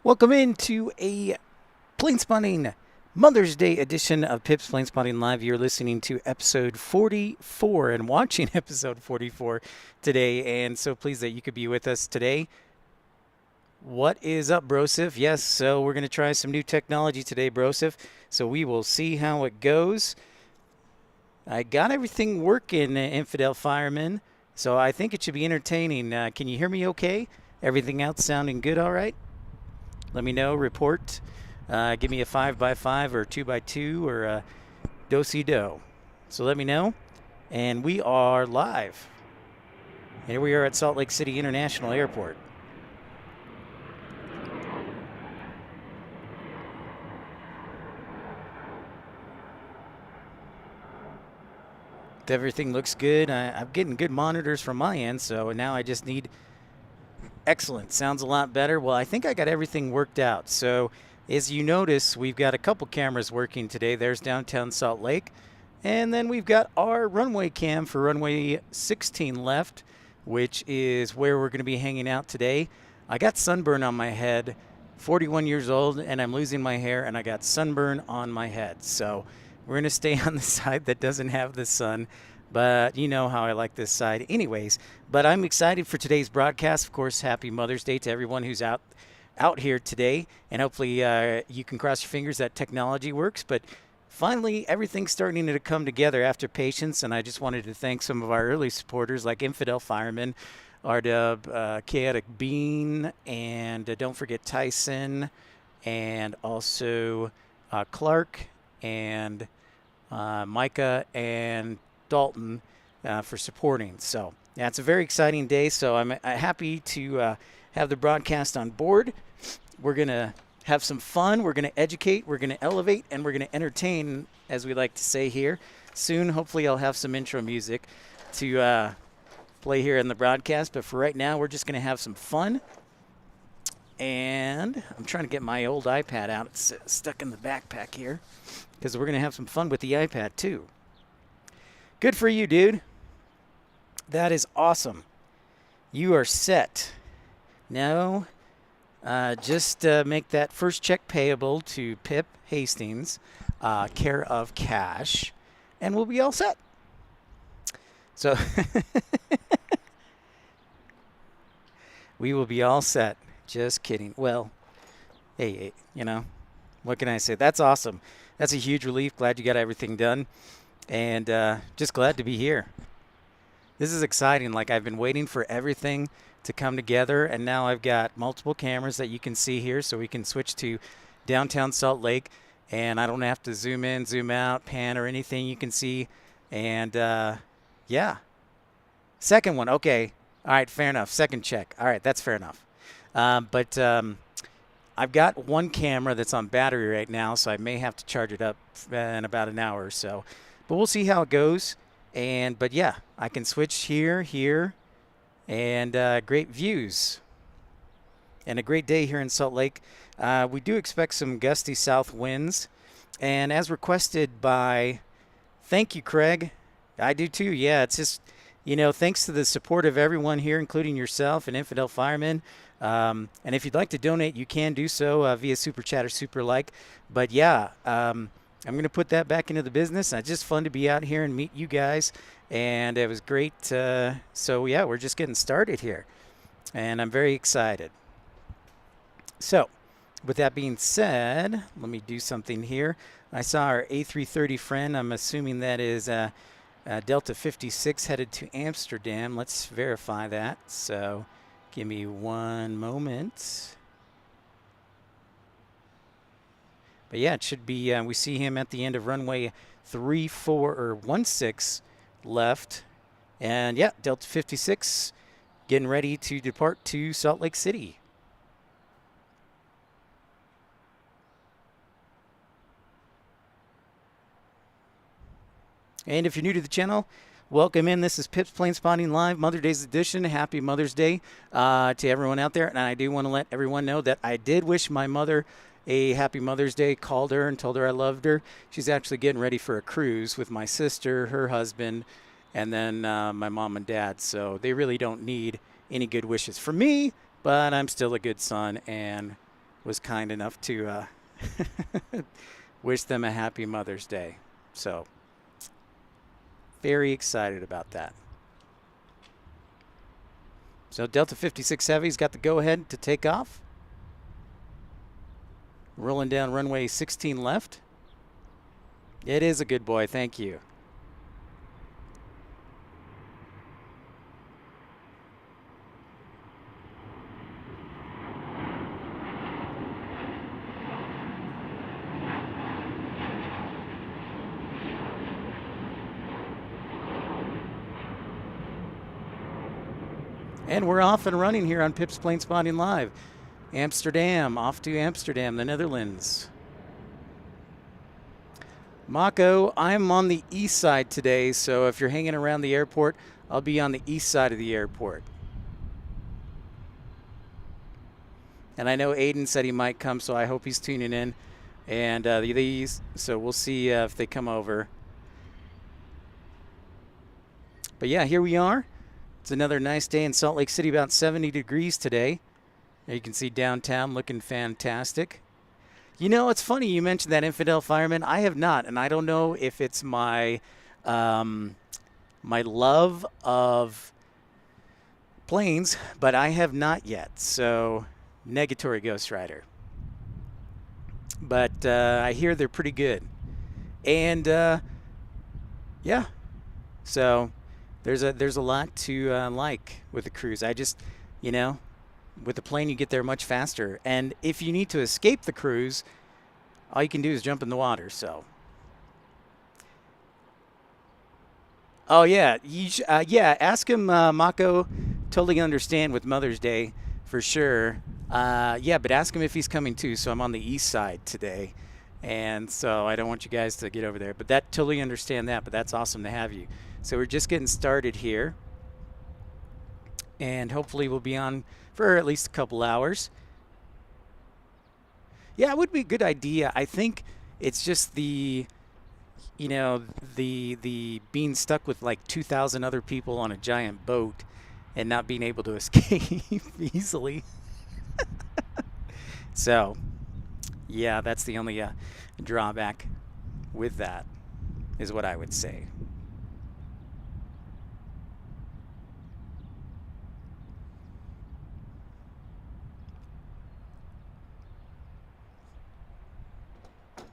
Welcome into a plane spotting Mother's Day edition of Pip's Plane Spotting Live. You're listening to episode 44 and watching episode 44 today, and so pleased that you could be with us today. What is up, Brosif? Yes, so we're going to try some new technology today, Brosif, so we will see how it goes. I got everything working, Infidel Fireman, so I think it should be entertaining. Can you hear me okay? Everything else sounding good all right? Let me know, report. Give me a 5x5 or 2x2 or a do-si-do. So let me know. And we are live. Here we are at Salt Lake City International Airport. Everything looks good. I'm getting good monitors from my end, so now I just need... Excellent. Sounds a lot better. Well, I think I got everything worked out. So as you notice, we've got a couple cameras working today. There's downtown Salt Lake. And then we've got our runway cam for runway 16 left, which is where we're going to be hanging out today. I got sunburn on my head, 41 years old, and I'm losing my hair, and I got sunburn on my head. So we're going to stay on the side that doesn't have the sun. But you know how I like this side anyways. But I'm excited for today's broadcast. Of course, happy Mother's Day to everyone who's out here today. And hopefully you can cross your fingers that technology works. But finally, everything's starting to come together after patience. And I just wanted to thank some of our early supporters like Infidel Fireman, Ardub, Chaotic Bean, and don't forget Tyson, and also Clark, and Micah, and Dalton for supporting. So yeah, it's a very exciting day. So I'm happy to have the broadcast on board. We're going to have some fun. We're going to educate. We're going to elevate. And we're going to entertain, as we like to say here. Soon, hopefully, I'll have some intro music to play here in the broadcast. But for right now, we're just going to have some fun. And I'm trying to get my old iPad out. It's stuck in the backpack here because we're going to have some fun with the iPad, too. Good for you, dude. That is awesome. You are set. Now, just make that first check payable to Pip Hastings, care of cash, and we'll be all set. So, we will be all set. Just kidding. Well, hey, you know, what can I say? That's awesome. That's a huge relief. Glad you got everything done. And just glad to be here. This is exciting. Like, I've been waiting for everything to come together, and now I've got multiple cameras that you can see here, so we can switch to downtown Salt Lake, and I don't have to zoom in, zoom out, pan, or anything. You can see. And yeah. Second one. Okay. All right, fair enough. Second check. All right, that's fair enough. But I've got one camera that's on battery right now, so I may have to charge it up in about an hour or so. But we'll see how it goes. But yeah, I can switch here, and great views. And a great day here in Salt Lake. We do expect some gusty south winds. And as requested by, thank you, Craig. I do too. Yeah, it's just, you know, thanks to the support of everyone here, including yourself and Infidel Fireman. And if you'd like to donate, you can do so via Super Chat or Super Like. But yeah, I'm going to put that back into the business. It's just fun to be out here and meet you guys. And it was great. So, yeah, we're just getting started here. And I'm very excited. So, with that being said, let me do something here. I saw our A330 friend. I'm assuming that is Delta 56 headed to Amsterdam. Let's verify that. So, give me one moment. But yeah, it should be, we see him at the end of runway 16 left. And yeah, Delta 56 getting ready to depart to Salt Lake City. And if you're new to the channel, welcome in. This is Pip's Plane Spotting Live, Mother's Day edition. Happy Mother's Day to everyone out there. And I do want to let everyone know that I did wish my mother a happy Mother's Day, called her and told her I loved her. She's actually getting ready for a cruise with my sister, her husband, and then my mom and dad. So they really don't need any good wishes from me, but I'm still a good son and was kind enough to wish them a happy Mother's Day. So very excited about that. So Delta 56 Heavy's got the go-ahead to take off. Rolling down runway 16 left. It is a good boy, thank you. And we're off and running here on Pip's Plane Spotting Live. Amsterdam, off to Amsterdam, the Netherlands. Mako, I'm on the east side today, so if you're hanging around the airport, I'll be on the east side of the airport. And I know Aiden said he might come, so I hope he's tuning in. And so we'll see if they come over. But yeah, here we are. It's another nice day in Salt Lake City, about 70 degrees today. You can see downtown looking fantastic. You know, it's funny you mentioned that infidel fireman. I have not, and I don't know if it's my my love of planes, but I have not yet. So, negatory Ghost Rider. But I hear they're pretty good. And yeah, so there's a lot to like with the cruise. I just, you know, with the plane you get there much faster. And if you need to escape the cruise, all you can do is jump in the water. So, oh yeah, yeah. Ask him, Mako. Totally understand with Mother's Day for sure. Yeah, but ask him if he's coming too. So I'm on the east side today, and so I don't want you guys to get over there. But that totally understand that. But that's awesome to have you. So we're just getting started here, and hopefully we'll be on for at least a couple hours. Yeah, it would be a good idea. I think it's just the, you know, the being stuck with like 2,000 other people on a giant boat and not being able to escape easily. So, yeah, that's the only drawback with that, is what I would say.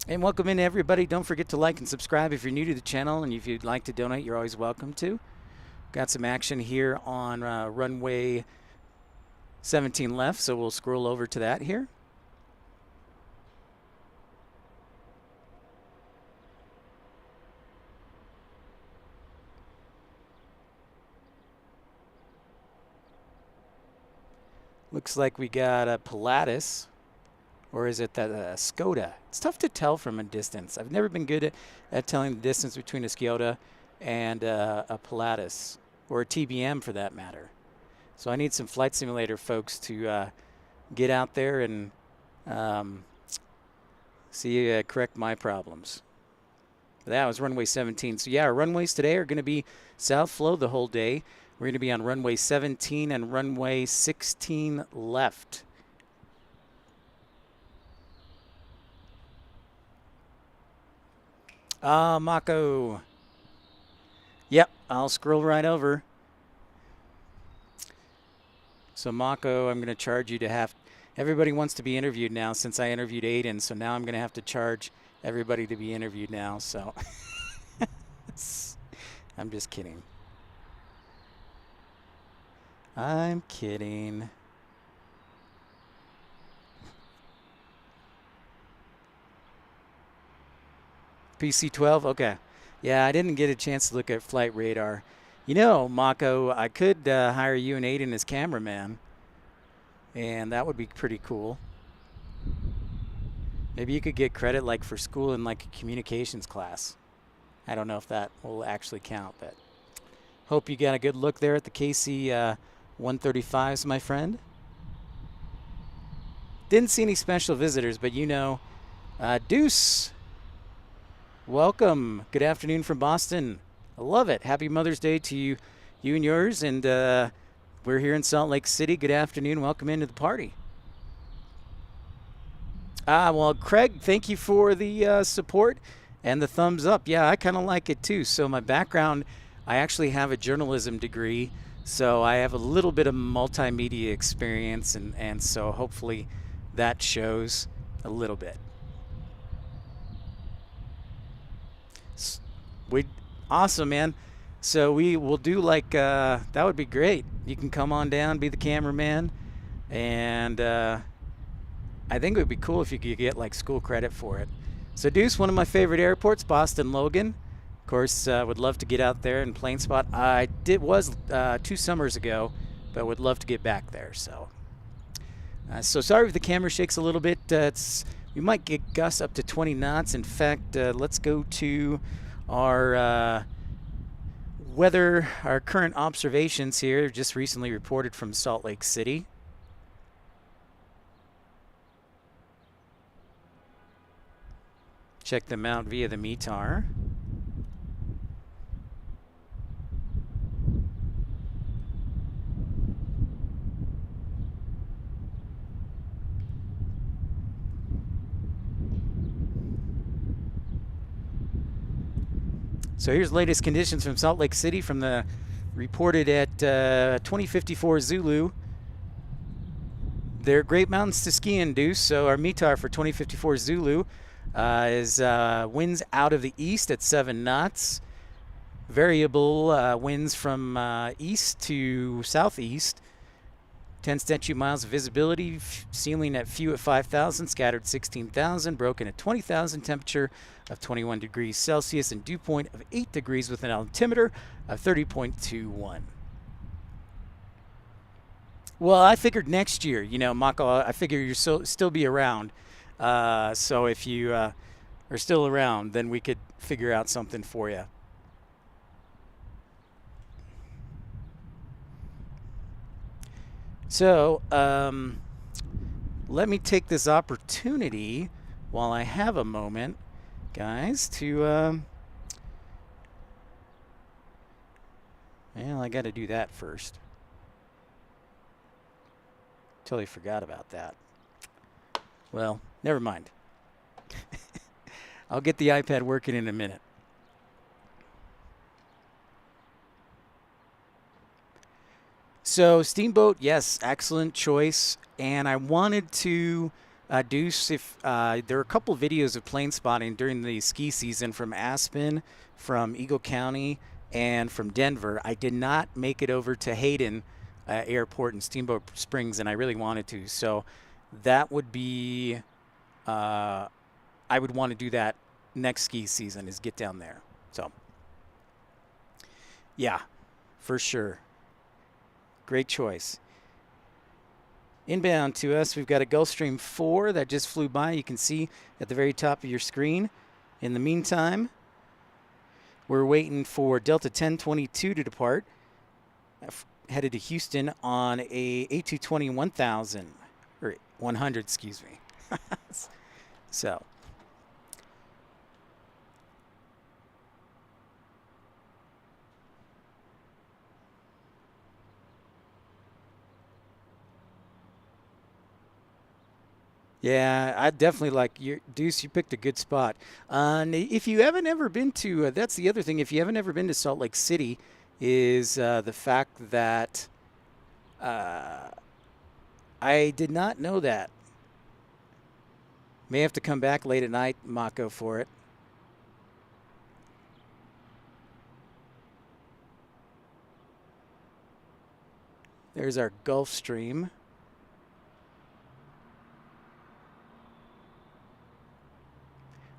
And welcome in, everybody. Don't forget to like and subscribe if you're new to the channel, and if you'd like to donate, you're always welcome to. Got some action here on runway 17 left, so we'll scroll over to that here. Looks like we got a Pilatus. Or is it that Skoda? It's tough to tell from a distance. I've never been good at telling the distance between a Skoda and a Pilatus, or a TBM for that matter. So I need some flight simulator folks to get out there and correct my problems. That was runway 17. So yeah, our runways today are going to be south flow the whole day. We're going to be on runway 17 and runway 16 left. Mako. Yep, I'll scroll right over. So Mako, I'm going to charge you to have... Everybody wants to be interviewed now since I interviewed Aiden, so now I'm going to have to charge everybody to be interviewed now, so... I'm just kidding. I'm kidding. PC-12? Okay. Yeah, I didn't get a chance to look at flight radar. You know, Mako, I could hire you and Aiden as cameraman, and that would be pretty cool. Maybe you could get credit like for school in like a communications class. I don't know if that will actually count, but hope you got a good look there at the KC 135s, my friend. Didn't see any special visitors, but you know, Deuce. Welcome. Good afternoon from Boston. I love it. Happy Mother's Day to you and yours. And we're here in Salt Lake City. Good afternoon. Welcome into the party. Well, Craig, thank you for the support and the thumbs up. Yeah, I kind of like it too. So my background, I actually have a journalism degree, so I have a little bit of multimedia experience, and so hopefully that shows a little bit. S- We awesome, man. So we will do like that would be great. You can come on down, be the cameraman, and I think it would be cool if you could get like school credit for it. So Deuce, one of my favorite airports, Boston Logan. Of course, would love to get out there and plane spot. I did was 2 summers ago, but would love to get back there. So sorry if the camera shakes a little bit. We might get gusts up to 20 knots. In fact, let's go to our weather, our current observations here, just recently reported from Salt Lake City. Check them out via the METAR. So here's the latest conditions from Salt Lake City from the reported at 2054 Zulu. They're great mountains to ski in, Deuce. So our METAR for 2054 Zulu is winds out of the east at 7 knots. Variable winds from east to southeast. 10 statute miles of visibility, ceiling at few at 5,000, scattered 16,000, broken at 20,000, temperature of 21 degrees Celsius, and dew point of 8 degrees with an altimeter of 30.21. Well, I figured next year, Mako, I figure you'll still be around. So if you are still around, then we could figure out something for you. So let me take this opportunity while I have a moment, guys, to well, I got to do that first. Totally forgot about that. Well, never mind. I'll get the iPad working in a minute. So Steamboat, yes, excellent choice. And I wanted to Deuce, if there are a couple videos of plane spotting during the ski season from Aspen, from Eagle County, and from Denver. I did not make it over to Hayden Airport in Steamboat Springs, and I really wanted to. So that would be, I would want to do that next ski season, is get down there. So yeah, for sure. Great choice. Inbound to us, we've got a Gulfstream 4 that just flew by. You can see at the very top of your screen. In the meantime, we're waiting for Delta 1022 to depart, headed to Houston on a A220 1000, or 100, excuse me. So. Yeah, I definitely like your Deuce. You picked a good spot. If you haven't ever been to, that's the other thing. If you haven't ever been to Salt Lake City, is the fact that I did not know that. May have to come back late at night, Mako, for it. There's our Gulfstream.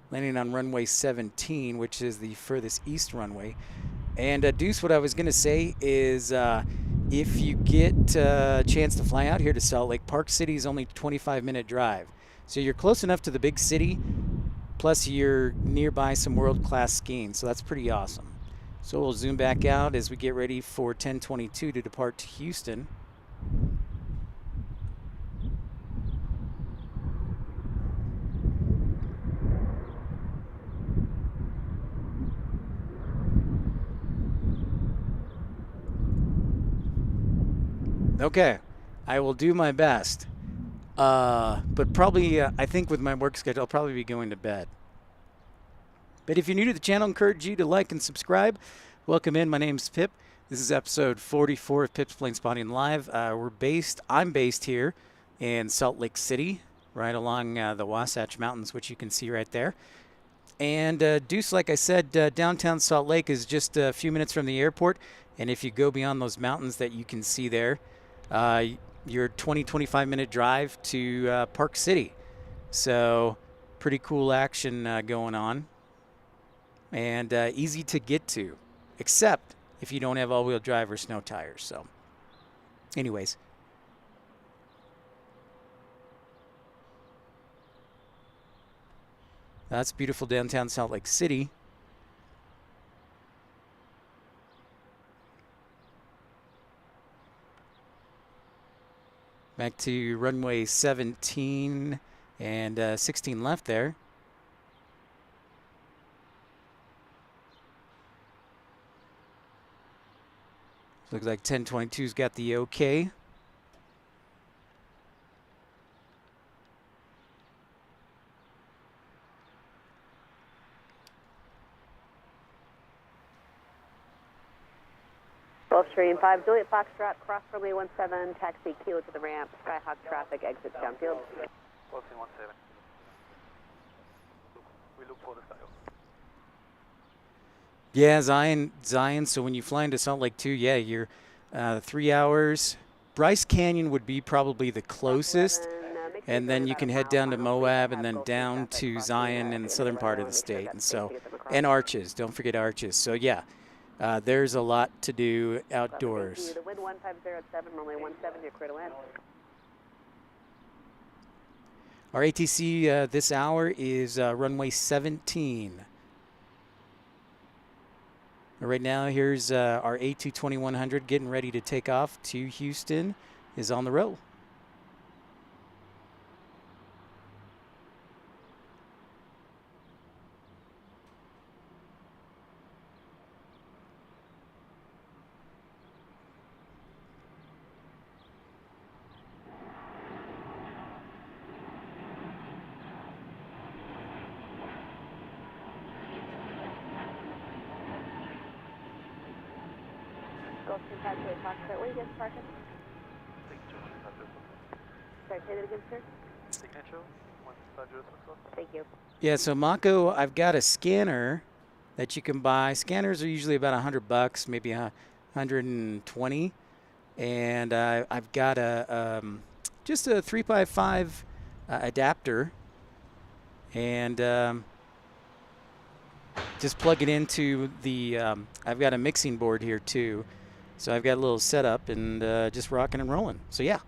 Landing on runway 17, which is the furthest east runway. And Deuce, what I was going to say is if you get a chance to fly out here to Salt Lake, Park City is only a 25-minute drive. So you're close enough to the big city, plus you're nearby some world-class skiing. So that's pretty awesome. So we'll zoom back out as we get ready for 1022 to depart to Houston. Okay, I will do my best. But probably, I think with my work schedule, I'll probably be going to bed. But if you're new to the channel, I encourage you to like and subscribe. Welcome in. My name's Pip. This is episode 44 of Pip's Plane Spotting Live. I'm based here in Salt Lake City, right along the Wasatch Mountains, which you can see right there. And Deuce, like I said, downtown Salt Lake is just a few minutes from the airport. And if you go beyond those mountains that you can see there, your 25 minute drive to Park City. So pretty cool action going on. And easy to get to, except if you don't have all-wheel drive or snow tires. So anyways. That's beautiful downtown Salt Lake City. Back to runway 17 and 16 left there. Looks like 1022's got the okay. Gulfstream 5, Juliet Foxtrot, cross runway 17, taxi Kilo to the ramp, Skyhawk traffic, exit downfield. Gulfstream 17. We look for the style. Yeah, Zion. So when you fly into Salt Lake 2, yeah, you're 3 hours. Bryce Canyon would be probably the closest. And then you can head down to Moab and then down to Zion in the southern part of the state. And Arches. Don't forget Arches. So, yeah. There's a lot to do outdoors. The wind 1507, runway 17, your clear to land. Our ATC this hour is runway 17. Right now, here's our A22100 getting ready to take off to Houston, is on the roll. Gulfstream 5, Juliet Foxtrot, where are you guys parking? Sorry, say that again, sir? Signature 1506. Thank you. Yeah, so Mako, I've got a scanner that you can buy. Scanners are usually about $100, maybe 120. And I've got just a 3x5 adapter. And just plug it into the, I've got a mixing board here too. So I've got a little setup and just rocking and rolling. So yeah,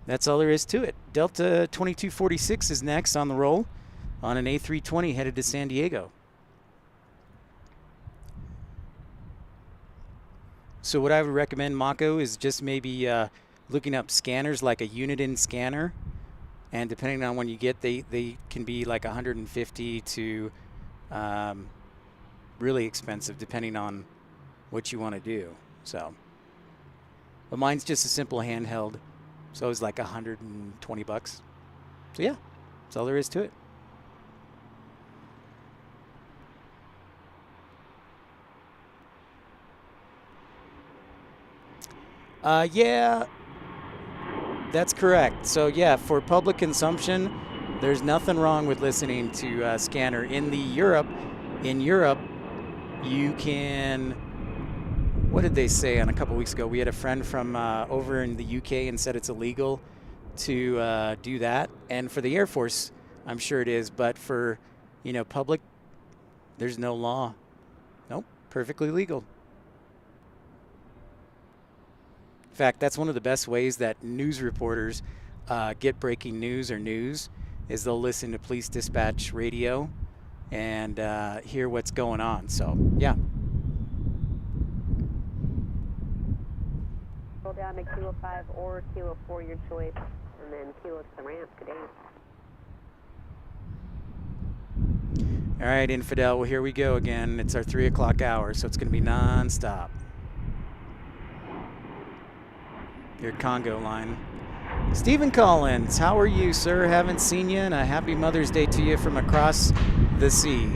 that's all there is to it. Delta 2246 is next on the roll on an A320 headed to San Diego. So what I would recommend, Mako, is just maybe looking up scanners like a Uniden scanner. And depending on when you get, they can be like 150 to really expensive depending on what you want to do. So, but mine's just a simple handheld, so it's like $120. So yeah, that's all there is to it. Yeah, that's correct. So yeah, for public consumption, there's nothing wrong with listening to scanner. In Europe, you can. What did they say on a couple weeks ago? We had a friend from over in the UK and said it's illegal to do that. And for the Air Force, I'm sure it is. But for, public, there's no law. Nope, perfectly legal. In fact, that's one of the best ways that news reporters get breaking news or news is they'll listen to police dispatch radio and hear what's going on. So, yeah. Roll down to Kilo 5 or Kilo 4, your choice, and then Kilo to the ramp. Good day. All right, Infidel, well, here we go again. It's our 3 o'clock hour, so it's going to be non-stop. Your Congo line. Stephen Collins, how are you, sir? Haven't seen you, and a happy Mother's Day to you from across the sea.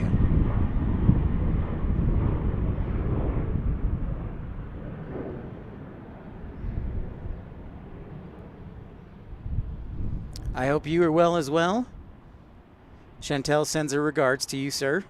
I hope you are well as well. Chantel sends her regards to you, sir.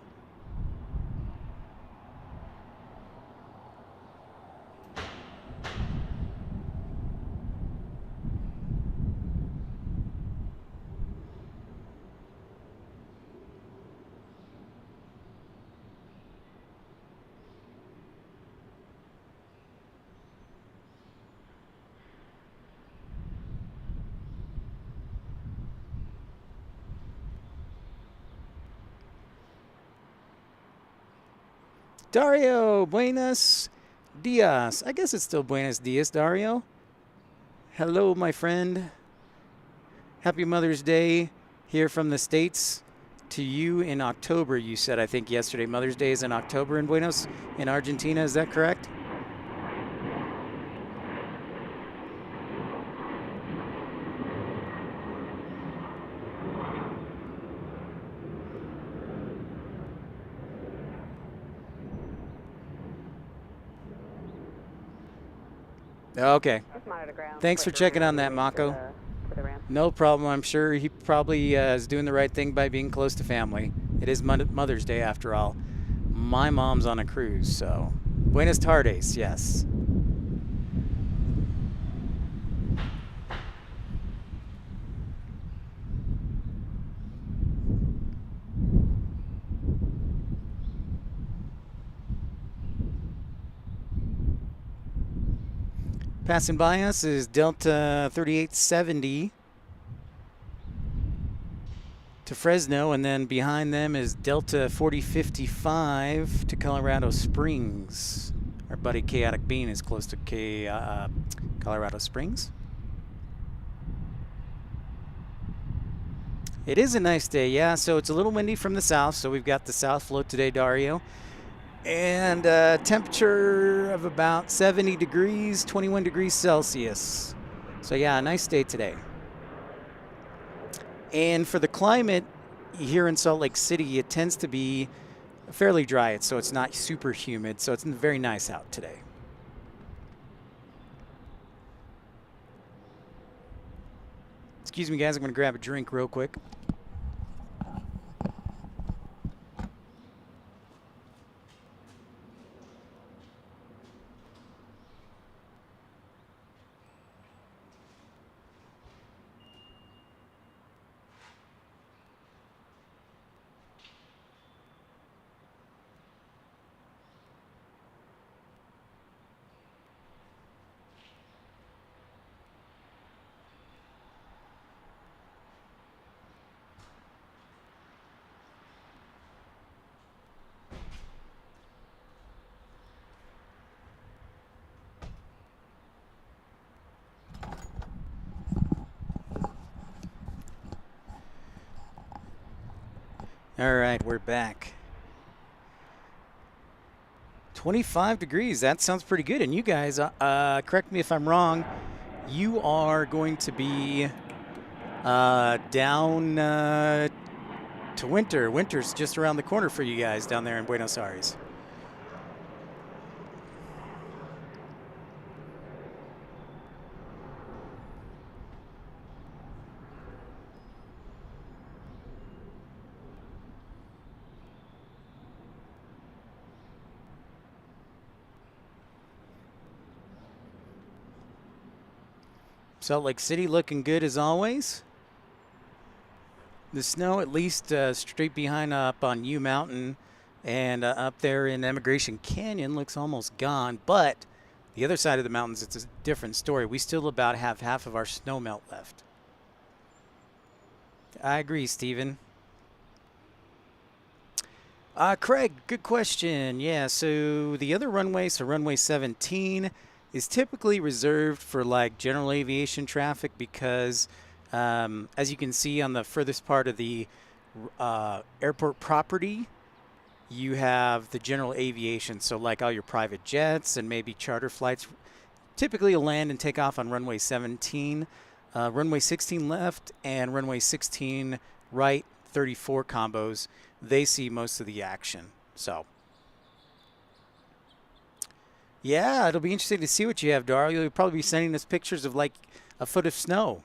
Dario, buenos dias. I guess it's still buenos dias, Dario. Hello, my friend. Happy Mother's Day here from the States to you in October, you said, I think, yesterday. Mother's Day is in October in Argentina. Is that correct? Okay. Thanks for checking on that, Mako. No problem. I'm sure he probably is doing the right thing by being close to family. It is Mother's Day after all. My mom's on a cruise, so buenas tardes, yes. Passing by us is Delta 3870 to Fresno, and then behind them is Delta 4055 to Colorado Springs. Our buddy Chaotic Bean is close to Colorado Springs. It is a nice day, yeah, so it's a little windy from the south, so we've got the south float today, Dario. And temperature of about 70 degrees, 21 degrees Celsius. So yeah, a nice day today. And for the climate here in Salt Lake City, it tends to be fairly dry, so it's not super humid, so it's very nice out today. Excuse me, guys, I'm going to grab a drink real quick. All right, we're back. 25 degrees, that sounds pretty good. And you guys, correct me if I'm wrong, you are going to be down to winter. Winter's just around the corner for you guys down there in Buenos Aires. Salt Lake City looking good as always. The snow, at least straight behind up on U Mountain and up there in Emigration Canyon, looks almost gone. But the other side of the mountains, it's a different story. We still about have half of our snow melt left. I agree, Stephen. Craig, good question. Yeah, so the other runway, so runway 17, is typically reserved for like general aviation traffic because as you can see on the furthest part of the airport property, you have the general aviation. So like all your private jets and maybe charter flights typically land and take off on runway 17. runway 16 left and runway 16 right, 34 combos, they see most of the action. So, yeah, it'll be interesting to see what you have, Darl. You'll probably be sending us pictures of like a foot of snow.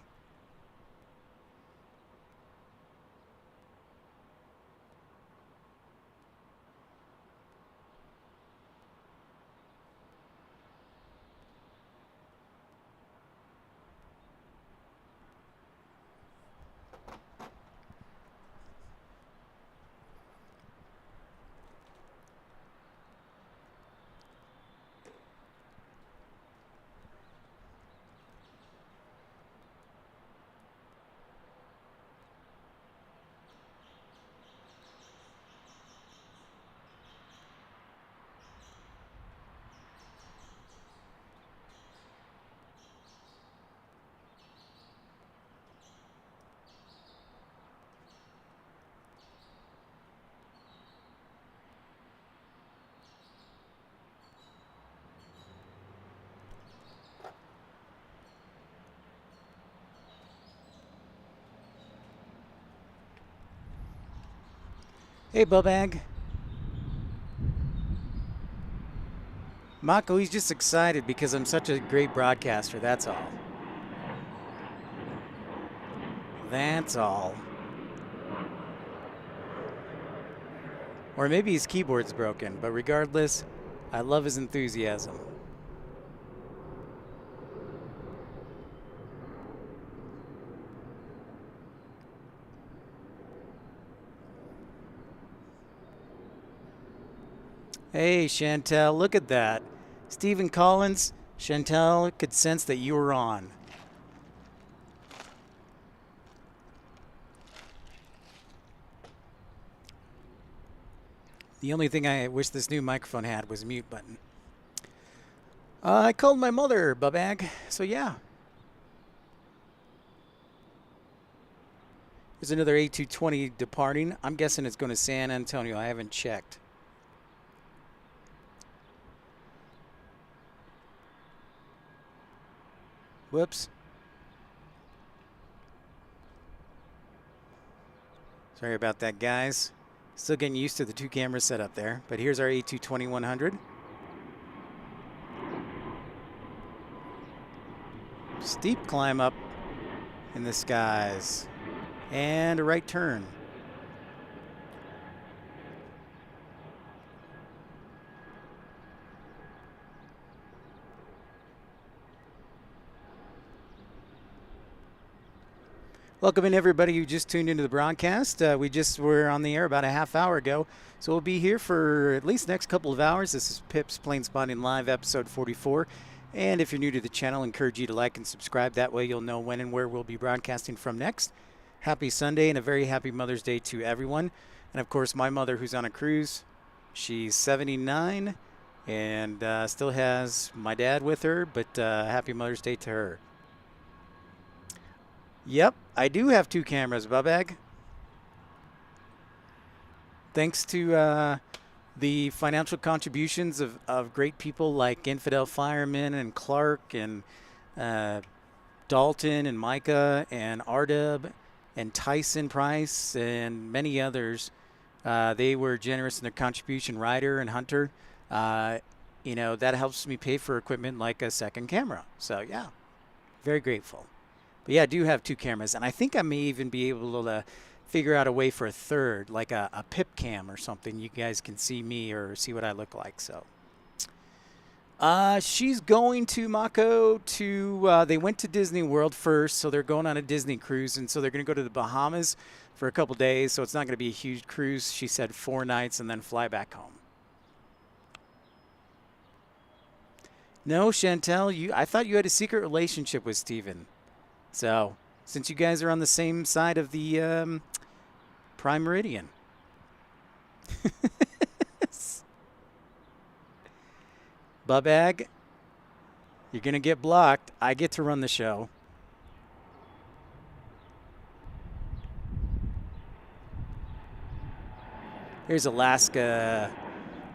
Hey, Bubag. Mako, he's just excited because I'm such a great broadcaster, that's all. That's all. Or maybe his keyboard's broken, but regardless, I love his enthusiasm. Hey, Chantel, look at that. Stephen Collins, Chantel could sense that you were on. The only thing I wish this new microphone had was a mute button. I called my mother, Bubag, so yeah. There's another A220 departing. I'm guessing it's going to San Antonio. I haven't checked. Whoops. Sorry about that, guys. Still getting used to the two camera setup there. But here's our A220-100. Steep climb up in the skies. And a right turn. Welcome in everybody who just tuned into the broadcast. We just were on the air about a half hour ago, so we'll be here for at least the next couple of hours. This is Pip's Plane Spotting Live, episode 44. And if you're new to the channel, I encourage you to like and subscribe. That way you'll know when and where we'll be broadcasting from next. Happy Sunday and a very happy Mother's Day to everyone. And of course, my mother who's on a cruise, she's 79 and still has my dad with her, but happy Mother's Day to her. Yep, I do have two cameras, Bubag. Thanks to the financial contributions of great people like Infidel Fireman and Clark and Dalton and Micah and Ardub and Tyson Price and many others. They were generous in their contribution. Ryder and Hunter. You know, that helps me pay for equipment like a second camera. So, yeah, very grateful. But yeah, I do have two cameras, and I think I may even be able to figure out a way for a third, like a pip cam or something. You guys can see me or see what I look like. So, she's going to Mako to. They went to Disney World first, so they're going on a Disney cruise, and so they're going to go to the Bahamas for a couple days. So it's not going to be a huge cruise. She said 4 nights and then fly back home. No, Chantel, I thought you had a secret relationship with Steven. So, since you guys are on the same side of the Prime Meridian. Bubag, you're going to get blocked. I get to run the show. Here's Alaska.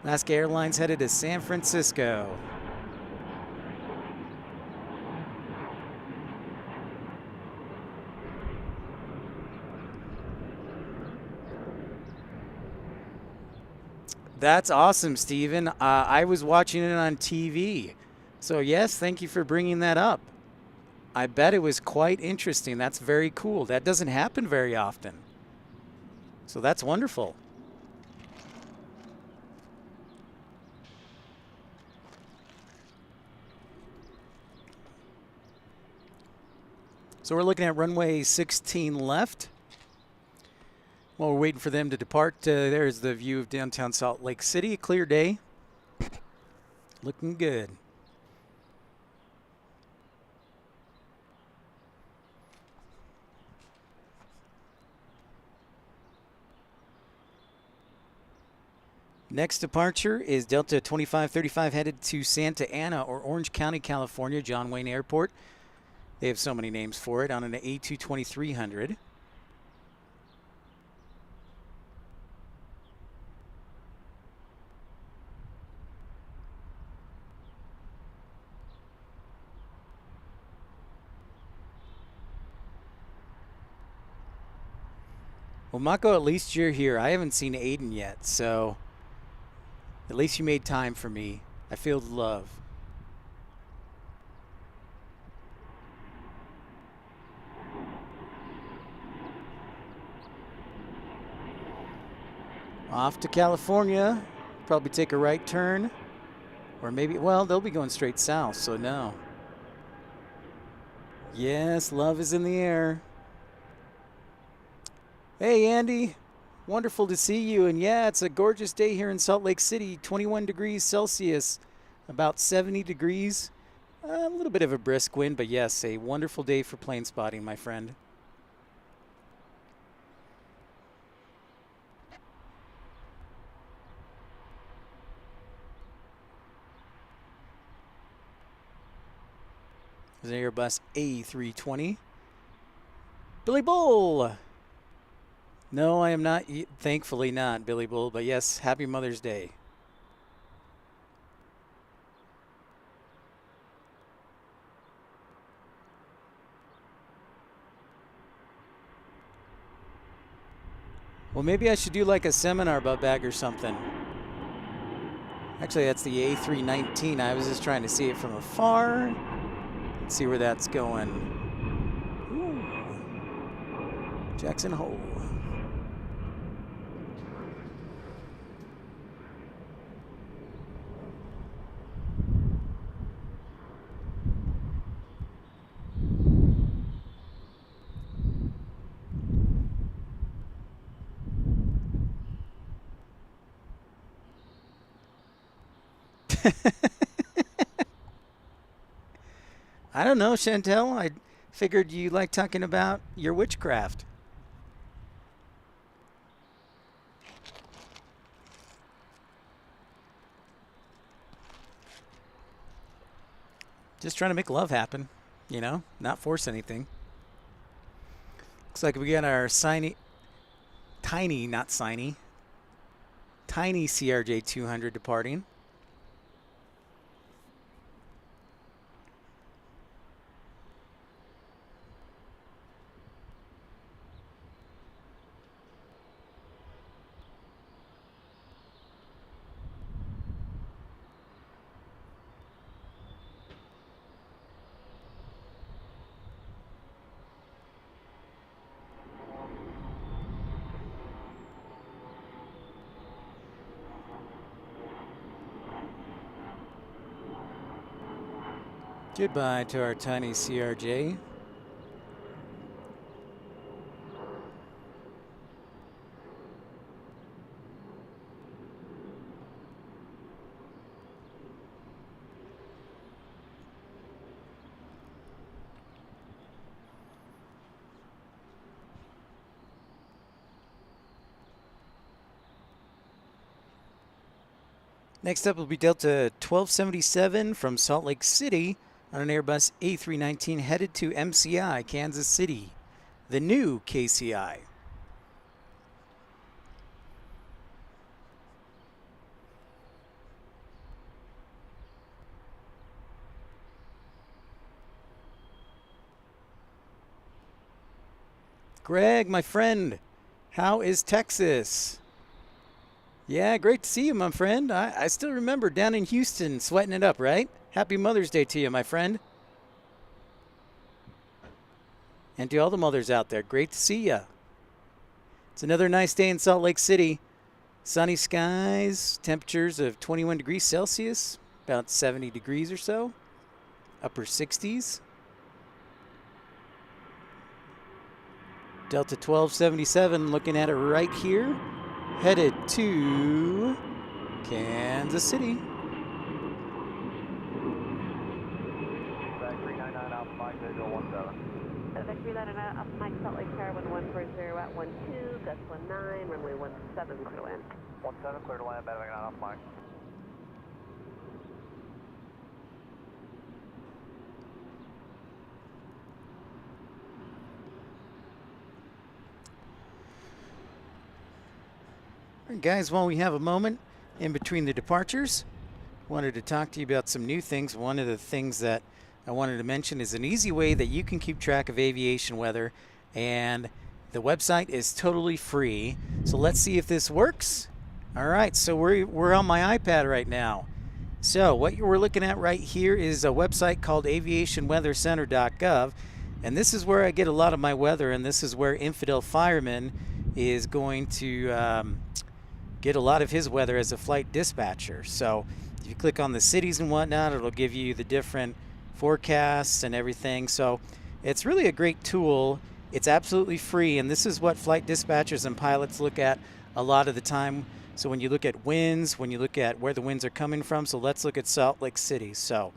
Alaska Airlines headed to San Francisco. That's awesome, Steven. I was watching it on TV. So, yes, thank you for bringing that up. I bet it was quite interesting. That's very cool. That doesn't happen very often. So, that's wonderful. So, we're looking at runway 16 left. While we're waiting for them to depart, there's the view of downtown Salt Lake City. A clear day. Looking good. Next departure is Delta 2535 headed to Santa Ana or Orange County, California, John Wayne Airport. They have so many names for it on an A22300. Well, Mako, at least you're here. I haven't seen Aiden yet, so at least you made time for me. I feel the love. Off to California. Probably take a right turn. Or maybe, well, they'll be going straight south, so no. Yes, love is in the air. Hey, Andy. Wonderful to see you. And yeah, it's a gorgeous day here in Salt Lake City. 21 degrees Celsius, about 70 degrees. A little bit of a brisk wind, but yes, a wonderful day for plane spotting, my friend. There's an Airbus A320. Billy Bull. No, I am not. Thankfully not, Billy Bull. But yes, happy Mother's Day. Well, maybe I should do like a seminar about bag or something. Actually, that's the A319. I was just trying to see it from afar. Let's see where that's going. Ooh. Jackson Hole. I don't know, Chantel. I figured you like talking about your witchcraft. Just trying to make love happen, you know, not force anything. Looks like we got our tiny CRJ 200 departing. Goodbye to our tiny CRJ. Next up will be Delta 1277 from Salt Lake City on an Airbus A319 headed to MCI, Kansas City, the new KCI. Greg, my friend, how is Texas? Yeah, great to see you, my friend. I still remember down in Houston sweating it up, right? Happy Mother's Day to you, my friend. And to all the mothers out there, great to see you. It's another nice day in Salt Lake City. Sunny skies, temperatures of 21 degrees Celsius, about 70 degrees or so, upper 60s. Delta 1277, looking at it right here, headed to Kansas City. Back 399 Alpha Mike, 017. Back 399 Alpha Mike, Salt Lake Tower, 1140 at 12, gust 19, runway 17, clear to land. 17, clear to land, back 9 Alpha Mike. All right, guys, while we have a moment in between the departures, wanted to talk to you about some new things. One of the things that I wanted to mention is an easy way that you can keep track of aviation weather, and the website is totally free. So let's see if this works. All right, so we're on my iPad right now. So what we're looking at right here is a website called aviationweathercenter.gov, and this is where I get a lot of my weather, and this is where Infidel Fireman is going to get a lot of his weather as a flight dispatcher. So if you click on the cities and whatnot, it'll give you the different forecasts and everything. So it's really a great tool. It's absolutely free, and this is what flight dispatchers and pilots look at a lot of the time. So when you look at winds, when you look at where the winds are coming from, so let's look at Salt Lake City. So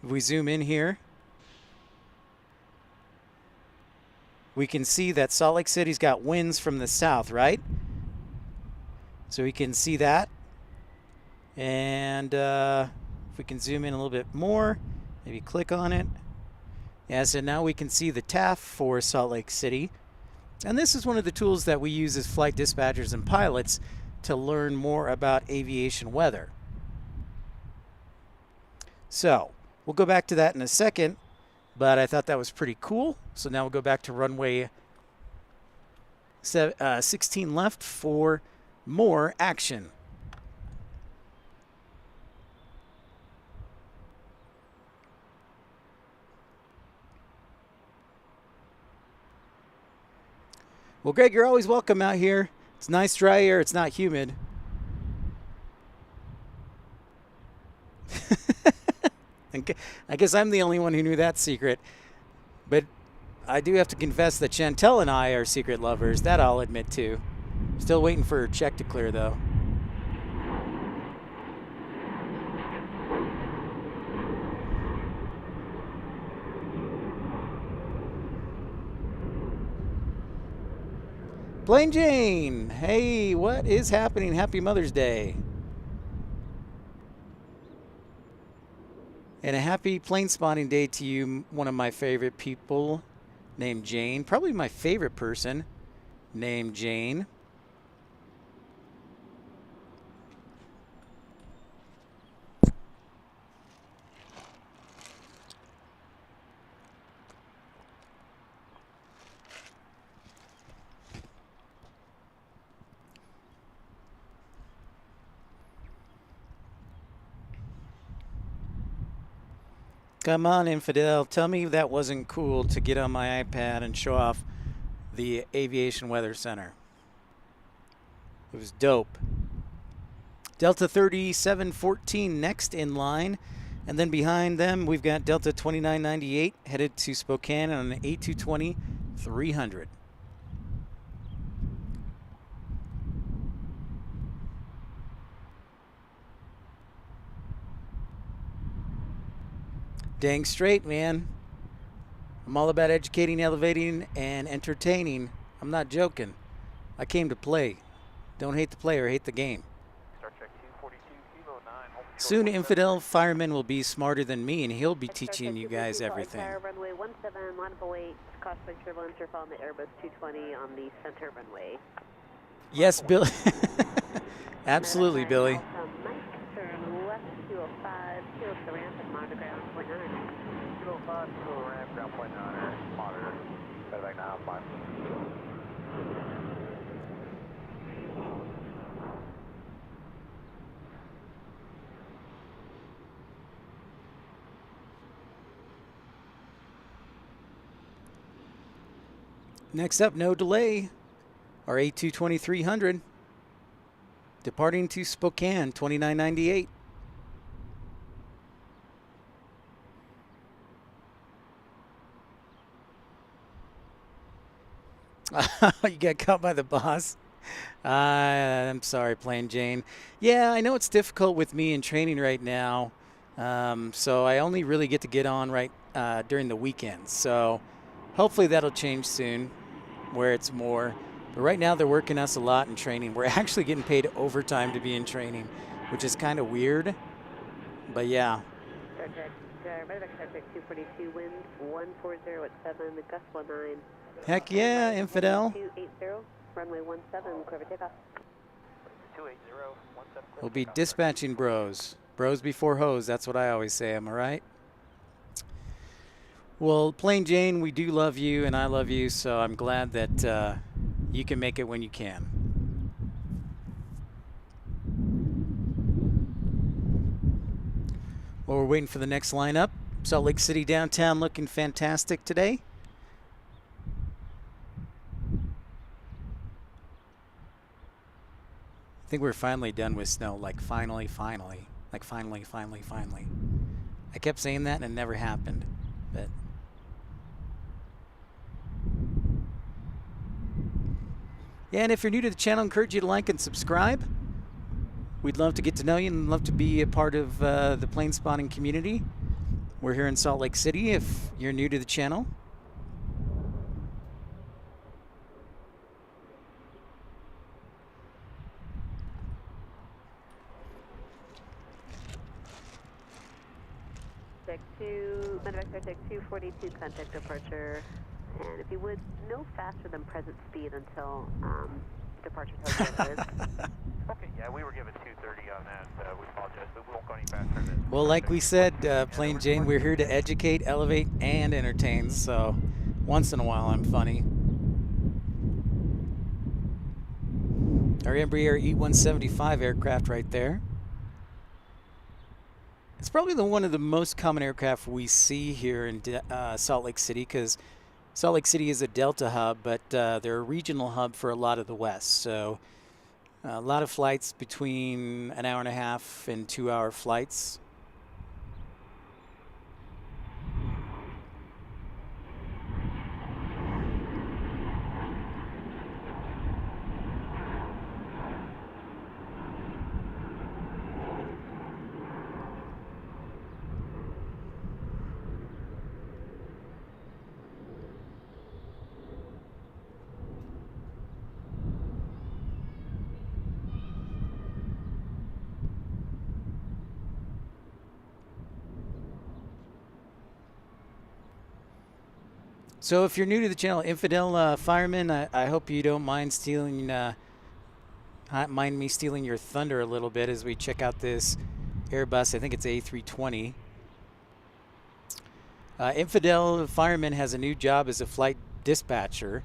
if we zoom in here, we can see that Salt Lake City's got winds from the south, right? So we can see that. And if we can zoom in a little bit more, maybe click on it. Yeah, so now we can see the TAF for Salt Lake City. And this is one of the tools that we use as flight dispatchers and pilots to learn more about aviation weather. So we'll go back to that in a second, but I thought that was pretty cool. So now we'll go back to runway 16 left for more action. Well, Greg, you're always welcome out here. It's nice dry air. It's not humid. I guess I'm the only one who knew that secret. But I do have to confess that Chantel and I are secret lovers. That I'll admit to. Still waiting for her check to clear, though. Plain Jane, hey, what is happening? Happy Mother's Day. And a happy plane spotting day to you, one of my favorite people named Jane. Probably my favorite person named Jane. Come on, Infidel. Tell me that wasn't cool to get on my iPad and show off the Aviation Weather Center. It was dope. Delta 3714 next in line. And then behind them, we've got Delta 2998 headed to Spokane on an A220-300. Dang straight, man. I'm all about educating, elevating, and entertaining. I'm not joking. I came to play. Don't hate the player, hate the game. Start check 242, Kilo 9. Hold short Soon, 17. Infidel Fireman will be smarter than me, and he'll be teaching you guys everything. Runway 17, line of 08, crosswind turbulence, you're following the Airbus 220 on the center runway. Yes, Bill. Absolutely, Billy. Mike, turn left 205, kilo to the ramp and monitor ground 29. 205, kilo ramp, ground point 9, monitor. Back 9 Alpha Mike. Next up, no delay, our A22300 departing to Spokane, 2998. You got caught by the boss. I'm sorry, Plain Jane. Yeah, I know it's difficult with me in training right now. So I only really get to get on right during the weekends. So hopefully that'll change soon, where it's more. But right now they're working us a lot in training. We're actually getting paid overtime to be in training, which is kind of weird. But yeah. Star Trek, Medevac Star Trek 242, wind 140 at 7, gust 19. Heck yeah, Infidel. 280, runway 17, clear for takeoff. 280, 17. We'll be dispatching bros. Bros before hoes, that's what I always say, am I right? Well, Plain Jane, we do love you and I love you, so I'm glad that you can make it when you can. Well, we're waiting for the next lineup. Salt Lake City downtown looking fantastic today. I think we're finally done with snow, like finally. Like finally. I kept saying that and it never happened, but. Yeah, and if you're new to the channel, I encourage you to like and subscribe. We'd love to get to know you and love to be a part of the plane spotting community. We're here in Salt Lake City if you're new to the channel. Medevac Star Trek 242, contact departure. And if you would, no faster than present speed until departure tells you what it is. Okay, yeah, we were given 230 on that. We apologize, but we won't go any faster than. Well, like we said, Plain Jane, we're here to educate, elevate, and entertain. So once in a while, I'm funny. Our Embraer E175 aircraft right there. It's probably one of the most common aircraft we see here in Salt Lake City, because Salt Lake City is a Delta hub, but they're a regional hub for a lot of the West. So a lot of flights between an hour and a half and 2-hour flights. So if you're new to the channel, Infidel Fireman, I hope you don't mind me stealing your thunder a little bit as we check out this Airbus. I think it's A320. Infidel Fireman has a new job as a flight dispatcher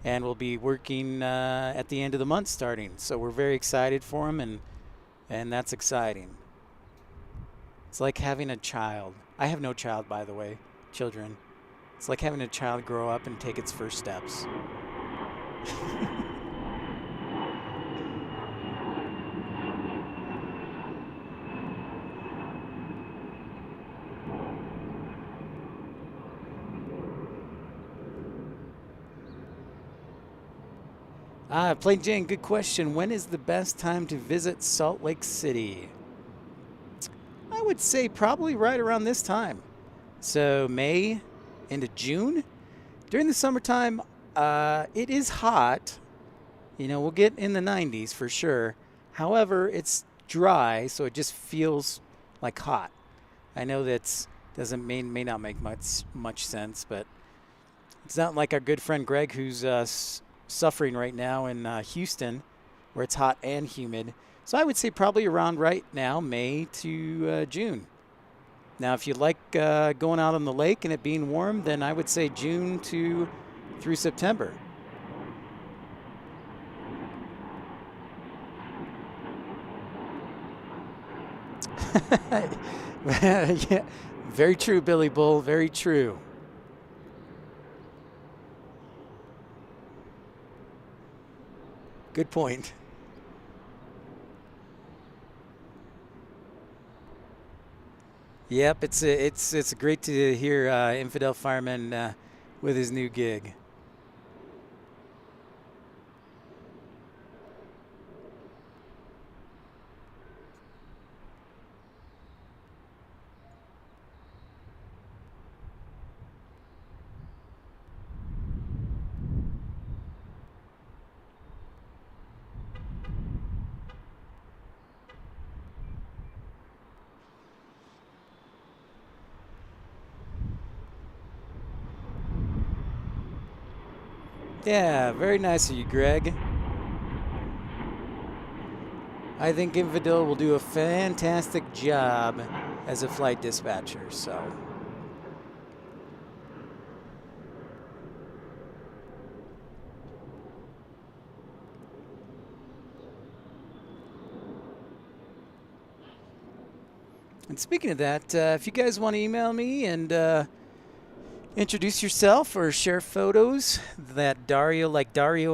and will be working at the end of the month starting. So we're very excited for him, and that's exciting. It's like having a child. I have no child, by the way, children. It's like having a child grow up and take its first steps. Plain Jane, good question. When is the best time to visit Salt Lake City? I would say probably right around this time. So May into June. During the summertime, it is hot. You know, we'll get in the 90s for sure. However, it's dry, so it just feels like hot. I know that may not make much sense, but it's not like our good friend Greg, who's suffering right now in Houston, where it's hot and humid. So I would say probably around right now, May to June. Now, if you like going out on the lake and it being warm, then I would say June through September. Yeah, very true, Billy Bull. Very true. Good point. Yep, it's great to hear Infidel Fireman with his new gig. Yeah, very nice of you, Greg. I think Infidel will do a fantastic job as a flight dispatcher, so. And speaking of that, if you guys want to email me and introduce yourself or share photos that Dario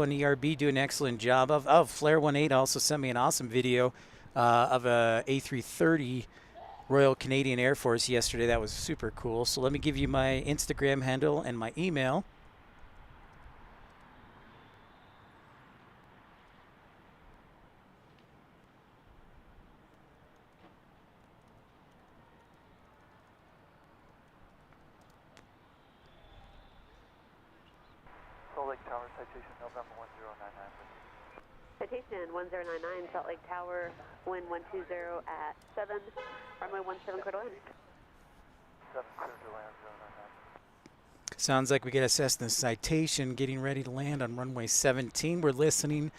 and ERB do an excellent job of. Oh, Flare18 also sent me an awesome video of a A330 Royal Canadian Air Force yesterday. That was super cool. So let me give you my Instagram handle and my email. Salt Lake Tower, citation November 1099. Citation 1099, Salt Lake Tower, wind 120 at 7, runway 17, clear to land. 7 clear to land 099. Sounds like we get a Cessna Citation getting ready to land on runway 17. We're listening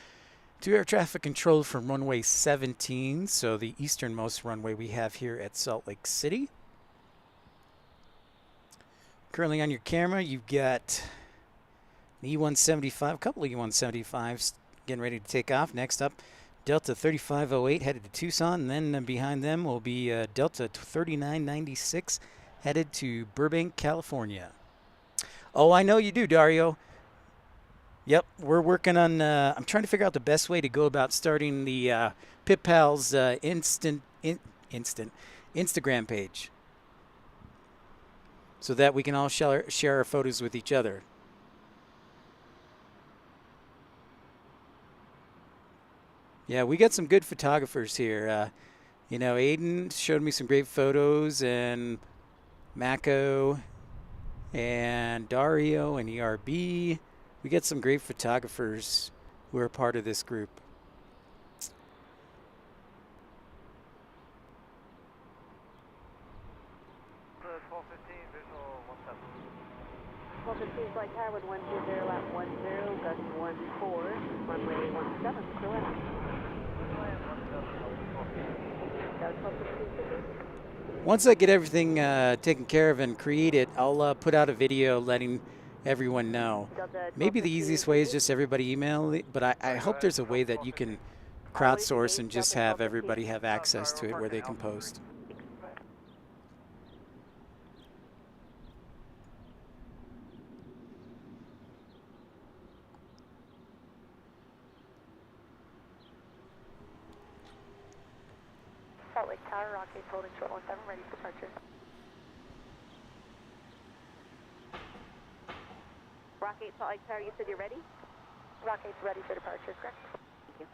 to air traffic control from runway 17, so the easternmost runway we have here at Salt Lake City. Currently on your camera, you've got an E-175, a couple of E-175s getting ready to take off. Next up, Delta 3508 headed to Tucson, and then behind them will be Delta 3996 headed to Burbank, California. Oh, I know you do, Dario. Yep, we're working on, I'm trying to figure out the best way to go about starting the PPL's Instagram page so that we can all share our photos with each other. Yeah, we got some good photographers here. You know, Aiden showed me some great photos, and Mako and Dario and ERB. We get some great photographers who are part of this group. The 1215, visual 17. 1215, Flight Tower, wind 120 at 10, gust 14, runway 17, clear to land. That was 1215. Once I get everything taken care of and created, I'll put out a video letting everyone know. Maybe the easiest way is just everybody email it, but I hope there's a way that you can crowdsource and just have everybody have access to it where they can post. Salt Lake Tower, Rockets holding short 17, ready for departure. Rock 8, Salt Lake Tower, you said you're ready? Rockets ready for departure, correct? Thank you.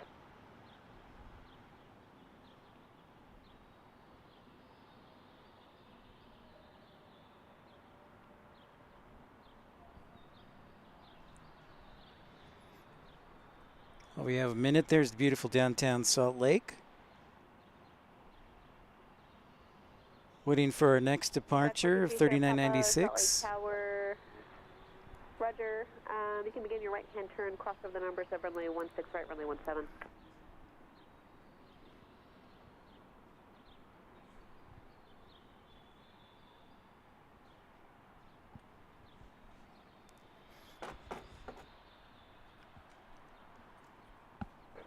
Well, we have a minute. There's the beautiful downtown Salt Lake. Waiting for our next departure of 3996. Salt Lake Tower, roger. You can begin your right-hand turn, cross over the numbers of runway 16 right, runway 17.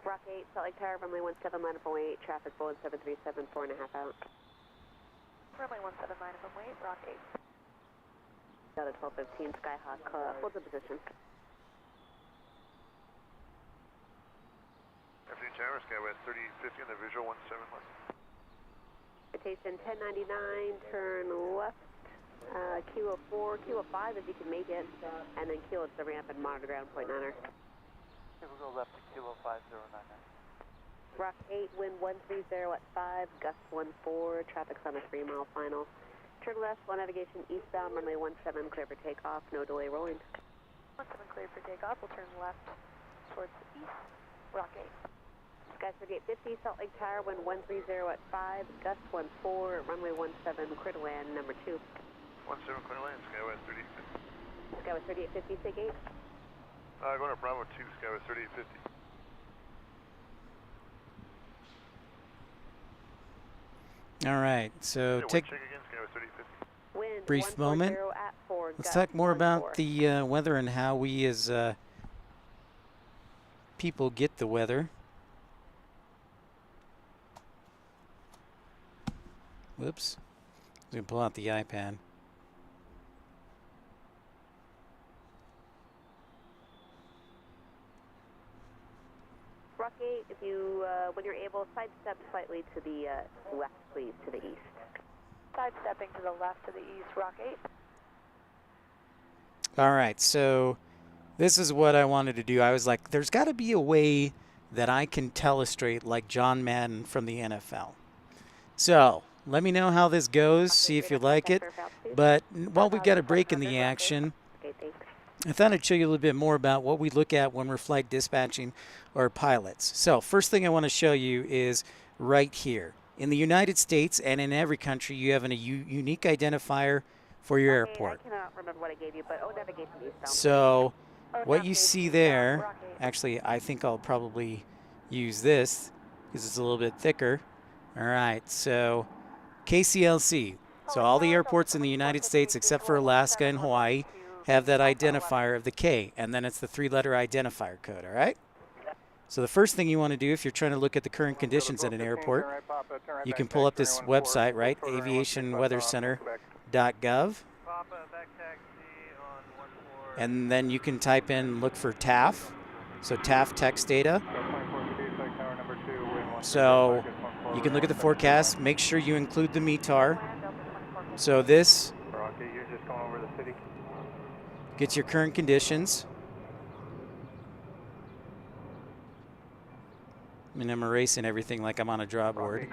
Rock 8, Salt Lake Tower, runway 17, line up runway 8, traffic Boeing 737, 4.5 out. Runway 17, line up and wait, Rock 8. Delta 1215, Skyhawk, hold the position. Tower, Skywest 3850 on the visual 17 left. Citation 1099, turn left, Kilo 4, Kilo 5 if you can make it, and then Kilo to the ramp and monitor ground point 9er. Okay, we'll go left to Kilo 5099. Rock 8, wind 130 at 5, gust 14, traffic's on a 3-mile final. Turn left, one navigation eastbound, runway 17, clear for takeoff, no delay rolling. 17 clear for takeoff. We'll turn left towards the east. Rock 8. Sky 3850, Salt Lake Tower, wind 130 at 5, gust 14, runway 17, clear to land, number 2. 17 clear land, Skywest 3850. Skywest 3850, SIG 8. Going to Bravo 2, Skywest 3850. All right, so take Check again, Skywest 3850. Wind brief 140 moment. at 4, Let's gust talk more 14. about the weather and how we as people get the weather. Whoops. I'm going to pull out the iPad. Rock 8, if you, when you're able, sidestep slightly to the left, please, to the east. Sidestepping to the left to the east. Rock 8. All right, so this is what I wanted to do. I was like, there's got to be a way that I can telestrate like John Madden from the NFL. So let me know how this goes, see if you like it. But while we've got a break in the action, Okay, thanks. I thought I'd show you a little bit more about what we look at when we're flight dispatching our pilots. So first thing I want to show you is right here. In the United States and in every country, you have a unique identifier for your airport. I cannot remember what I gave you, but navigation eastbound. So Oh, what you navigation see eastbound. there, Rock 8. actually, I think I'll probably use this because it's a little bit thicker. All right, so KCLC. So all the airports in the United States except for Alaska and Hawaii have that identifier of the K, and then it's the 3-letter identifier code, all right? So the first thing you want to do if you're trying to look at the current conditions at an airport, you can pull up this website, right? aviationweathercenter.gov. And then you can type in, look for TAF, so TAF text data. So you can look at the forecast, make sure you include the METAR. So this gets your current conditions. And I'm erasing everything like I'm on a draw board.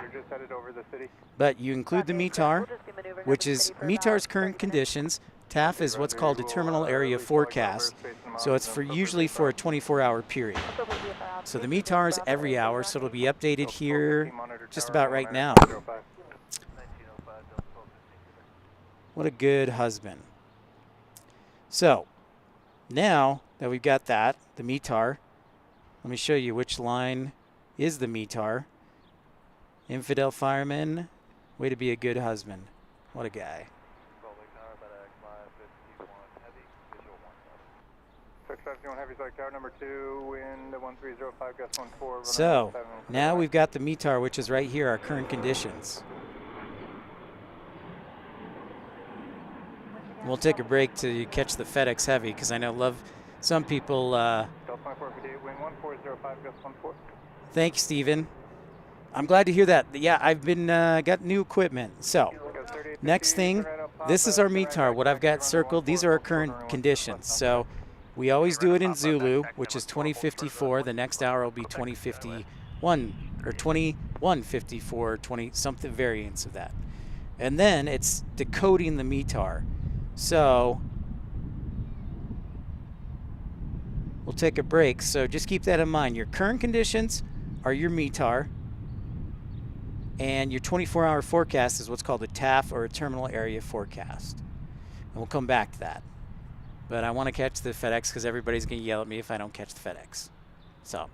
But you include the METAR, which is METAR's current conditions. TAF is what's called a terminal area forecast. So it's for usually for a 24-hour period. So the METAR is every hour, so it'll be updated here just about right now. What a good husband. So now that we've got that, the METAR, let me show you which line is the METAR. Infidel fireman, way to be a good husband. What a guy. So now we've got the METAR, which is right here, our current conditions. We'll take a break to catch the FedEx Heavy because I know some people. Thank you, Stephen. I'm glad to hear that. Yeah, I've been got new equipment. So next thing, this is our METAR. What I've got circled, these are our current conditions. So we always do it in Zulu, which is 2054. The next hour will be 2051 or 2154, 20 something variants of that. And then it's decoding the METAR. So we'll take a break. So just keep that in mind. Your current conditions are your METAR, and your 24-hour forecast is what's called a TAF, or a terminal area forecast. And we'll come back to that. But I want to catch the FedEx because everybody's going to yell at me if I don't catch the FedEx. So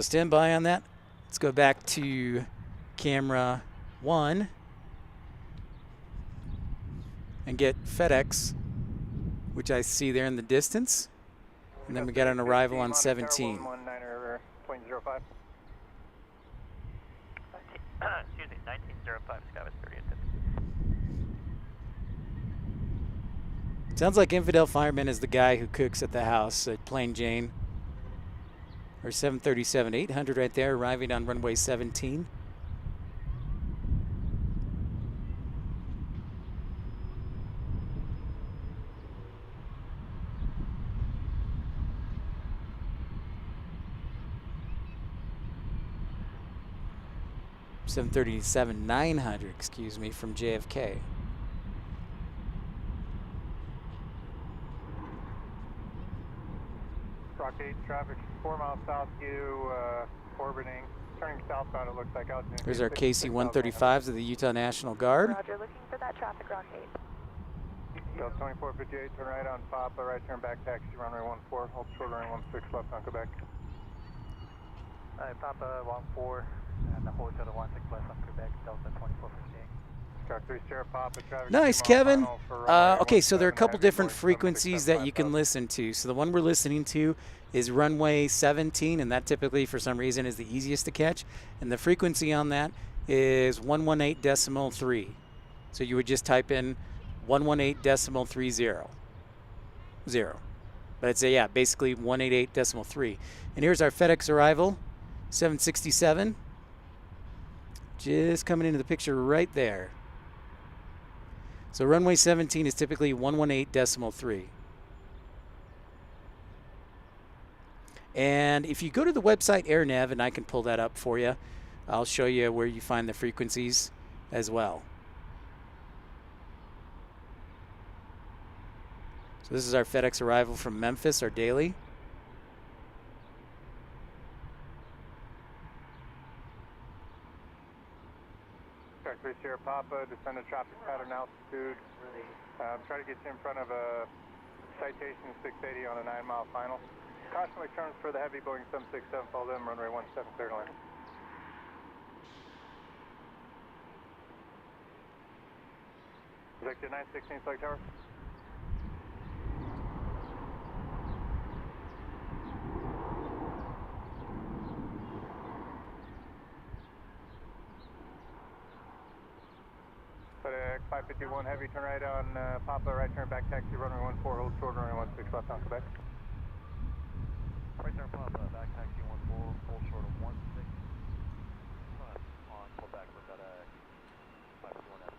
stand by on that. Let's go back to camera 1 and get FedEx, which I see there in the distance. And then we got an arrival on 17. Excuse me, 1905, Skywest 3850. Sounds like Infidel Fireman is the guy who cooks at the house at Plain Jane. Or 737-800 right there, arriving on runway 17. Seven 737-900, excuse me, from JFK. Rock 8 traffic 4 miles south you, orbiting, turning southbound it looks like out. There's our KC-135s of the Utah National Guard. Roger, looking for that traffic, Rock 8. Delta 2458, turn right on Papa, right turn back taxi, runway 14, hold short runway 16 left on Quebec. Papa 14, and the hold short 16 left on Quebec, Delta 2458. Nice, Kevin. Okay, so there are a couple different frequencies that you can listen to. So the one we're listening to is runway 17, and that typically, for some reason, is the easiest to catch. And the frequency on that is 118.3. So you would just type in 118.30. But it's yeah, basically 188.3. And here's our FedEx arrival, 767. Just coming into the picture right there. So runway 17 is typically 118.3. And if you go to the website AirNav, and I can pull that up for you, I'll show you where you find the frequencies as well. So this is our FedEx arrival from Memphis, our daily. Factory Sierra Papa, descendant traffic pattern altitude. Try to get you in front of a citation 680 on a 9-mile final. Caution returns for the heavy Boeing 767, fall in, runway 17, clear to land. Victor 916, flight tower. FedEx 551 heavy, turn right on Papa, right turn back taxi, runway 14, hold short, runway 16 left on Quebec. Right turn Papa, back taxi 14, hold short of 16 left on Quebec, we've got a 551 heavy.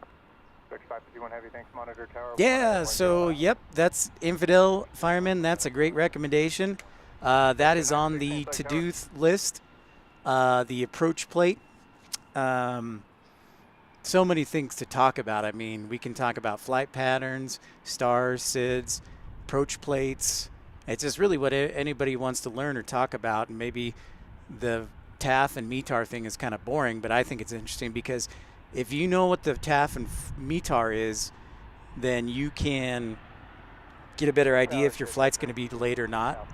FedEx 551 heavy, thanks, monitor tower. Yeah, so yep, that's Infidel Fireman. That's a great recommendation. That is on the to-do list. The approach plate. So many things to talk about. I mean, we can talk about flight patterns, stars, SIDS, approach plates. It's just really what anybody wants to learn or talk about. And maybe the TAF and METAR thing is kind of boring, but I think it's interesting because if you know what the TAF and METAR is, then you can get a better idea if your flight's going to be delayed or not.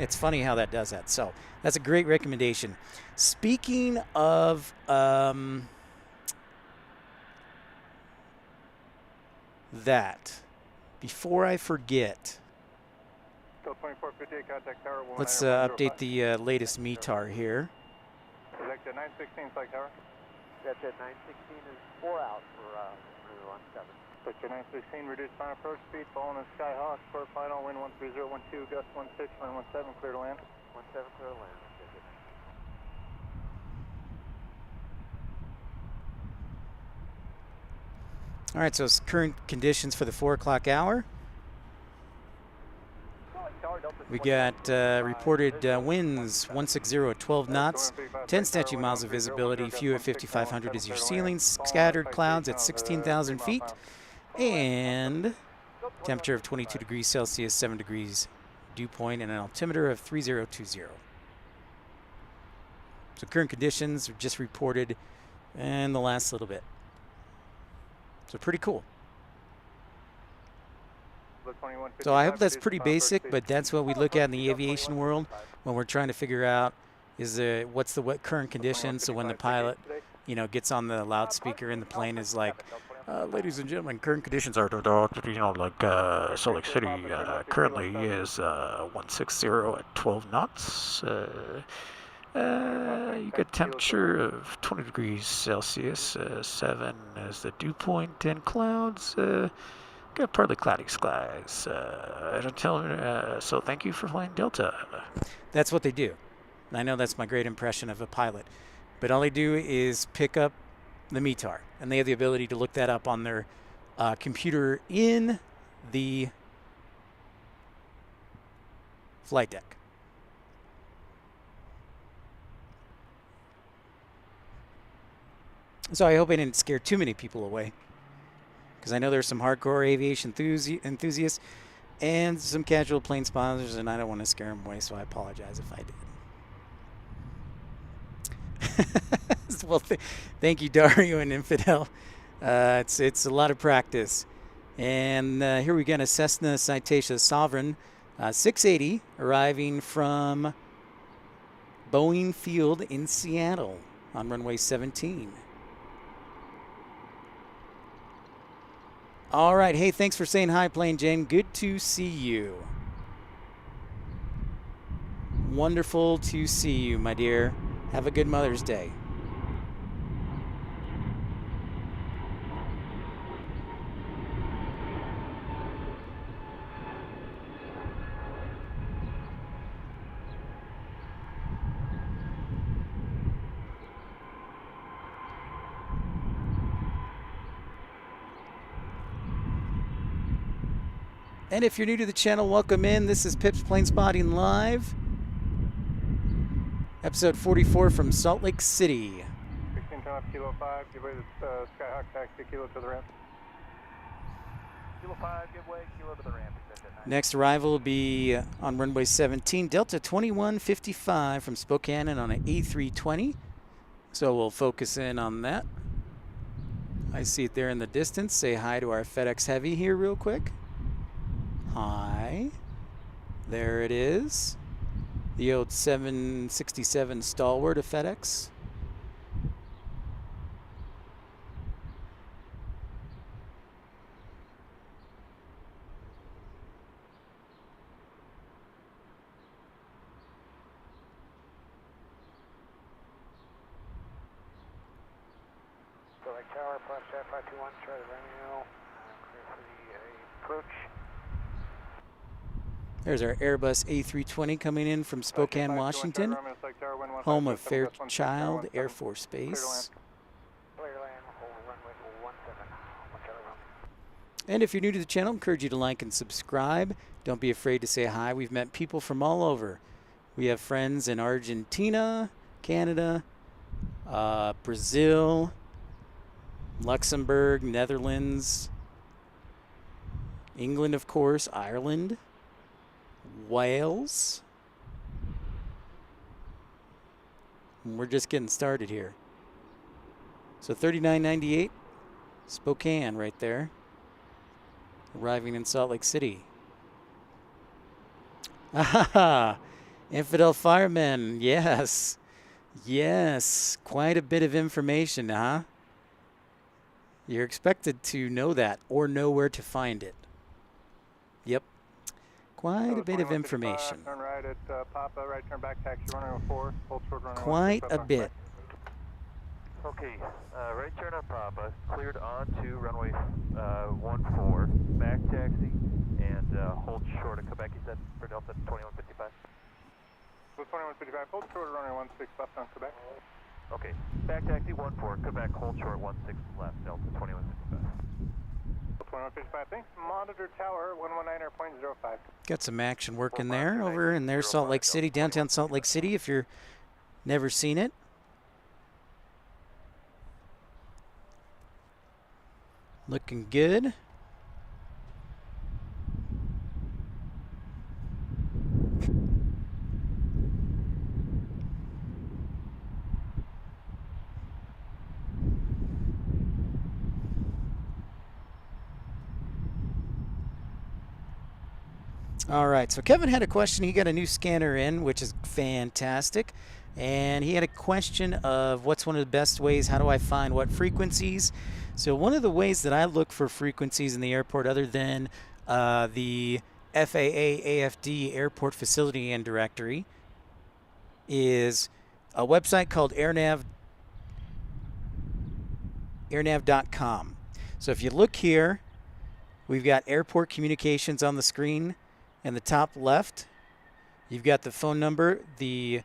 It's funny how that does that. So that's a great recommendation. Speaking of that, before I forget, let's update the latest METAR here. Sector 916, flight tower. Sector 916 is 4 out for runway 17. Sector 916, reduced final approach speed, following a Skyhawk, for final, wind 13012, gust 16, line 17, clear to land. 17, clear to land. All right, so it's current conditions for the 4 o'clock hour. We got reported winds 160 at 12 knots, 10 statute miles of visibility, few at 5,500 is your ceiling, scattered clouds at 16,000 feet, and temperature of 22 degrees Celsius, 7 degrees dew point, and an altimeter of 3020. So current conditions are just reported in the last little bit. So pretty cool. So I hope that's pretty basic, but that's what we look at in the aviation world when we're trying to figure out what's the current conditions. So when the pilot, gets on the loudspeaker in the plane is like, ladies and gentlemen, current conditions are, like Salt Lake City currently is 160 at 12 knots. You got temperature of 20 degrees Celsius, 7 is the dew point, 10 clouds. Got got partly cloudy skies. So thank you for flying Delta. That's what they do. I know that's my great impression of a pilot. But all they do is pick up the METAR, and they have the ability to look that up on their computer in the flight deck. So I hope I didn't scare too many people away, because I know there's some hardcore aviation enthusiasts and some casual plane spotters, and I don't want to scare them away, so I apologize if I did. Well, thank you, Dario and Infidel. It's a lot of practice. And here we got a Cessna Citation Sovereign 680 arriving from Boeing Field in Seattle on runway 17. All right. Hey, thanks for saying hi, Plane Jane. Good to see you. Wonderful to see you, my dear. Have a good Mother's Day. And if you're new to the channel, welcome in. This is Pip's Plane Spotting Live. Episode 44 from Salt Lake City. 16 turn left, Kilo 5, give way to Skyhawk taxi, Kilo to the ramp. Kilo 5, give way, Kilo to the ramp. Next arrival will be on runway 17, Delta 2155 from Spokane and on an A320. So we'll focus in on that. I see it there in the distance. Say hi to our FedEx Heavy here real quick. Hi. There it is. The old 767 stalwart of FedEx. Select tower, plus 521, try to Romeo, clear for the approach. There's our Airbus A320 coming in from Spokane, Washington, home of Fairchild Air Force Base. And if you're new to the channel, I encourage you to like and subscribe. Don't be afraid to say hi. We've met people from all over. We have friends in Argentina, Canada, Brazil, Luxembourg, Netherlands, England, of course, Ireland, Wales. And we're just getting started here. So 3998 Spokane right there. Arriving in Salt Lake City. Ah, Infidel Firemen. Yes. Yes. Quite a bit of information, huh? You're expected to know that or know where to find it. Yep. Quite a bit of information. Turn right at Papa, right turn back, taxi runway 4, hold short runway Quite a bit. Okay, right turn on Papa, cleared onto runway 14, back taxi, and hold short at Quebec, you said, for Delta 2155? So 2155, hold short at runway 16 left on Quebec. Okay, back taxi 14, Quebec, hold short 16 left, Delta 2155. 2155, thanks. Monitor tower 119.05. Got some action working there over in there, Salt Lake City, downtown Salt Lake City, if you're never seen it. Looking good. All right, so Kevin had a question. He got a new scanner in, which is fantastic. And he had a question of what's one of the best ways, how do I find what frequencies? So one of the ways that I look for frequencies in the airport, other than the FAA AFD Airport Facility and Directory, is a website called airnav.com. So if you look here, We've got airport communications on the screen in the top left. You've got the phone number, the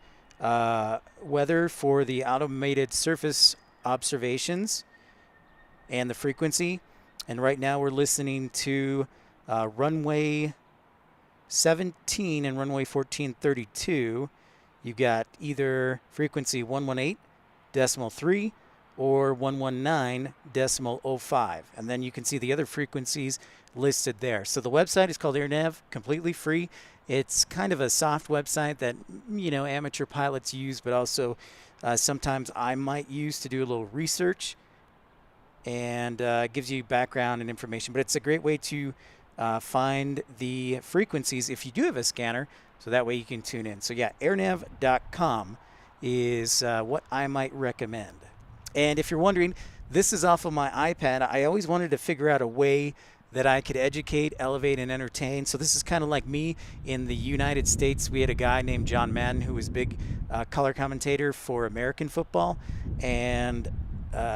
weather for the automated surface observations, and the frequency. And right now we're listening to runway 17 and runway 1432. You've got either frequency 118.3 or 119.05. And then you can see the other frequencies listed there. So the website is called AirNav, completely free. It's kind of a soft website that, you know, amateur pilots use, but also sometimes I might use to do a little research, and gives you background and information. But it's a great way to find the frequencies if you do have a scanner, so that way you can tune in. So yeah, airnav.com is what I might recommend. And if you're wondering, this is off of my iPad. I always wanted to figure out a way that I could educate, elevate, and entertain. So this is kind of like me in the United States. We had a guy named John Madden who was big color commentator for American football, and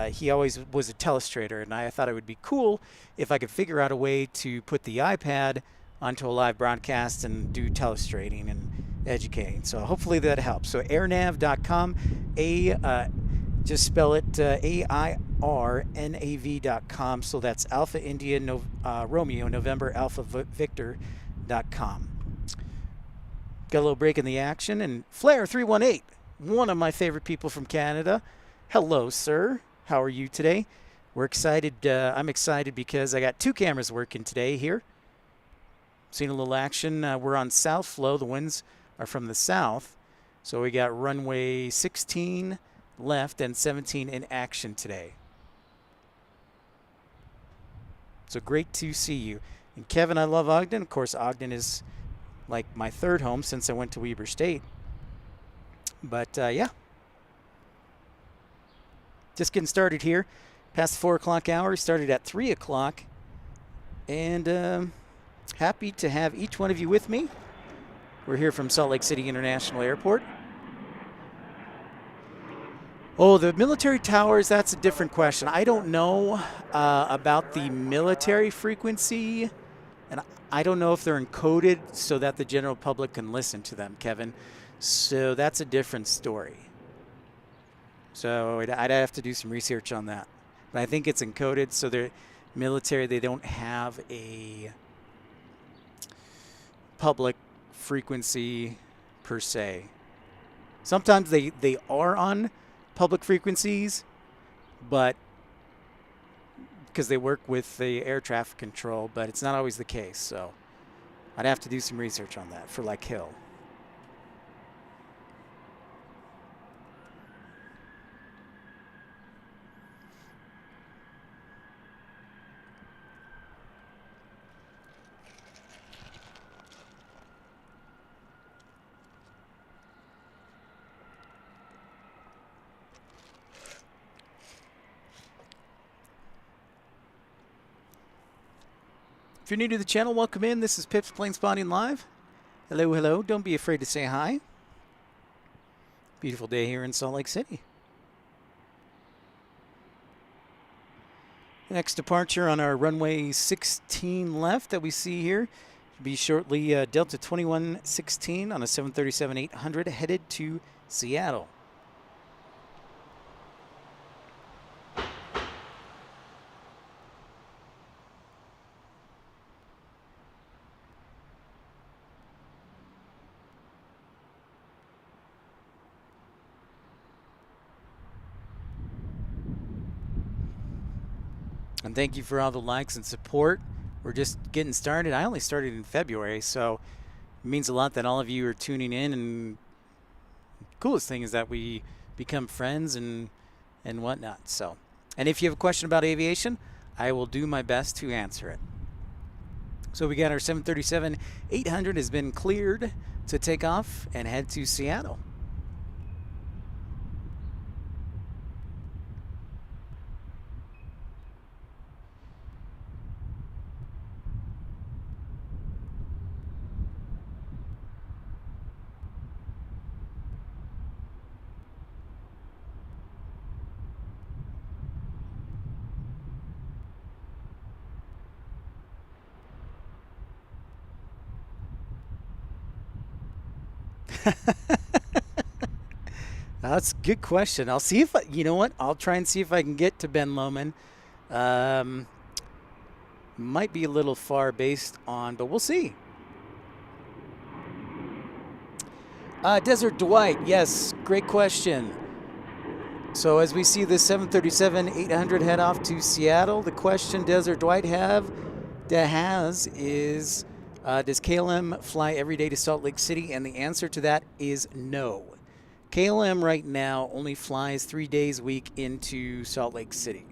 he always was a telestrator, and I thought it would be cool if I could figure out a way to put the iPad onto a live broadcast and do telestrating and educating. So hopefully that helps. So airnav.com, just spell it AIRNAV.com. So that's Alpha India Romeo November Alpha Victor.com. Got a little break in the action, and Flair 318, one of my favorite people from Canada. Hello, sir. How are you today? We're excited. I'm excited because I got two cameras working today here. Seen a little action. We're on south flow. The winds are from the south. So we got runway 16 left and 17 in action today. So great to see you. And Kevin, I love Ogden. Of course, Ogden is like my third home since I went to Weber State. But yeah. Just getting started here. Past the 4 o'clock hour. Started at 3 o'clock. And happy to have each one of you with me. We're here from Salt Lake City International Airport. Oh, the military towers, that's a different question. I don't know about the military frequency, and I don't know if they're encoded so that the general public can listen to them, Kevin. So that's a different story. So I'd have to do some research on that. But I think it's encoded, so the military, they don't have a public frequency per se. Sometimes they are on public frequencies, but because they work with the air traffic control, but it's not always the case. So I'd have to do some research on that for like Hill. If you're new to the channel, welcome in. This is Pips Plane Spotting Live. Hello, hello. Don't be afraid to say hi. Beautiful day here in Salt Lake City. Next departure on our runway 16 left that we see here will be shortly Delta 2116 on a 737-800 headed to Seattle. And thank you for all the likes and support. We're just getting started. I only started in February, so it means a lot that all of you are tuning in. And the coolest thing is that we become friends and whatnot. So, and if you have a question about aviation, I will do my best to answer it. So we got our 737-800 has been cleared to take off and head to Seattle. That's a good question. I'll see if you know what? I'll try and see if I can get to Ben Lomond. Might be a little far based on, but we'll see. Desert Dwight, yes, great question. So as we see this 737-800 head off to Seattle, the question Desert Dwight has is, does KLM fly every day to Salt Lake City? And the answer to that is no. KLM right now only flies 3 days a week into Salt Lake City.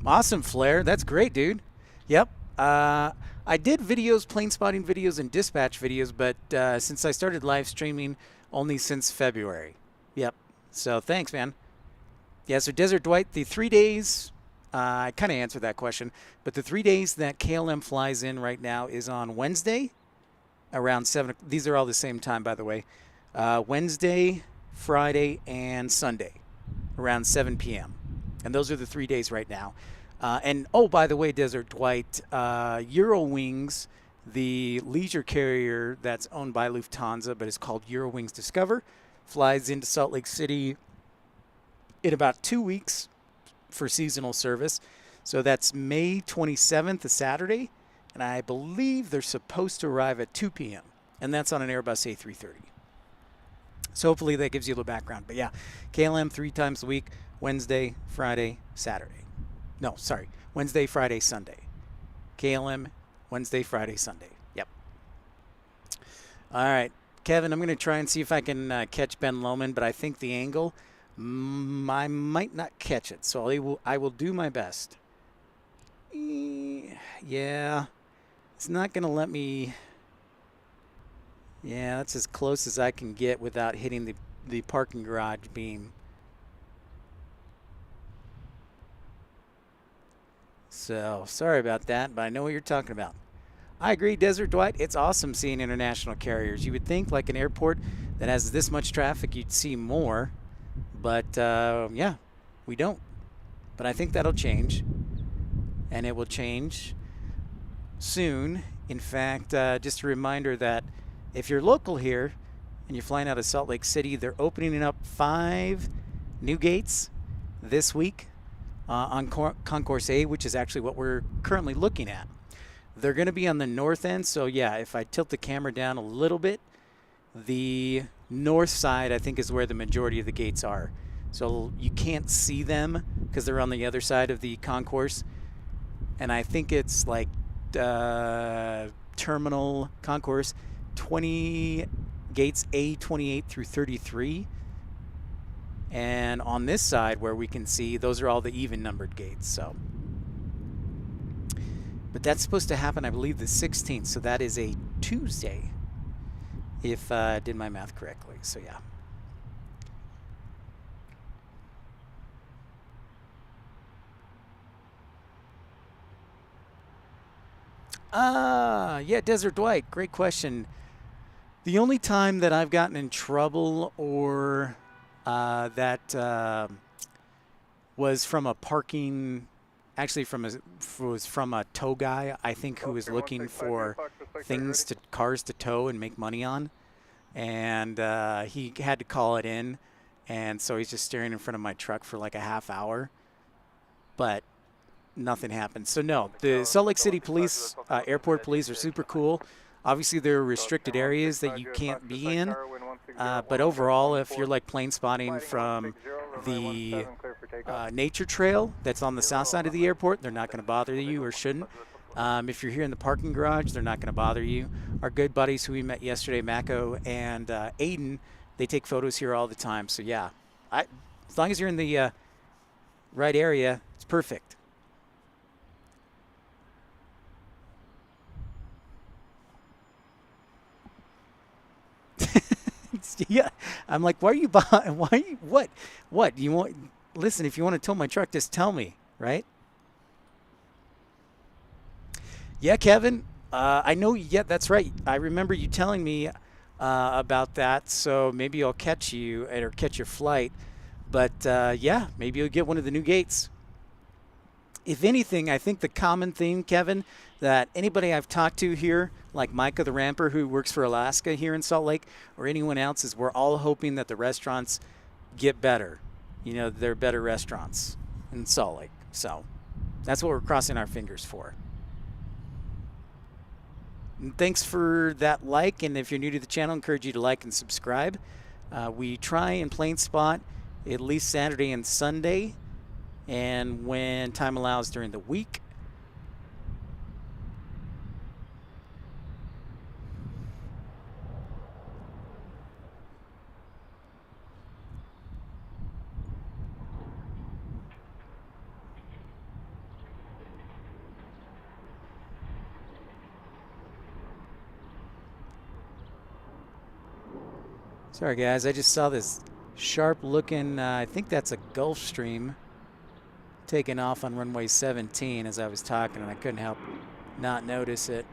Awesome, Flair. That's great, dude. Yep. I did videos, plane spotting videos, and dispatch videos, but since I started live streaming, only since February. Yep. So thanks, man. Yeah, so Desert Dwight, the 3 days, I kind of answered that question, but the 3 days that KLM flies in right now is on Wednesday around 7. These are all the same time, by the way. Wednesday, Friday, and Sunday around 7 p.m. And those are the 3 days right now. And, oh, by the way, Desert Dwight, Eurowings, the leisure carrier that's owned by Lufthansa but is called Eurowings Discover, flies into Salt Lake City in about 2 weeks for seasonal service. So that's May 27th, a Saturday, and I believe they're supposed to arrive at 2 p.m., and that's on an Airbus A330. So hopefully that gives you a little background. But, yeah, KLM 3 times a week, Wednesday, Friday, Saturday. No, sorry, Wednesday, Friday, Sunday. KLM, Wednesday, Friday, Sunday. Yep. All right, Kevin, I'm going to try and see if I can catch Ben Lomond, but I think the angle, I might not catch it, so I will do my best. Yeah, it's not going to let me. Yeah, that's as close as I can get without hitting the parking garage beam. So, sorry about that, but I know what you're talking about. I agree, Desert Dwight. It's awesome seeing international carriers. You would think like an airport that has this much traffic, you'd see more. But, yeah, we don't. But I think that'll change. And it will change soon. In fact, just a reminder that if you're local here and you're flying out of Salt Lake City, they're opening up 5 new gates this week. On Concourse A, which is actually what we're currently looking at. They're going to be on the north end, so yeah, if I tilt the camera down a little bit, the north side, I think, is where the majority of the gates are. So you can't see them because they're on the other side of the concourse. And I think it's like terminal concourse 20 gates A28 through 33. And on this side where we can see, those are all the even numbered gates. So, but that's supposed to happen, I believe, the 16th. So that is a Tuesday, if I did my math correctly. So yeah. Yeah, Desert Dwight, great question. The only time that I've gotten in trouble or that was from a parking, actually was from a tow guy, I think, who was looking for cars to tow and make money on. And he had to call it in. And so he's just staring in front of my truck for like a half hour. But nothing happened. So no, the Salt Lake City police, airport police are super cool. Obviously, there are restricted areas that you can't be in. But overall, if you're like plane spotting from the nature trail that's on the south side of the airport, they're not going to bother you, or shouldn't. If you're here in the parking garage, they're not going to bother you. Our good buddies who we met yesterday, Mako and Aiden, they take photos here all the time. So yeah, as long as you're in the right area, it's perfect. Yeah, I'm like, why are you behind? Why? What? You want? Listen, if you want to tow my truck, just tell me, right? Yeah, Kevin. I know, yeah, that's right. I remember you telling me about that, so maybe I'll catch you or catch your flight. But yeah, maybe you'll get one of the new gates. If anything, I think the common theme, Kevin, that anybody I've talked to here, like Micah the Ramper who works for Alaska here in Salt Lake, or anyone else, is we're all hoping that the restaurants get better. You know, they're better restaurants in Salt Lake. So that's what we're crossing our fingers for. And thanks for that like, and if you're new to the channel, I encourage you to like and subscribe. We try and plane spot at least Saturday and Sunday, and when time allows during the week. Sorry guys, I just saw this sharp looking, I think that's a Gulfstream taking off on runway 17 as I was talking, and I couldn't help not notice it.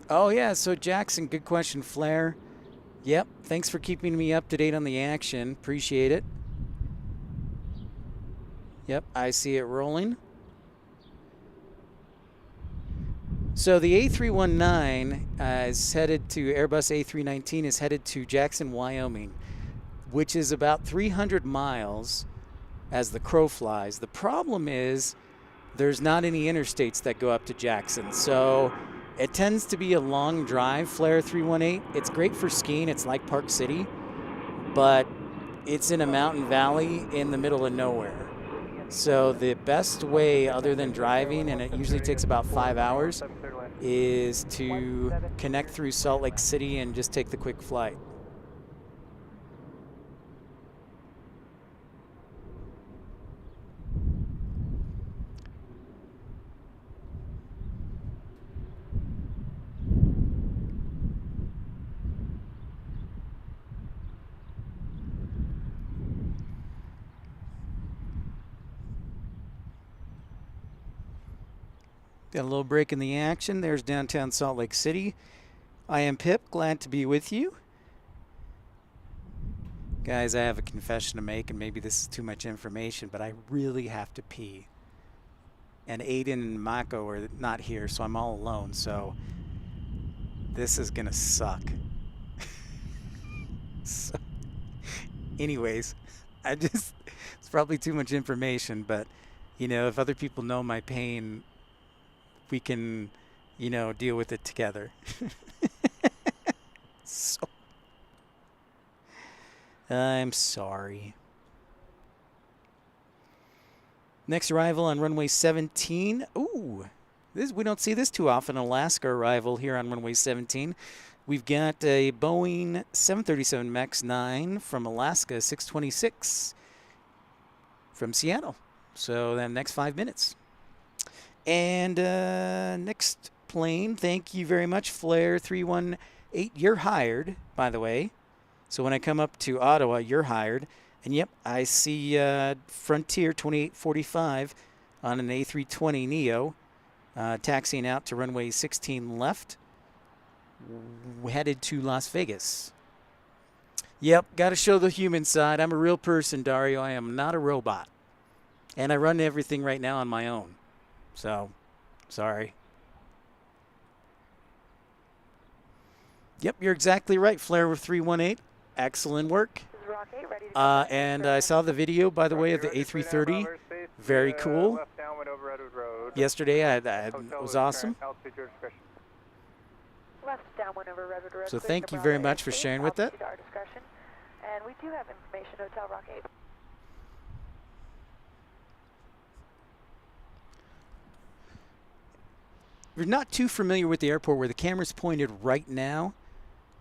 Oh yeah, so Jackson, good question, Flair. Yep, thanks for keeping me up to date on the action. Appreciate it. Yep, I see it rolling. So the A319 is headed to Airbus A319 is headed to Jackson, Wyoming, which is about 300 miles as the crow flies. The problem is there's not any interstates that go up to Jackson, so it tends to be a long drive, Flair 318. It's great for skiing. It's like Park City, but it's in a mountain valley in the middle of nowhere. So the best way, other than driving, and it usually takes about 5 hours, is to connect through Salt Lake City and just take the quick flight. Got a little break in the action. There's downtown Salt Lake City. I am Pip, glad to be with you. Guys, I have a confession to make, and maybe this is too much information, but I really have to pee. And Aiden and Mako are not here, so I'm all alone, so this is gonna suck. So, anyways, it's probably too much information, but, you know, if other people know my pain, we can, you know, deal with it together. So, I'm sorry. Next arrival on runway 17. Ooh, we don't see this too often. Alaska arrival here on runway 17. We've got a Boeing 737 MAX 9 from Alaska, 626 from Seattle. So the next 5 minutes. And next plane, thank you very much, Flair 318. You're hired, by the way. So when I come up to Ottawa, you're hired. And yep, I see Frontier 2845 on an A320 Neo taxiing out to runway 16 left, headed to Las Vegas. Yep, got to show the human side. I'm a real person, Dario. I am not a robot. And I run everything right now on my own. So, sorry. Yep, you're exactly right, Flair with 318. Excellent work. And I saw the video, by the way, of the A330. Very cool. Yesterday, it was awesome. So thank you very much for sharing with that. And we do have information, Hotel Rock 8. If you're not too familiar with the airport where the camera's pointed right now,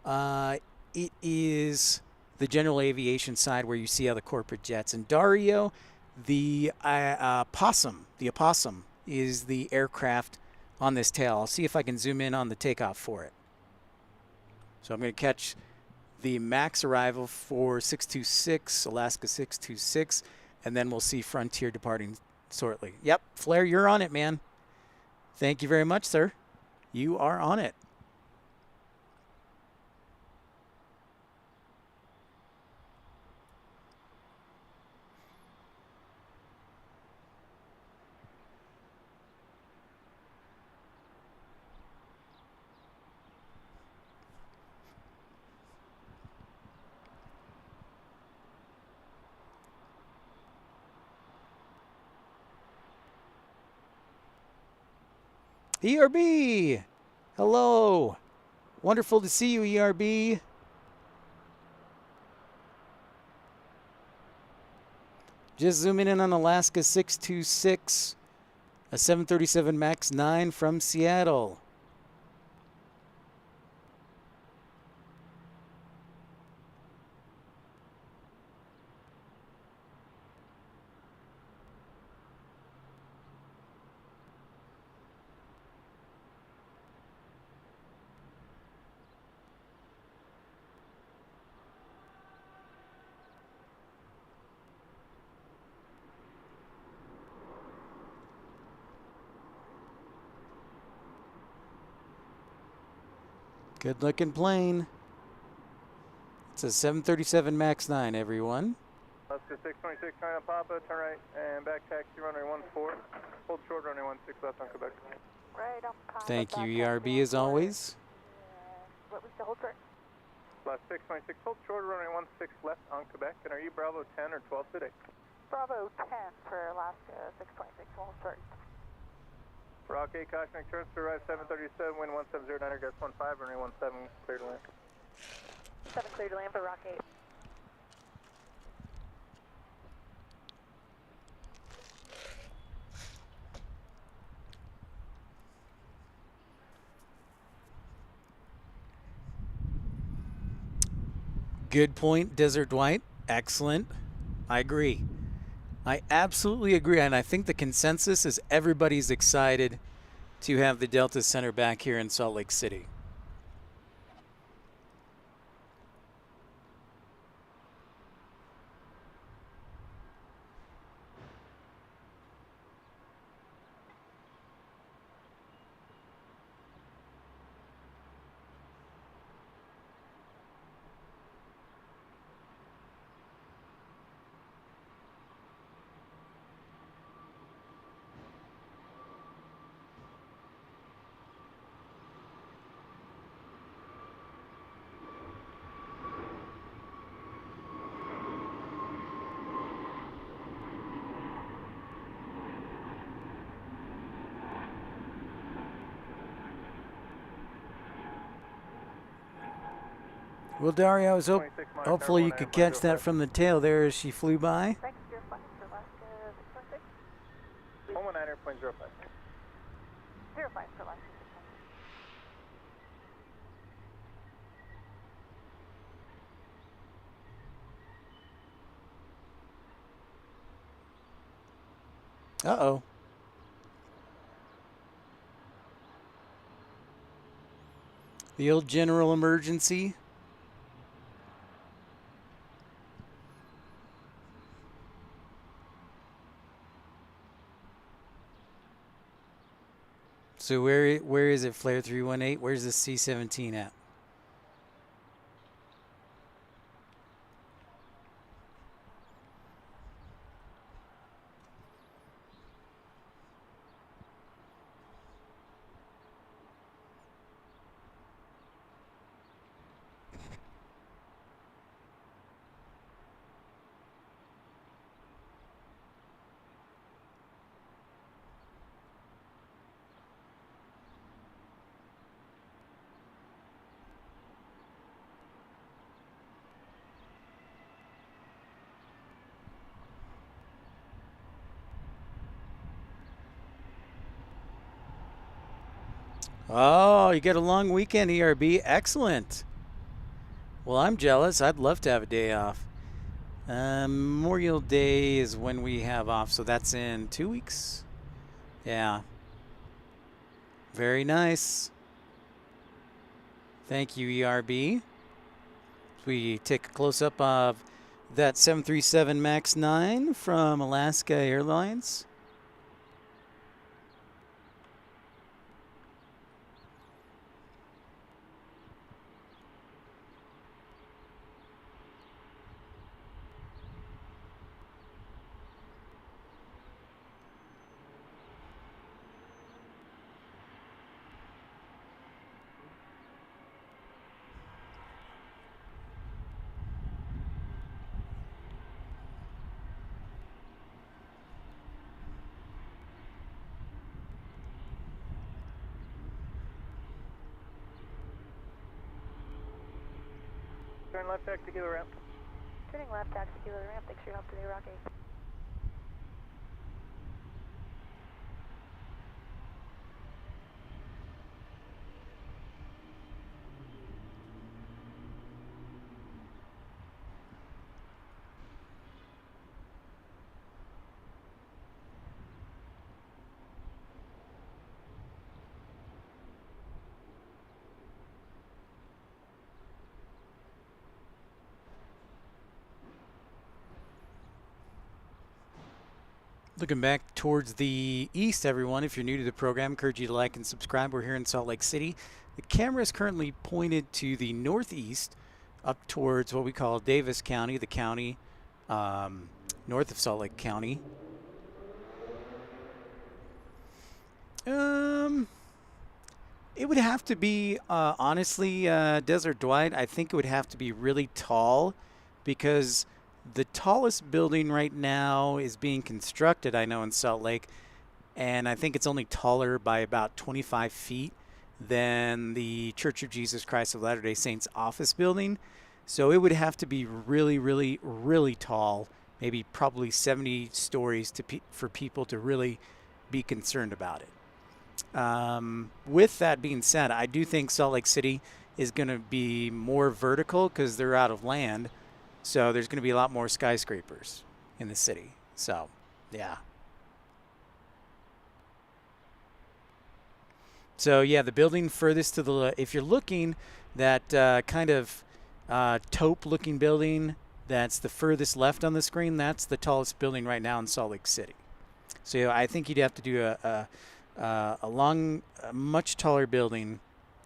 it is the general aviation side where you see all the corporate jets. And Dario, the opossum is the aircraft on this tail. I'll see if I can zoom in on the takeoff for it. So I'm going to catch the max arrival for 626, Alaska 626, and then we'll see Frontier departing shortly. Yep, Flair, you're on it, man. Thank you very much, sir. You are on it. ERB! Hello! Wonderful to see you, ERB. Just zooming in on Alaska 626, a 737 MAX 9 from Seattle. Good looking plane. It's a 737 MAX 9, everyone. Alaska 626, China Papa, turn right and back taxi runway 14. Hold short runway 16 left on Quebec. Right on Papa. Thank you, back ERB, as always. What was the hold short? Last 626, hold short runway 16 left on Quebec. And are you Bravo 10 or 12 today? Bravo 10 for Alaska 626, hold short. Rock 8, caution, turns to arrive 737, wind 1709, gust 15, runway 17, clear to land. 7 clear to land for Rock 8. Good point, Desert Dwight. Excellent. I agree. I absolutely agree, and I think the consensus is everybody's excited to have the Delta Center back here in Salt Lake City. Well, Daria, I was hopefully you could catch that from the tail there as she flew by. Thanks, 05 for Alaska 626. 119 airplane 05. 05 for Alaska 626. Uh-oh. The old general emergency. So where is it, Flare 318? Where's the C-17 at? Oh, you get a long weekend, ERB. Excellent. Well, I'm jealous. I'd love to have a day off. Memorial Day is when we have off, so that's in 2 weeks. Yeah. Very nice. Thank you, ERB. We take a close-up of that 737 MAX 9 from Alaska Airlines. Turn left, taxi kilo ramp. Turning left, taxi kilo ramp. Thanks for your help today, Rocky. Looking back towards the east, everyone, if you're new to the program, encourage you to like and subscribe. We're here in Salt Lake City. The camera is currently pointed to the northeast, up towards what we call Davis County, the county north of Salt Lake County. It would have to be, honestly, Desert Dwight, I think it would have to be really tall, because the tallest building right now is being constructed, I know, in Salt Lake, and I think it's only taller by about 25 feet than the Church of Jesus Christ of Latter-day Saints office building. So it would have to be really, really, really tall, maybe probably 70 stories for people to really be concerned about it. With that being said, I do think Salt Lake City is going to be more vertical because they're out of land. So there's going to be a lot more skyscrapers in the city. So, yeah. So, yeah, the building furthest to the, if you're looking, that kind of taupe-looking building that's the furthest left on the screen, that's the tallest building right now in Salt Lake City. So, yeah, I think you'd have to do a much taller building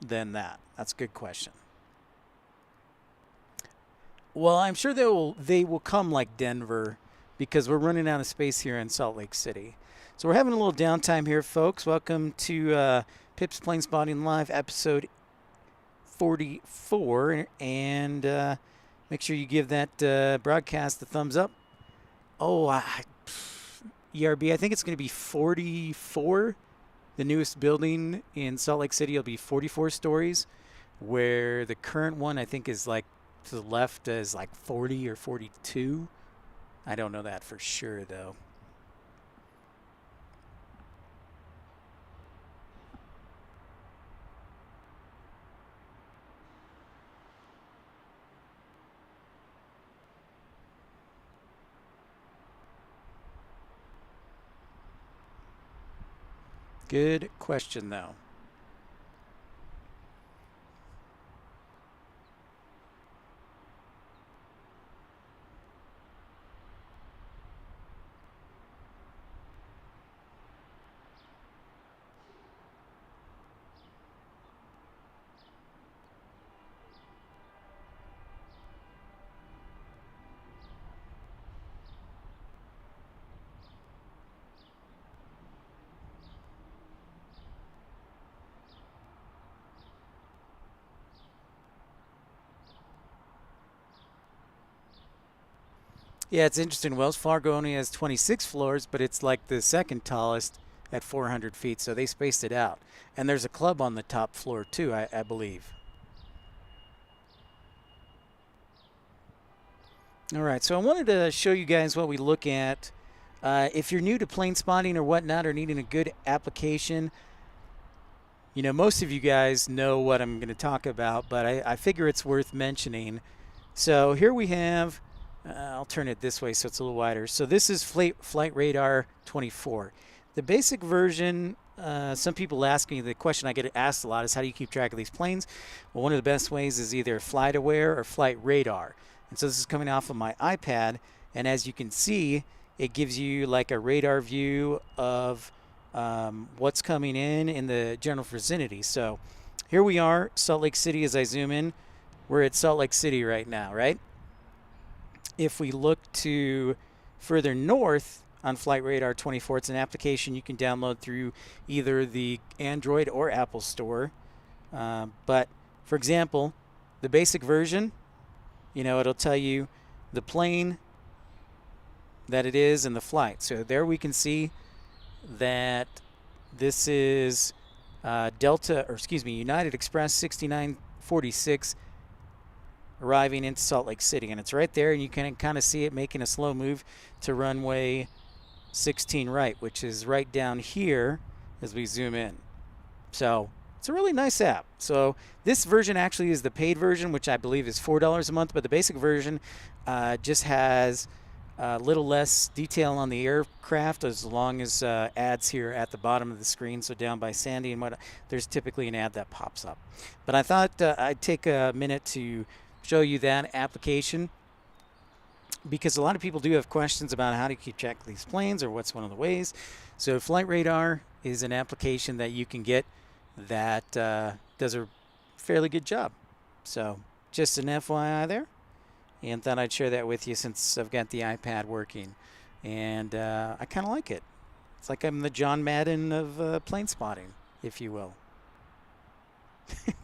than that. That's a good question. Well, I'm sure they will come like Denver, because we're running out of space here in Salt Lake City. So we're having a little downtime here, folks. Welcome to Pip's Plane Spotting Live, episode 44. And make sure you give that broadcast the thumbs up. Oh, ERB, I think it's going to be 44. The newest building in Salt Lake City will be 44 stories, where the current one, I think, is like to the left is like 40 or 42. I don't know that for sure, though. Good question, though. Yeah, it's interesting. Wells Fargo only has 26 floors, but it's like the second tallest at 400 feet, so they spaced it out. And there's a club on the top floor, too, I believe. All right, so I wanted to show you guys what we look at. If you're new to plane spotting or whatnot, or needing a good application, you know, most of you guys know what I'm going to talk about, but I figure it's worth mentioning. So here we have... I'll turn it this way so it's a little wider. So this is Flight Radar 24. The basic version, some people ask me, the question I get asked a lot is how do you keep track of these planes? Well, one of the best ways is either flight aware or flight radar. And so this is coming off of my iPad, and as you can see, it gives you like a radar view of what's coming in the general vicinity. So here we are, Salt Lake City. As I zoom in, we're at Salt Lake City right now, right? If we look to further north on Flight Radar 24, it's an application you can download through either the Android or Apple Store. But for example, the basic version, it'll tell you the plane that it is and the flight. So there we can see that this is United Express 6946 arriving into Salt Lake City, and it's right there, and you can kind of see it making a slow move to runway 16 right, which is right down here as we zoom in. So it's a really nice app. So this version actually is the paid version, which I believe is $4 a month, but the basic version just has a little less detail on the aircraft, as long as ads here at the bottom of the screen. So down by Sandy and what, there's typically an ad that pops up. But I thought I'd take a minute to show you that application, because a lot of people do have questions about how to keep track of these planes or what's one of the ways. So Flight Radar is an application that you can get that does a fairly good job. So just an FYI there, and thought I'd share that with you since I've got the iPad working, and I kind of like it. It's like I'm the John Madden of plane spotting, if you will.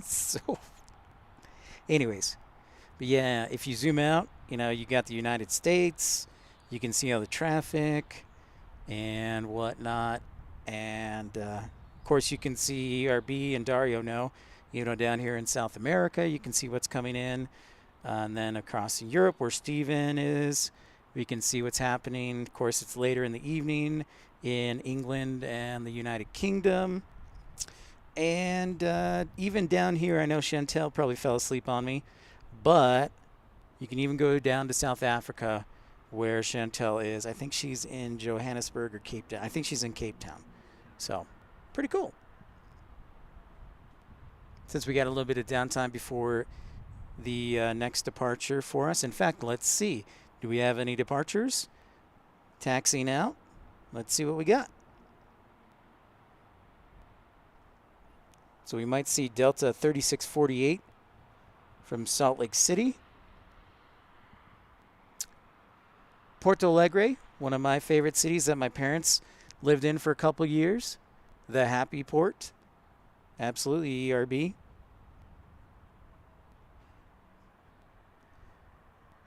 So anyways, but yeah, if you zoom out, you got the United States, you can see all the traffic and whatnot, and of course you can see ERB and Dario down here in South America, you can see what's coming in, and then across in Europe where Steven is, we can see what's happening. Of course, it's later in the evening in England and the United Kingdom, and even down here, I know Chantel probably fell asleep on me, but you can even go down to South Africa where Chantel is. I think she's in Johannesburg or Cape Town. I think she's in Cape Town. So, pretty cool. Since we got a little bit of downtime before the next departure for us. In fact, let's see. Do we have any departures? Taxiing out. Let's see what we got. So we might see Delta 3648 from Salt Lake City. Porto Alegre, one of my favorite cities that my parents lived in for a couple years. The Happy Port. Absolutely, ERB.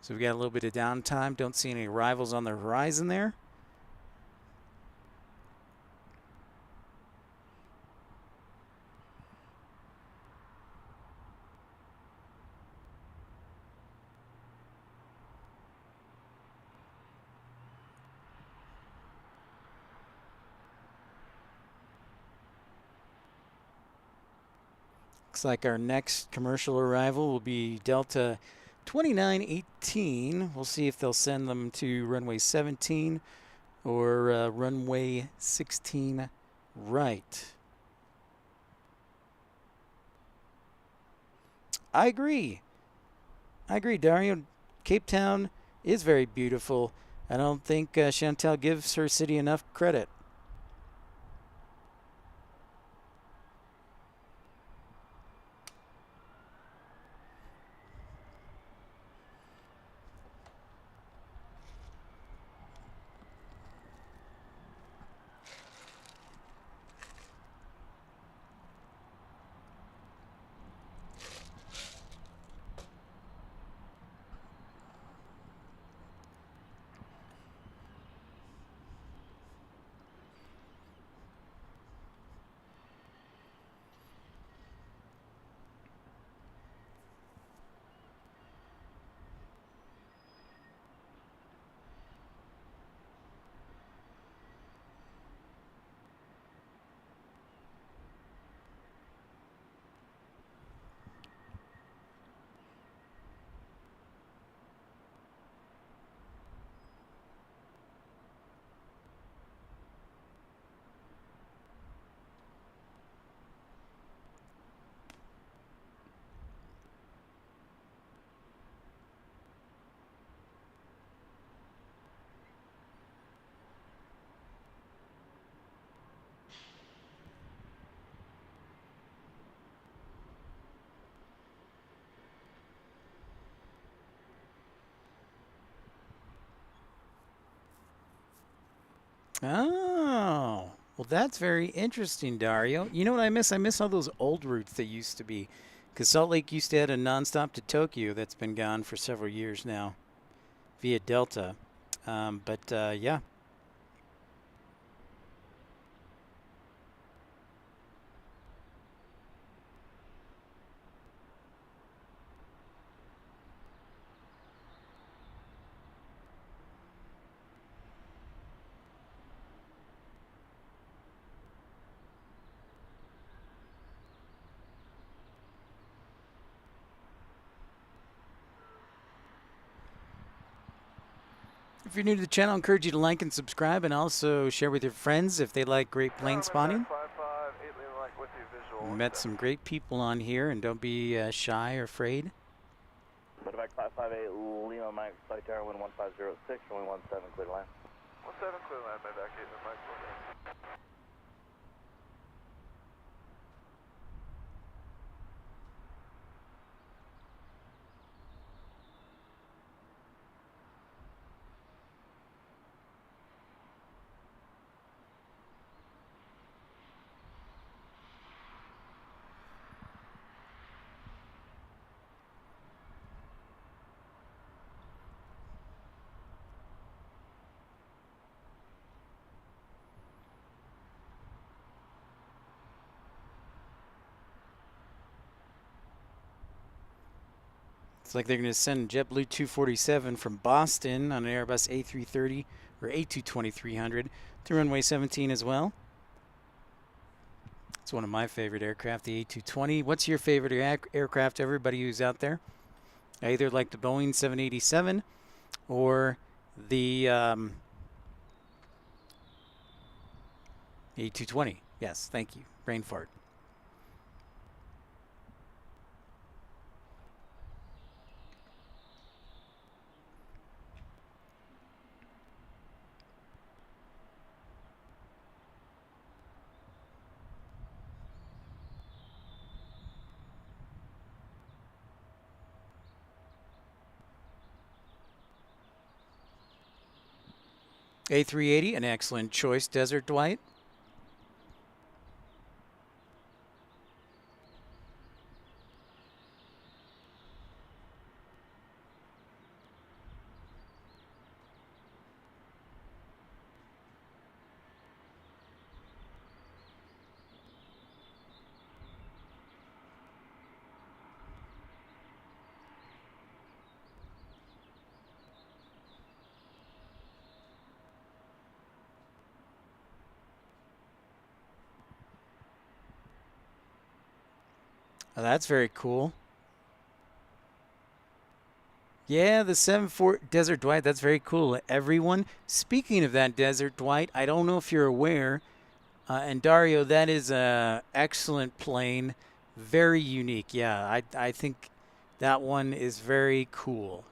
So we got a little bit of downtime. Don't see any arrivals on the horizon there. Looks like our next commercial arrival will be Delta 2918. We'll see if they'll send them to runway 17 or runway 16 right. I agree, Dario. Cape Town is very beautiful. I don't think Chantel gives her city enough credit. Oh, well, that's very interesting, Dario. You know what I miss? I miss all those old routes that used to be. Because Salt Lake used to have a nonstop to Tokyo that's been gone for several years now via Delta. But yeah. If you're new to the channel, I encourage you to like and subscribe and also share with your friends if they like great plane spotting. 55, 8 Lima Mike with you, visual. Met some great people on here, and don't be shy or afraid. Medevac 558 Lima Mike, flight tower wind 1506, runway 17, clear line. 17, clear line, Medevac 8 Lima Mike. It's like they're going to send JetBlue 247 from Boston on an Airbus A330 or A220-300 to runway 17 as well. It's one of my favorite aircraft, the A220. What's your favorite aircraft, everybody who's out there? I either like the Boeing 787 or the A220. Yes, thank you. Brain fart. A380, an excellent choice, Desert Dwight. Oh, that's very cool. Yeah, the 7-4 Desert Dwight, that's very cool. Everyone, speaking of that Desert Dwight, I don't know if you're aware, and Dario, that is a excellent plane, very unique. Yeah, I think that one is very cool.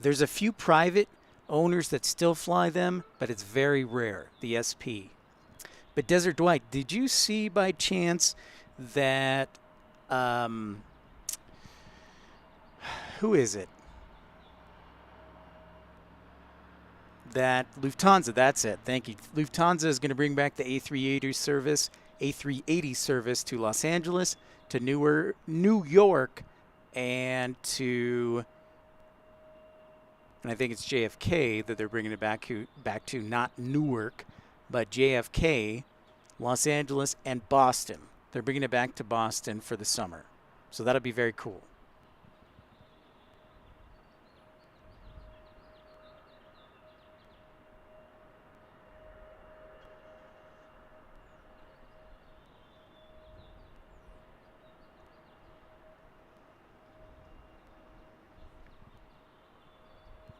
There's a few private owners that still fly them, but it's very rare, the SP. But Desert Dwight, did you see by chance that who is it? That Lufthansa, that's it. Thank you. Lufthansa is going to bring back the A380 service to Los Angeles, to New York, and I think it's JFK that they're bringing it back to, not Newark, but JFK, Los Angeles, and Boston. They're bringing it back to Boston for the summer. So that'll be very cool.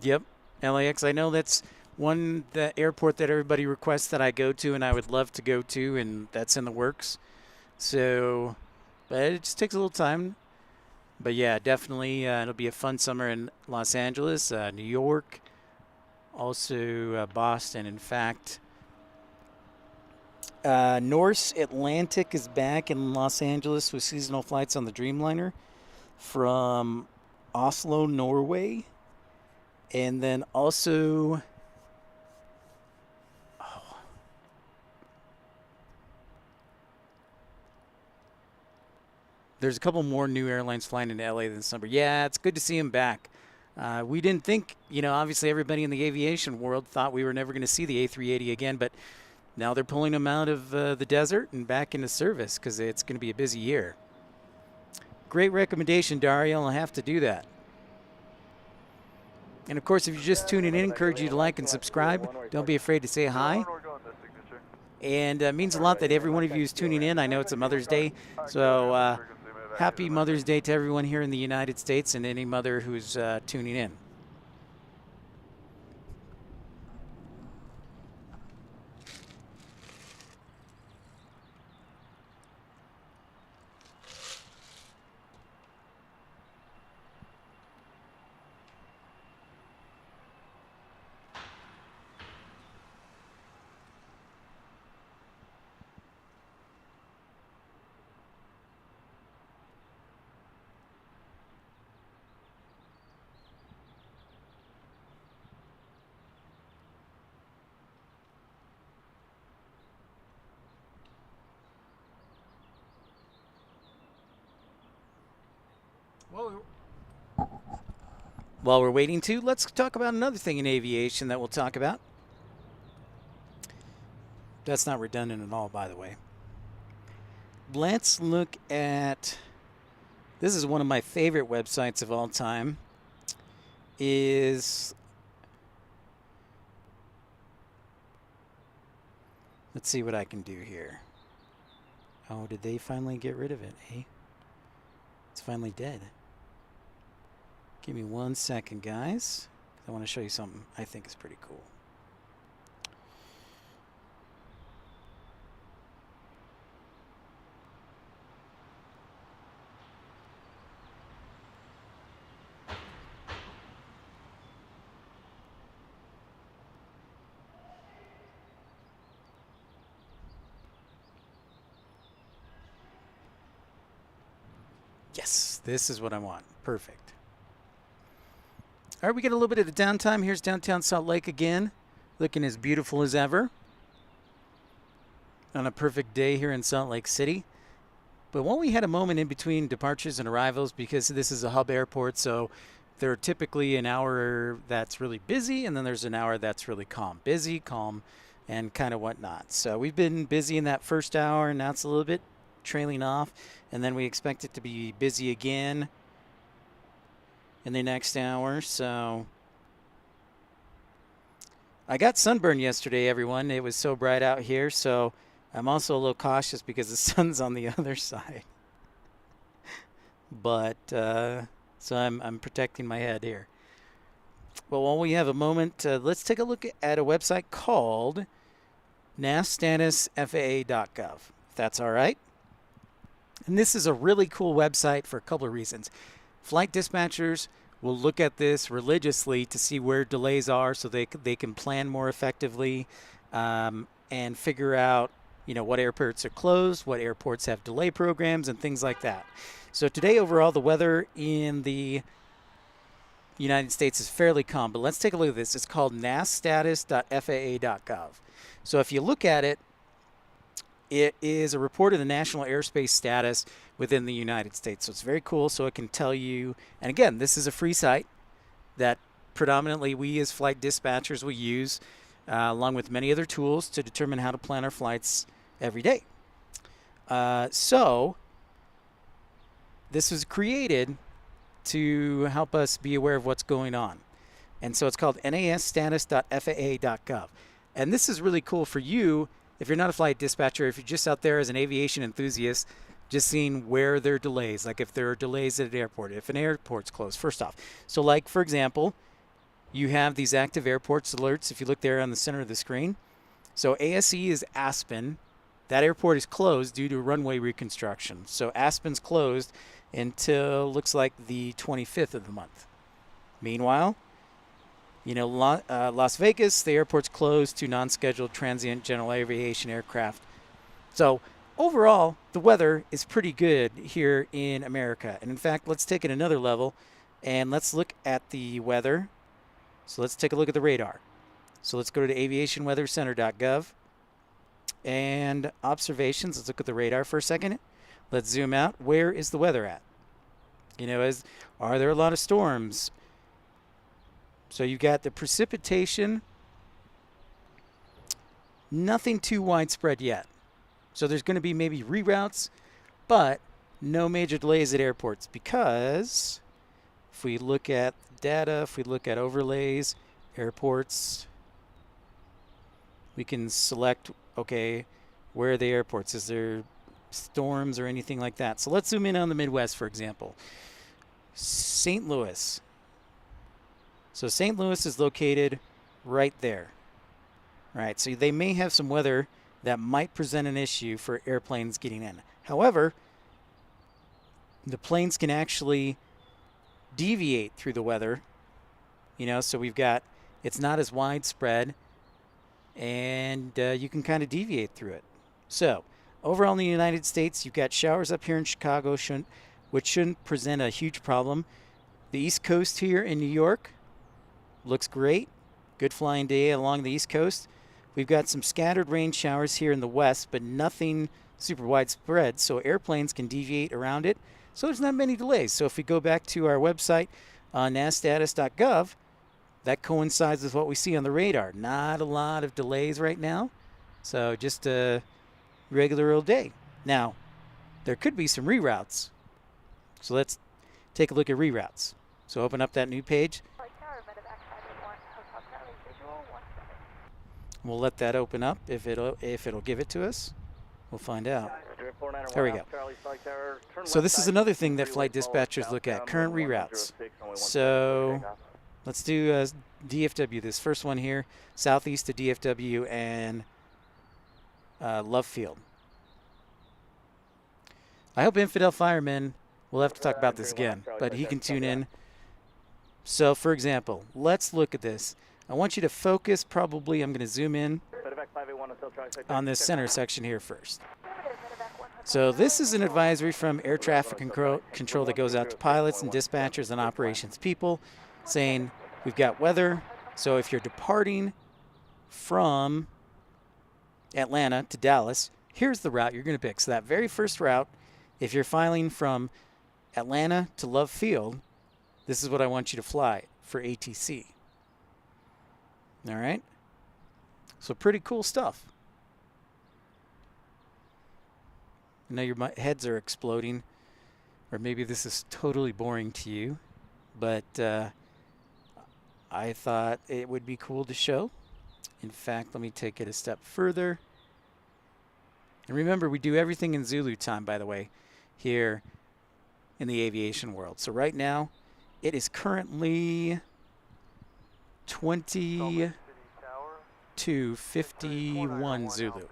Yep, LAX. I know that's the airport that everybody requests that I go to, and I would love to go to, and that's in the works. So, but it just takes a little time. But yeah, definitely, it'll be a fun summer in Los Angeles, New York, also Boston. In fact, Norse Atlantic is back in Los Angeles with seasonal flights on the Dreamliner from Oslo, Norway. And then also, There's a couple more new airlines flying into LA this summer. Yeah, it's good to see them back. We didn't think, obviously everybody in the aviation world thought we were never going to see the A380 again, but now they're pulling them out of the desert and back into service because it's going to be a busy year. Great recommendation, Dario. I'll have to do that. And of course, if you're just tuning in, encourage you to like and subscribe. Don't be afraid to say hi. And it means a lot that every one of you is tuning in. I know it's a Mother's Day, so happy Mother's Day to everyone here in the United States and any mother who's tuning in. While we're waiting let's talk about another thing in aviation that we'll talk about. That's not redundant at all, by the way. Let's look at, this is one of my favorite websites of all time, let's see what I can do here. Oh, did they finally get rid of it, eh? It's finally dead. Give me 1 second, guys. I want to show you something I think is pretty cool. Yes, this is what I want. Perfect. All right, we get a little bit of the downtime. Here's downtown Salt Lake again, looking as beautiful as ever on a perfect day here in Salt Lake City. But when we had a moment in between departures and arrivals, because this is a hub airport, so there are typically an hour that's really busy, and then there's an hour that's really calm. Busy, calm, and kind of whatnot. So we've been busy in that first hour, and now it's a little bit trailing off, and then we expect it to be busy again in the next hour. So I got sunburned yesterday, everyone. It was so bright out here, so I'm also a little cautious because the sun's on the other side. But so I'm protecting my head here. But while we have a moment, let's take a look at a website called NASStatusFAA.gov, if that's all right. And this is a really cool website for a couple of reasons. Flight dispatchers will look at this religiously to see where delays are so they can plan more effectively and figure out, what airports are closed, what airports have delay programs, and things like that. So today, overall, the weather in the United States is fairly calm, but let's take a look at this. It's called NASStatus.FAA.gov. So if you look at it, it is a report of the national airspace status within the United States. So it's very cool. So it can tell you, and again, this is a free site that predominantly we as flight dispatchers will use along with many other tools to determine how to plan our flights every day. So this was created to help us be aware of what's going on. And so it's called NASStatus.FAA.gov. And this is really cool for you if you're not a flight dispatcher, if you're just out there as an aviation enthusiast, just seeing where there are delays, like if there are delays at an airport, if an airport's closed, first off. So like, for example, you have these active airports alerts, if you look there on the center of the screen. So ASE is Aspen. That airport is closed due to runway reconstruction. So Aspen's closed until looks like the 25th of the month. Meanwhile, Las Vegas, the airport's closed to non-scheduled transient general aviation aircraft. So overall, the weather is pretty good here in America. And in fact, let's take it another level and let's look at the weather. So let's take a look at the radar. So let's go to aviationweathercenter.gov and observations. Let's look at the radar for a second. Let's zoom out. Where is the weather at? Are there a lot of storms? So you've got the precipitation. Nothing too widespread yet. So there's going to be maybe reroutes, but no major delays at airports, because if we look at data, if we look at overlays, airports, we can select, okay, where are the airports? Is there storms or anything like that? So let's zoom in on the Midwest, for example. St. Louis. So St. Louis is located right there. Right, so they may have some weather that might present an issue for airplanes getting in. However, the planes can actually deviate through the weather, so it's not as widespread, and you can kind of deviate through it. So overall in the United States, you've got showers up here in Chicago, which shouldn't present a huge problem. The East Coast here in New York looks great. Good flying day along the East Coast. We've got some scattered rain showers here in the west, but nothing super widespread, so airplanes can deviate around it. So there's not many delays. So if we go back to our website, nasstatus.gov, that coincides with what we see on the radar. Not a lot of delays right now, so just a regular old day. Now, there could be some reroutes. So let's take a look at reroutes. So open up that new page. We'll let that open up. If it'll give it to us, we'll find out. There we go. So this is another thing that flight dispatchers look at, current reroutes. So let's do DFW, this first one here, southeast to DFW and Love Field. I hope Infidel Fireman, we'll have to talk about this again, but he can tune in. So for example, let's look at this. I want you to focus, probably, I'm going to zoom in on this center section here first. So this is an advisory from air traffic control that goes out to pilots and dispatchers and operations people saying we've got weather. So if you're departing from Atlanta to Dallas, here's the route you're going to pick. So that very first route, if you're flying from Atlanta to Love Field, this is what I want you to fly for ATC. All right, so pretty cool stuff. I know your heads are exploding, or maybe this is totally boring to you, but I thought it would be cool to show. In fact, let me take it a step further. And remember, we do everything in Zulu time, by the way, here in the aviation world. So right now, it is currently 20 to 51 Zulu.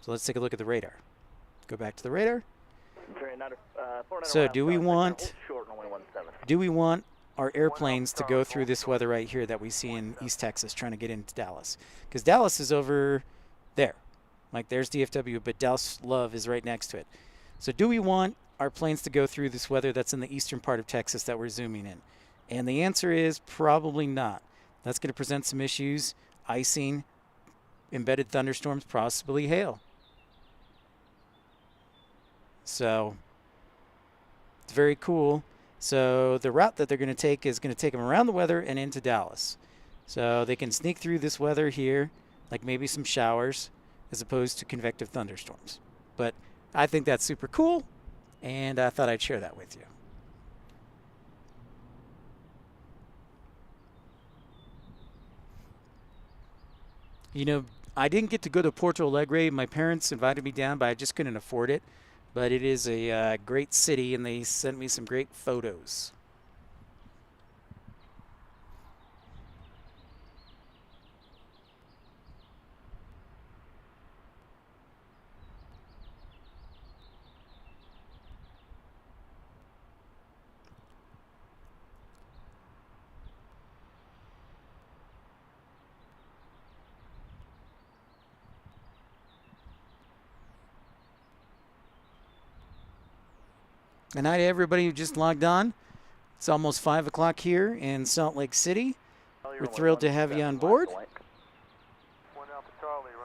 So let's take a look at the radar. Go back to the radar. So do we want our airplanes to go through this weather right here that we see in East Texas trying to get into Dallas? Because Dallas is over there. Like there's DFW, but Dallas Love is right next to it. So do we want our planes to go through this weather that's in the eastern part of Texas that we're zooming in? And the answer is probably not. That's going to present some issues, icing, embedded thunderstorms, possibly hail. So it's very cool. So the route that they're going to take is going to take them around the weather and into Dallas. So they can sneak through this weather here, like maybe some showers, as opposed to convective thunderstorms. But I think that's super cool, and I thought I'd share that with you. You know, I didn't get to go to Porto Alegre. My parents invited me down, but I just couldn't afford it. But it is a great city, and they sent me some great photos. Good night to everybody who just logged on. It's almost 5 o'clock here in Salt Lake City. We're thrilled to have you on board.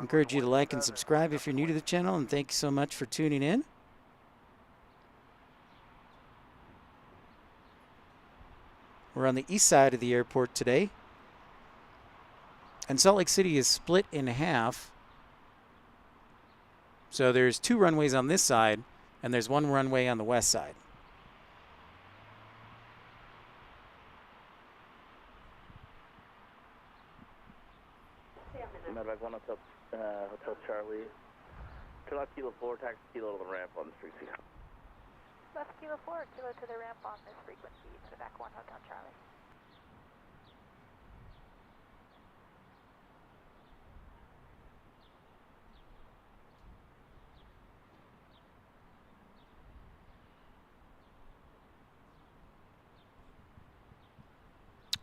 Encourage you to like and subscribe if you're new to the channel, and thank you so much for tuning in. We're on the east side of the airport today. And Salt Lake City is split in half. So there's 2 runways on this side, and there's 1 runway on the west side. Medevac 1 Hotel, Hotel Charlie. Turn left Kilo 4, taxi Kilo to the ramp on this frequency. Left Kilo 4, Kilo to the ramp on this frequency. Medevac 1 Hotel Charlie.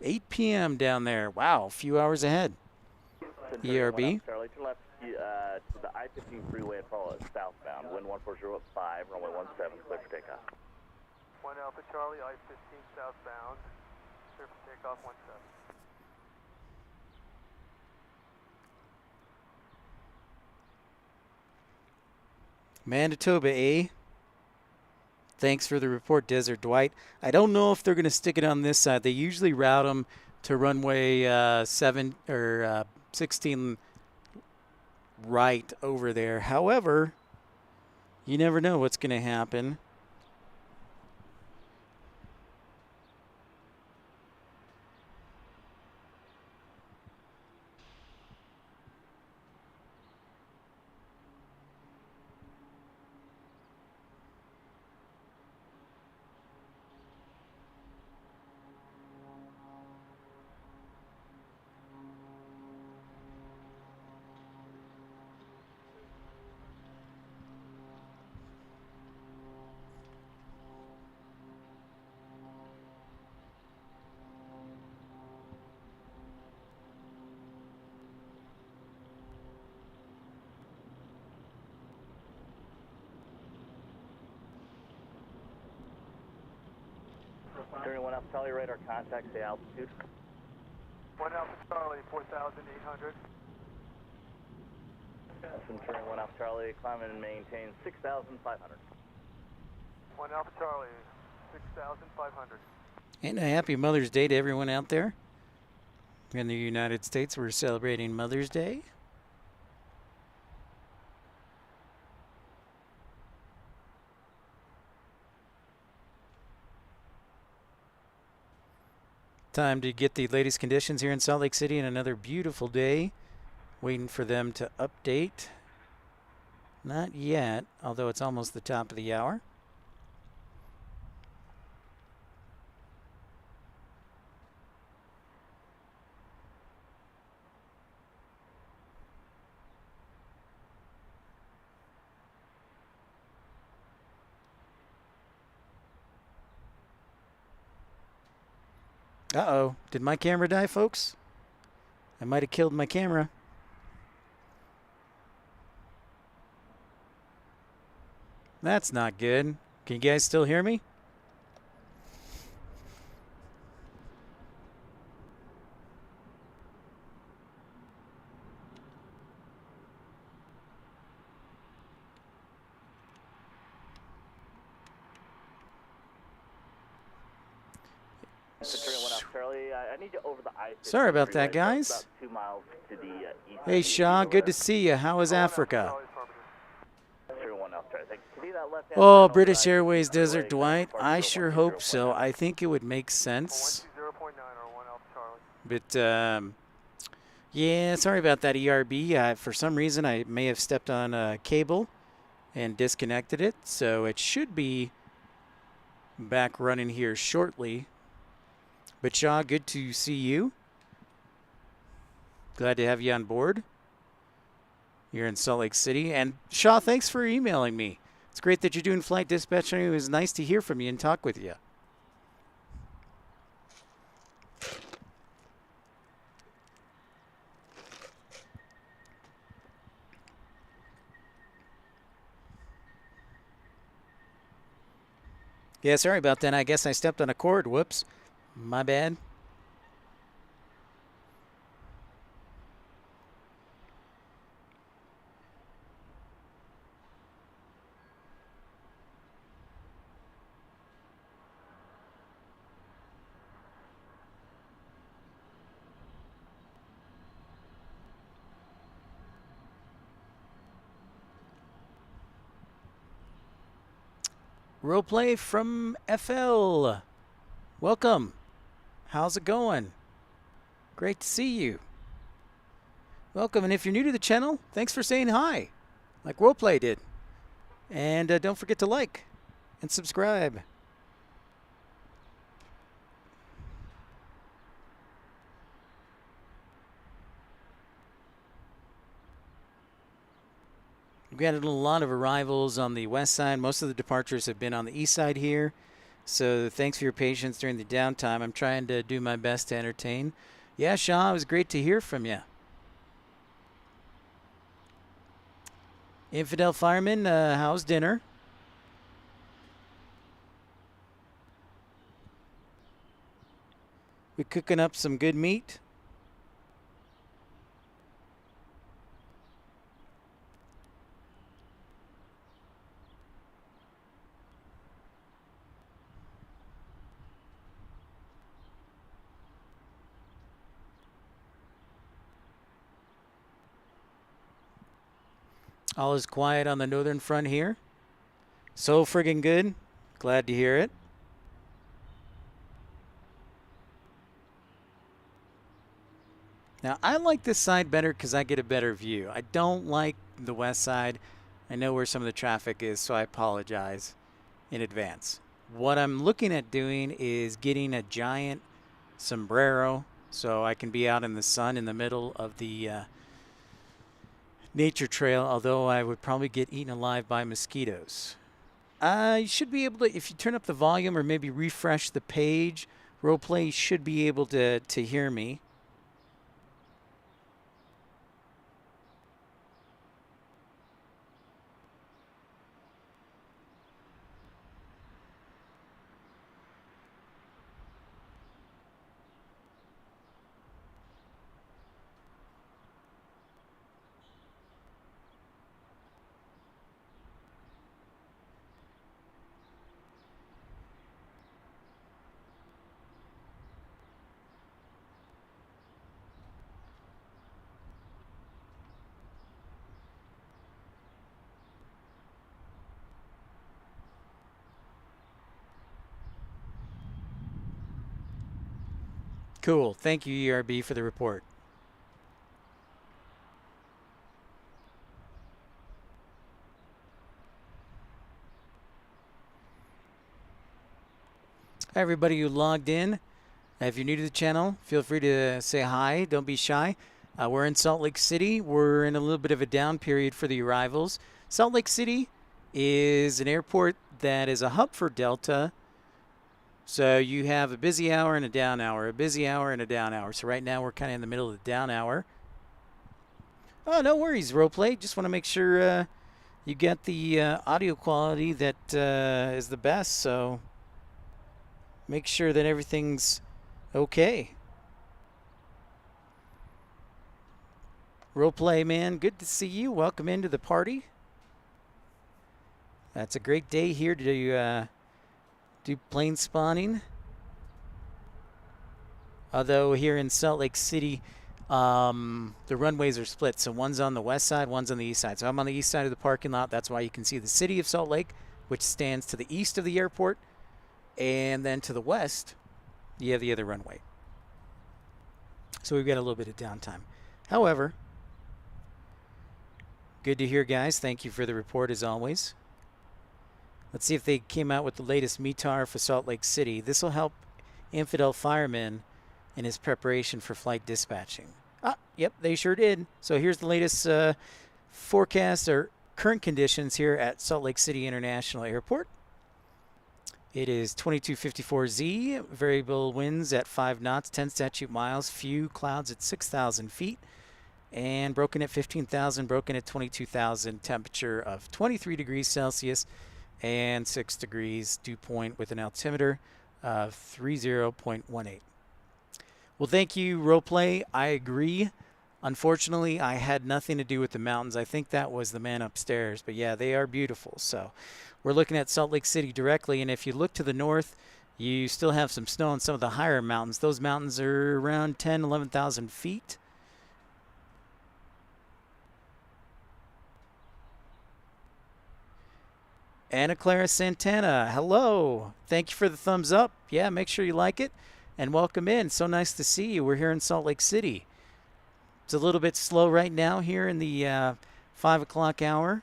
$8 p.m. down there. Wow, a few hours ahead. ERB. Charlie, turn left to the I-15 freeway and follow it southbound. Wind 140.5, runway 17, clear for takeoff. 1 Alpha Charlie, I-15 southbound, clear for takeoff 17. Manitoba, eh? Thanks for the report, Desert Dwight. I don't know if they're going to stick it on this side. They usually route them to runway 16 right over there. However, you never know what's going to happen. Turning 1 Alpha Charlie, radar contact, say altitude. 1 Alpha Charlie, 4,800. Turning 1 Alpha Charlie, climb and maintain 6,500. 1 Alpha Charlie, 6,500. And a happy Mother's Day to everyone out there. In the United States, we're celebrating Mother's Day. Time to get the latest conditions here in Salt Lake City, and another beautiful day. Waiting for them to update. Not yet, although it's almost the top of the hour. Uh-oh. Did my camera die, folks? I might have killed my camera. That's not good. Can you guys still hear me? Charlie, I need you over the I-15 Sorry about that, freeway, guys. about 2 miles to the east. Hey, Shaw, good to see you. How is Africa? Oh, British Airways Desert Dwight. I sure hope so. I think it would make sense. 0.9 or 1 Alpha Charlie. But, yeah, sorry about that, ERB. For some reason, I may have stepped on a cable and disconnected it. So it should be back running here shortly. But, Shaw, good to see you. Glad to have you on board. You're in Salt Lake City. And, Shaw, thanks for emailing me. It's great that you're doing flight dispatch. It was nice to hear from you and talk with you. Yeah, sorry about that. I guess I stepped on a cord. Whoops. My bad. Roleplay from FL. Welcome. How's it going? Great to see you. Welcome, and if you're new to the channel, thanks for saying hi, like Roleplay did. And don't forget to like and subscribe. We've got a lot of arrivals on the west side. Most of the departures have been on the east side here. So thanks for your patience during the downtime. I'm trying to do my best to entertain. Yeah, Shaw, it was great to hear from you. Infidel Fireman, how's dinner? We cooking up some good meat? All is quiet on the northern front here. So friggin' good. Glad to hear it. Now, I like this side better because I get a better view. I don't like the west side. I know where some of the traffic is, so I apologize in advance. What I'm looking at doing is getting a giant sombrero so I can be out in the sun in the middle of the nature trail, although I would probably get eaten alive by mosquitoes. You should be able to, if you turn up the volume or maybe refresh the page, Roleplay should be able to hear me. Cool. Thank you, ERB, for the report. Hi, everybody who logged in. If you're new to the channel, feel free to say hi. Don't be shy. We're in Salt Lake City. We're in a little bit of a down period for the arrivals. Salt Lake City is an airport that is a hub for Delta. So you have a busy hour and a down hour, a busy hour and a down hour. So right now we're kind of in the middle of the down hour. Oh, no worries, Roleplay. Just want to make sure you get the audio quality that is the best. So make sure that everything's okay. Roleplay, man, good to see you. Welcome into the party. That's a great day here to do plane spawning. Although here in Salt Lake City, the runways are split. So one's on the west side, one's on the east side. So I'm on the east side of the parking lot. That's why you can see the city of Salt Lake, which stands to the east of the airport. And then to the west, you have the other runway. So we've got a little bit of downtime. However, good to hear, guys. Thank you for the report, as always. Let's see if they came out with the latest METAR for Salt Lake City. This will help Infidel Fireman in his preparation for flight dispatching. Yep, they sure did. So here's the latest forecast or current conditions here at Salt Lake City International Airport. It is 2254Z, variable winds at 5 knots, 10 statute miles, few clouds at 6,000 feet, and broken at 15,000, broken at 22,000, temperature of 23 degrees Celsius and 6 degrees dew point with an altimeter of 30.18. Well, thank you, Roleplay. I agree. Unfortunately, I had nothing to do with the mountains. I think that was the man upstairs. But yeah, they are beautiful. So we're looking at Salt Lake City directly. And if you look to the north, you still have some snow on some of the higher mountains. Those mountains are around 10, 11,000 feet. Anna Clara Santana, hello. Thank you for the thumbs up. Yeah, make sure you like it and welcome in. So nice to see you. We're here in Salt Lake City. It's a little bit slow right now here in the 5 o'clock hour.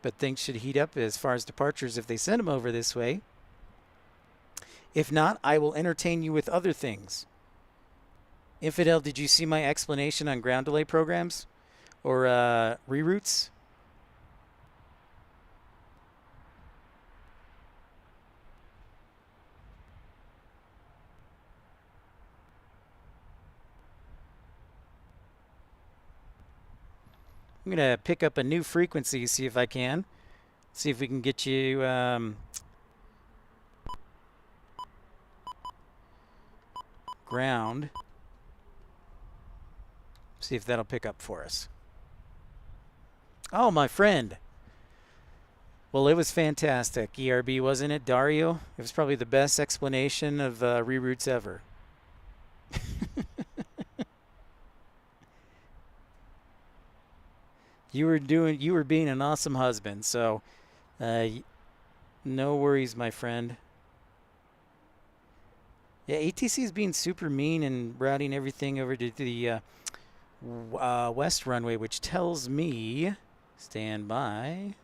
But things should heat up as far as departures if they send them over this way. If not, I will entertain you with other things. Infidel, did you see my explanation on ground delay programs or reroutes? I'm going to pick up a new frequency, see if I can. See if we can get you ground. See if that'll pick up for us. Oh, my friend. Well, it was fantastic. ERB, wasn't it, Dario? It was probably the best explanation of reroutes ever. You were being an awesome husband, so no worries, my friend. Yeah, ATC is being super mean and routing everything over to the west runway, which tells me, stand by.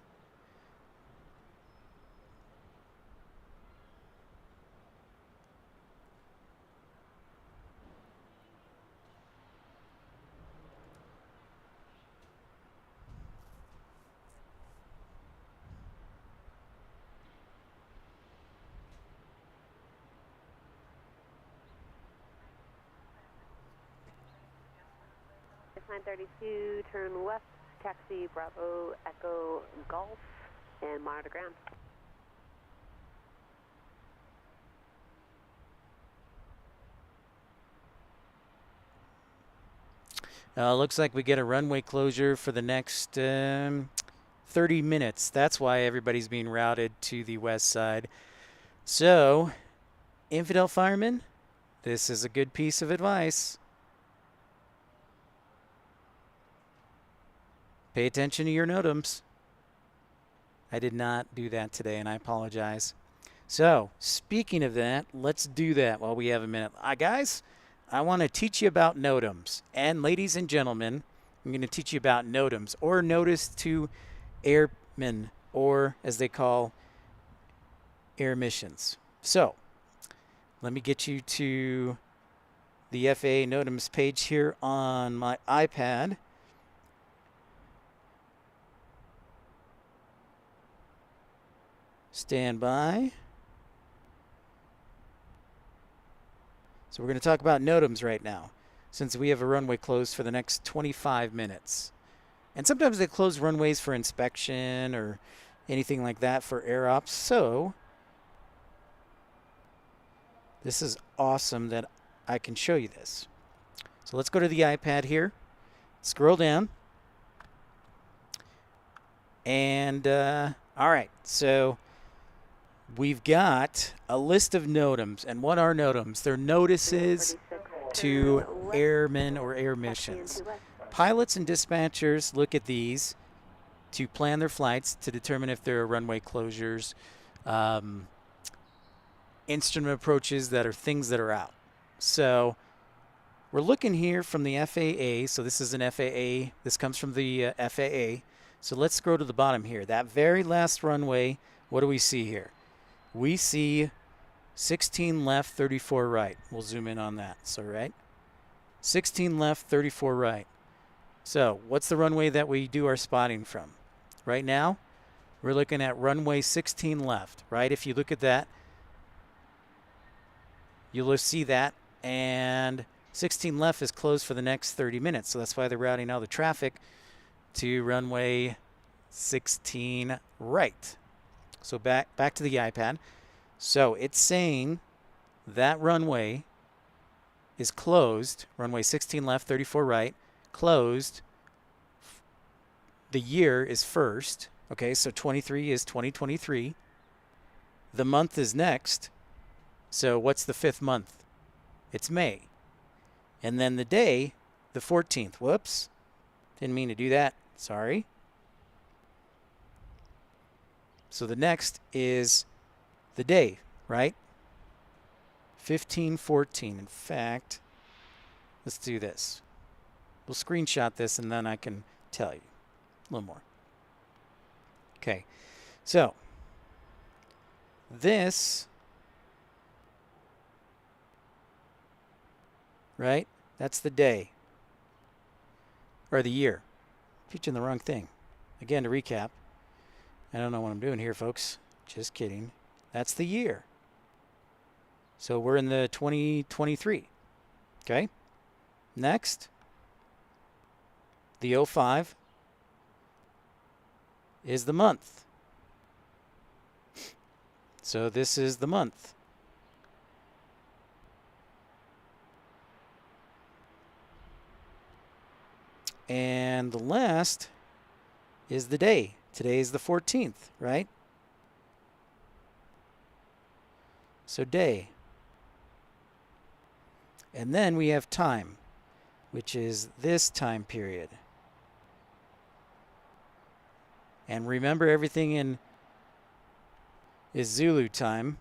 Line 32, turn west, taxi Bravo Echo Golf, and monitor ground. Looks like we get a runway closure for the next 30 minutes. That's why everybody's being routed to the west side. So, Infidel Fireman, this is a good piece of advice. Pay attention to your NOTAMs. I did not do that today, and I apologize. So, speaking of that, let's do that while we have a minute. Guys, I want to teach you about NOTAMs. And ladies and gentlemen, I'm going to teach you about NOTAMs, or notice to airmen, or as they call air missions. So, let me get you to the FAA NOTAMs page here on my iPad. Stand by. So we're going to talk about NOTAMs right now, since we have a runway closed for the next 25 minutes. And sometimes they close runways for inspection or anything like that for air ops. So this is awesome that I can show you this. So let's go to the iPad here. Scroll down. And all right, so we've got a list of NOTAMs. And what are NOTAMs? They're notices to airmen or air missions. Pilots and dispatchers look at these to plan their flights to determine if there are runway closures, instrument approaches that are things that are out. So we're looking here from the FAA. So this is an FAA. This comes from the FAA. So let's scroll to the bottom here. That very last runway, what do we see here? We see 16 left, 34 right. We'll zoom in on that. So, right? 16 left, 34 right. So, what's the runway that we do our spotting from? Right now, we're looking at runway 16 left, right? If you look at that, you'll see that. And 16 left is closed for the next 30 minutes. So, that's why they're routing all the traffic to runway 16 right. So back to the iPad. So it's saying that runway is closed. Runway 16 left, 34 right, closed. The year is first. Okay, so 23 is 2023. The month is next. So what's the 5th month? It's May. And then the day, the 14th. Whoops. Didn't mean to do that. Sorry. So the next is the day, right? 1514. In fact, let's do this. We'll screenshot this and then I can tell you a little more. Okay, so this, right? That's the day or the year. Teaching the wrong thing. Again, to recap, I don't know what I'm doing here, folks. Just kidding. That's the year. So we're in the 2023. Okay. Next, the 05 is the month. So this is the month. And the last is the day. Today is the 14th, right? So day. And then we have time, which is this time period. And remember, everything in is Zulu time.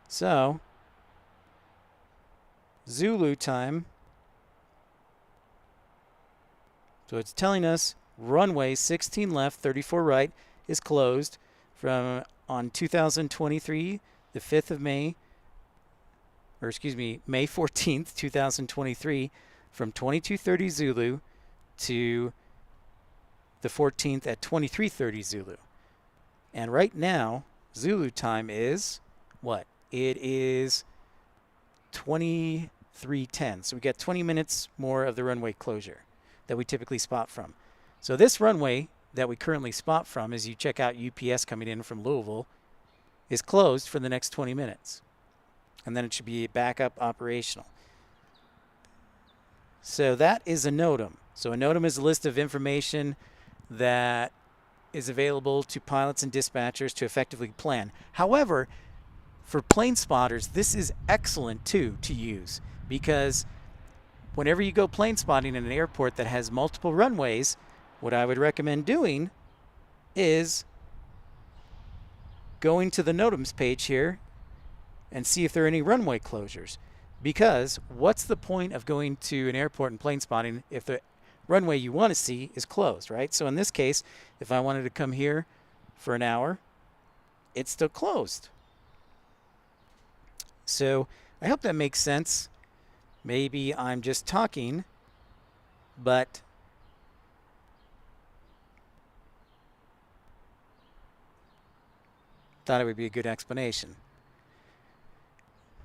So Zulu time. So it's telling us runway 16 left, 34 right is closed from on 2023, the 5th of May, or excuse me, May 14th, 2023, from 22:30 Zulu to the 14th at 23:30 Zulu. And right now, Zulu time is what? It is 23:10. So we got 20 minutes more of the runway closure that we typically spot from. So this runway that we currently spot from, as you check out UPS coming in from Louisville, is closed for the next 20 minutes. And then it should be back up operational. So that is a NOTAM. So a NOTAM is a list of information that is available to pilots and dispatchers to effectively plan. However, for plane spotters, this is excellent too to use, because whenever you go plane spotting in an airport that has multiple runways, what I would recommend doing is going to the NOTAMs page here and see if there are any runway closures. Because what's the point of going to an airport and plane spotting if the runway you want to see is closed, right? So in this case, if I wanted to come here for an hour, it's still closed. So I hope that makes sense. Maybe I'm just talking, but thought it would be a good explanation.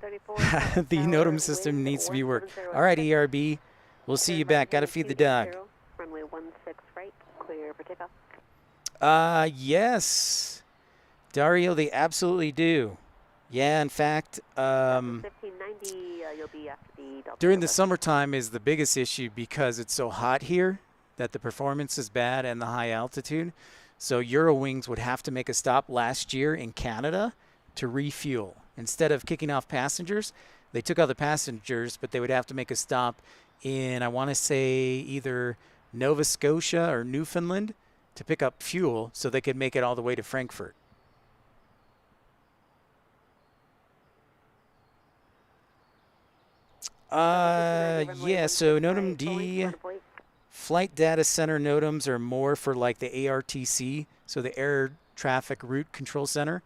The NOTAM system needs to be worked. All right, ERB. We'll see you back. Got to feed the dog. Runway 16 right, clear for takeoff. Yes. Dario, they absolutely do. Yeah, in fact, 1590, you'll be after the Delta. during the summertime is the biggest issue because it's so hot here that the performance is bad and the high altitude. So Eurowings would have to make a stop last year in Canada to refuel. Instead of kicking off passengers, they took out the passengers, but they would have to make a stop in, I want to say, either Nova Scotia or Newfoundland to pick up fuel so they could make it all the way to Frankfurt. Yeah, so NOTAM D, flight data center NOTAMs are more for like the ARTC, so the Air Traffic Route Control Center.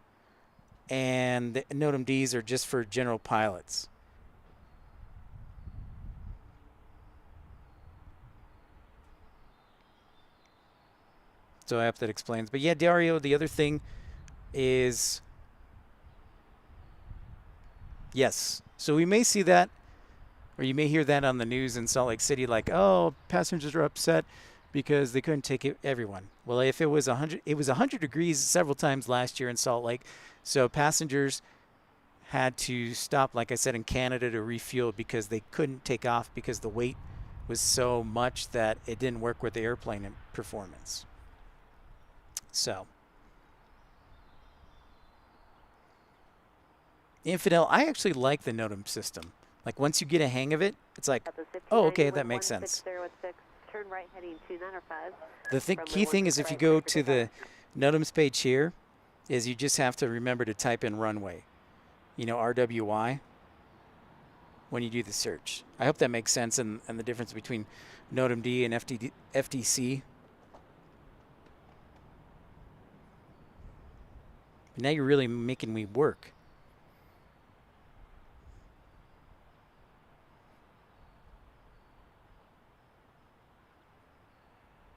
And the NOTAM Ds are just for general pilots. So I hope that explains. But yeah, Dario, the other thing is, yes. So we may see that, or you may hear that on the news in Salt Lake City, like, oh, passengers are upset because they couldn't take everyone. Well, if it was 100, it was 100 degrees several times last year in Salt Lake. So passengers had to stop, like I said, in Canada to refuel because they couldn't take off because the weight was so much that it didn't work with the airplane performance. So, Infidel, I actually like the NOTAM system. Like once you get a hang of it, it's like, oh, okay, that makes sense. Turn right heading 2905. The key thing is if you go to the NOTAMs page here, is you just have to remember to type in runway, you know, RWY, when you do the search. I hope that makes sense, and the difference between NOTAMD and FTC. But now you're really making me work.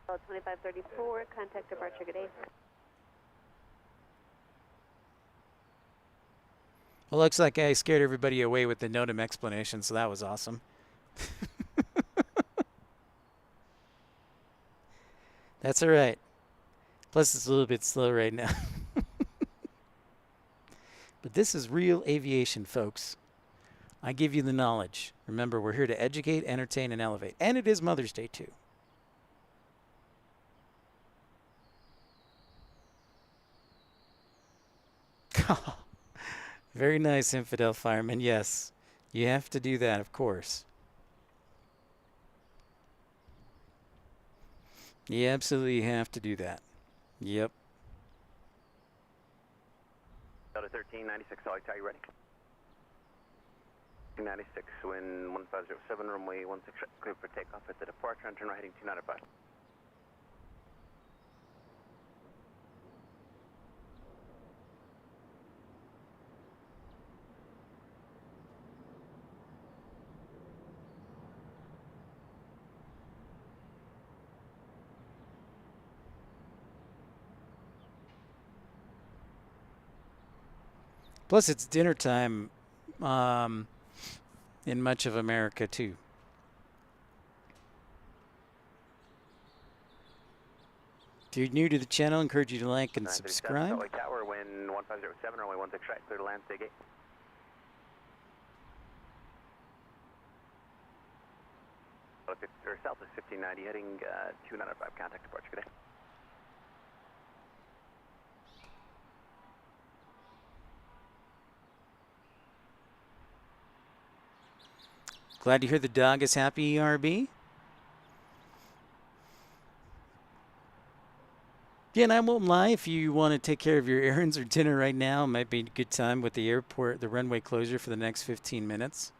Oh, 2534, contact departure, good day. Well, looks like I scared everybody away with the NOTAM explanation, so that was awesome. That's all right. Plus, it's a little bit slow right now. But this is real aviation, folks. I give you the knowledge. Remember, we're here to educate, entertain, and elevate. And it is Mother's Day, too. Very nice, Infidel Fireman. Yes, you have to do that, of course. You absolutely have to do that. Yep. Delta 1396, Solid, are you ready? 296, wind 1507, runway 16, clear for takeoff at the departure, and turn right heading 295. Plus, it's dinner time in much of America, too. If you're new to the channel, I encourage you to like and subscribe. Salt Lake Tower, wind 1507, runway 16 right, clear to land, stay gate. South is 1590, heading 295, contact departure, good day. Glad to hear the dog is happy, ERB. Yeah, and I won't lie, if you want to take care of your errands or dinner right now, it might be a good time with the airport, the runway closure for the next 15 minutes.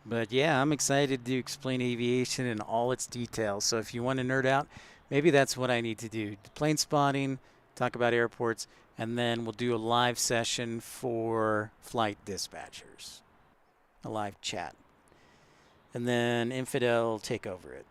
But yeah, I'm excited to explain aviation in all its details. So if you want to nerd out, maybe that's what I need to do. Plane spotting, talk about airports, and then we'll do a live session for flight dispatchers. A live chat. And then Infidel will take over it.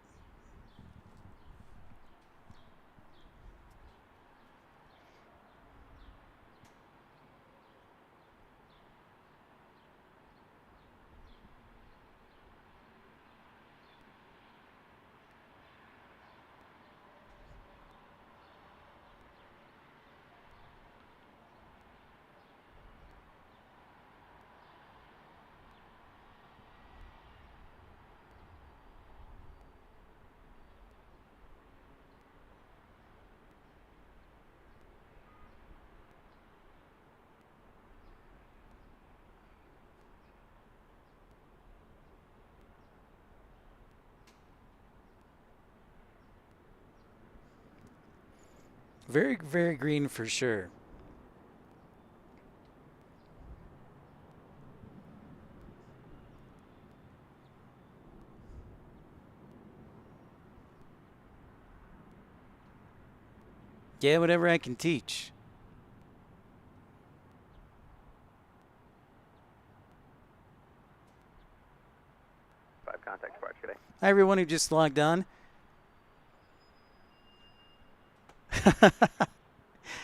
Very, very green for sure. Yeah, whatever I can teach. Contact departure, good day. Hi, everyone who just logged on.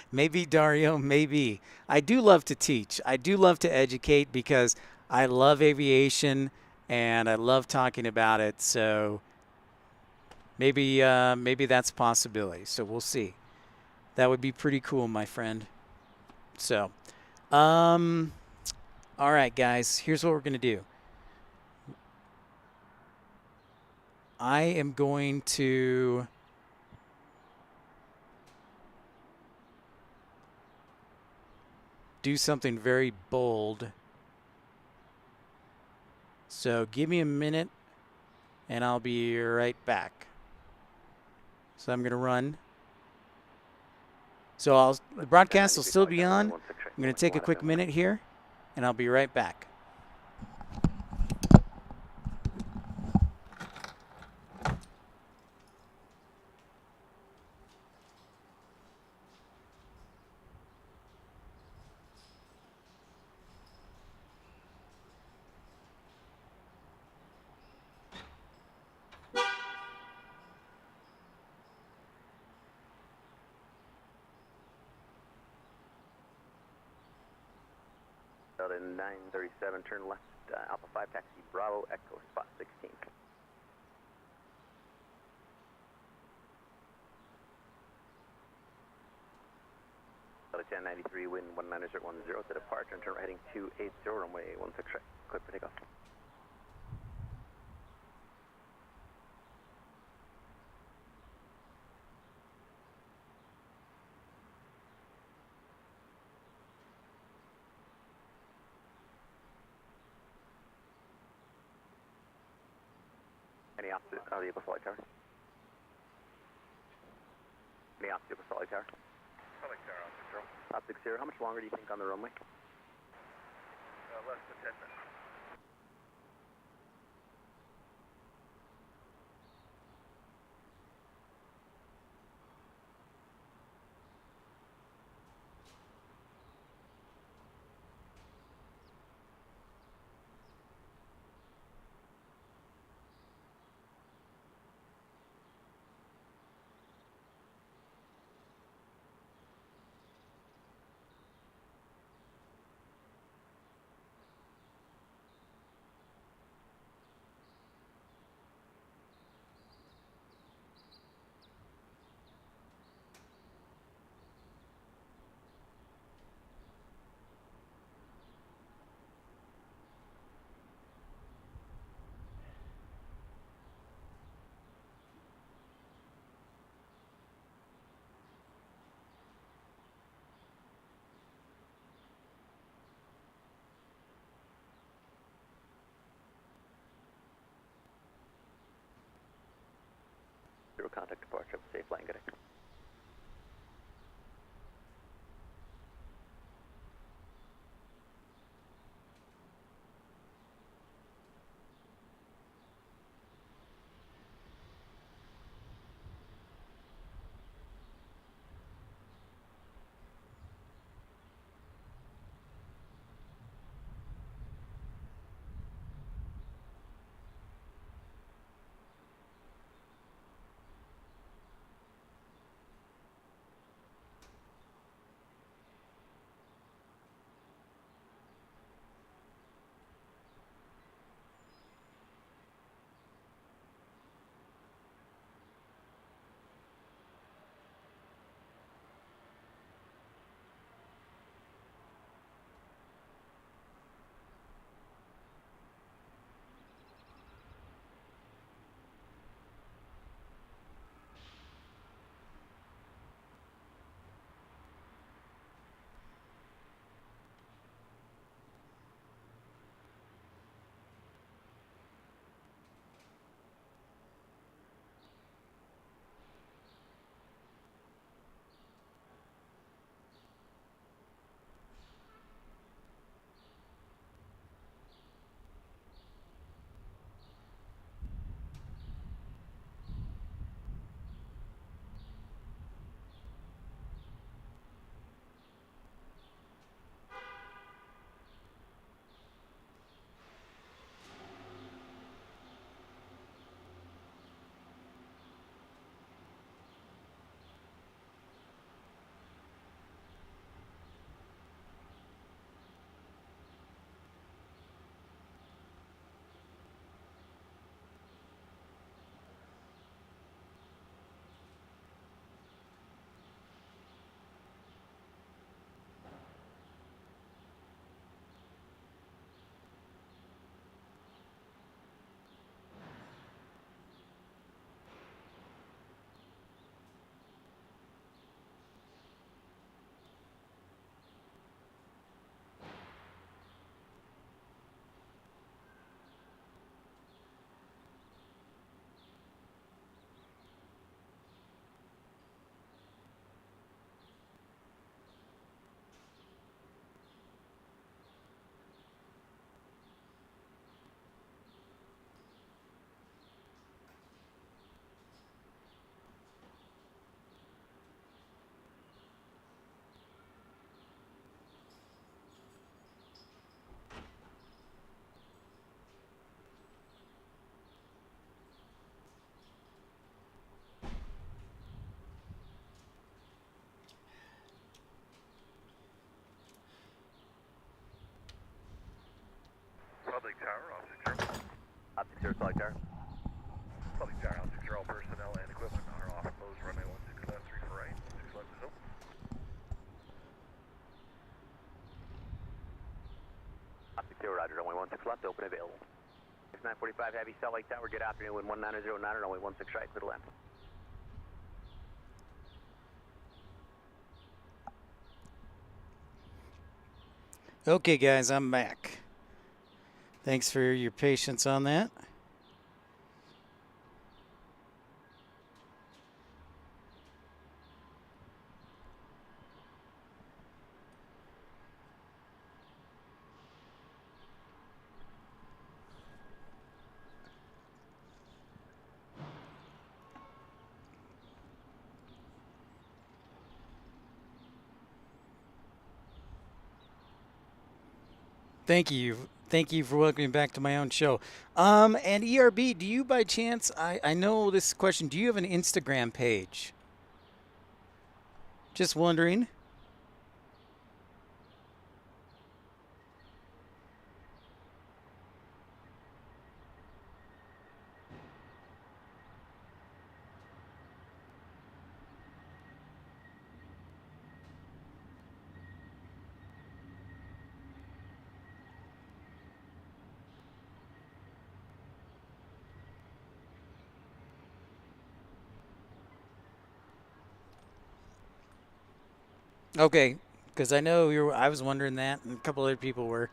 Maybe, Dario, maybe. I do love to teach. I do love to educate because I love aviation and I love talking about it. So maybe that's a possibility. So we'll see. That would be pretty cool, my friend. So, all right, guys. Here's what we're gonna do. I am going to do something very bold. So give me a minute and I'll be right back. So I'm going to run. So the broadcast will still be on. I'm going to take a quick minute here, and I'll be right back. Out in 937, turn left, Alpha 5, taxi Bravo, Echo, spot 16. Out of 1093, wind 19010 to departure, and turn right heading 280, runway 16 right, clear for takeoff. Any opposite of the Solid Tower? Any opposite of Solid Tower? Solid Tower, Op 60, how much longer do you think on the runway? less than 10 minutes. Zero contact departure, safe line, good day. open available. 945 Heavy, Salt Lake Tower, good afternoon, wind 1909, runway 16 right, clear to land. Okay, guys, I'm back. Thanks for your patience on that. Thank you. Thank you for welcoming me back to my own show. And ERB, do you by chance, I know this question, do you have an Instagram page? Just wondering. Okay, because I know I was wondering that, and a couple other people were.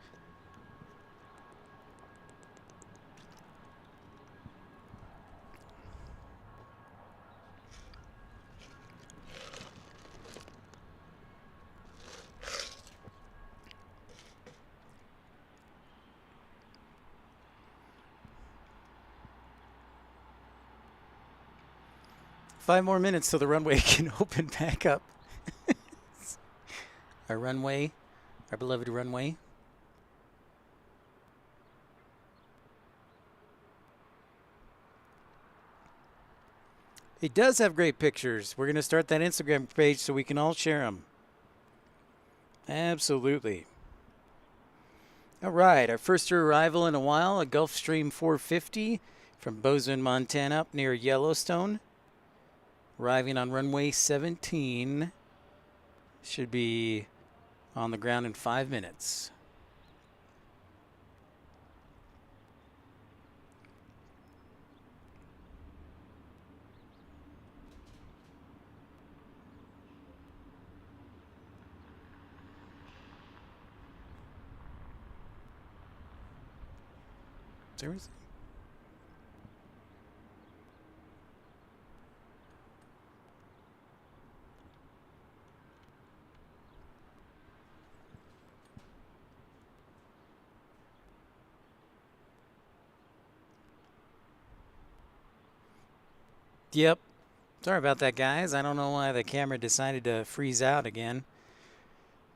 Five more minutes till the runway can open back up. Our runway, our beloved runway. It does have great pictures. We're going to start that Instagram page so we can all share them. Absolutely. All right, our first arrival in a while, a Gulfstream 450 from Bozeman, Montana, up near Yellowstone. Arriving on runway 17. Should be on the ground in 5 minutes. Seriously? Yep. Sorry about that, guys. I don't know why the camera decided to freeze out again.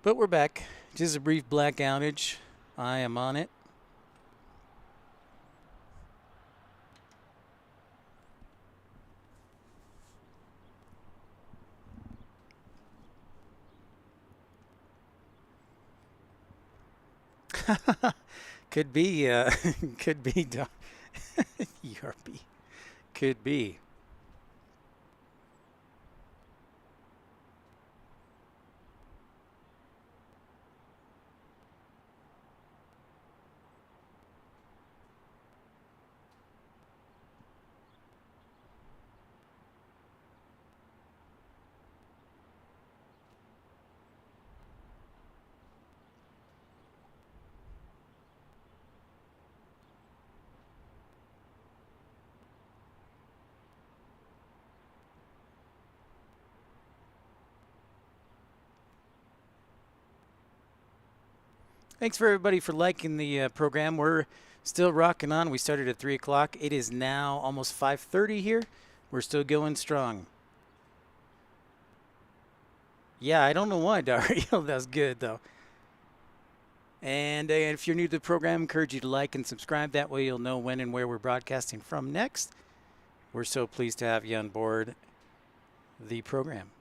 But we're back. Just a brief black outage. I am on it. Could be, could be, ERB. Could be. Thanks for everybody for liking the program. We're still rocking on. We started at 3 o'clock. It is now almost 5:30 here. We're still going strong. Yeah, I don't know why, Dario. That's good, though. And if you're new to the program, I encourage you to like and subscribe. That way you'll know when and where we're broadcasting from next. We're so pleased to have you on board the program.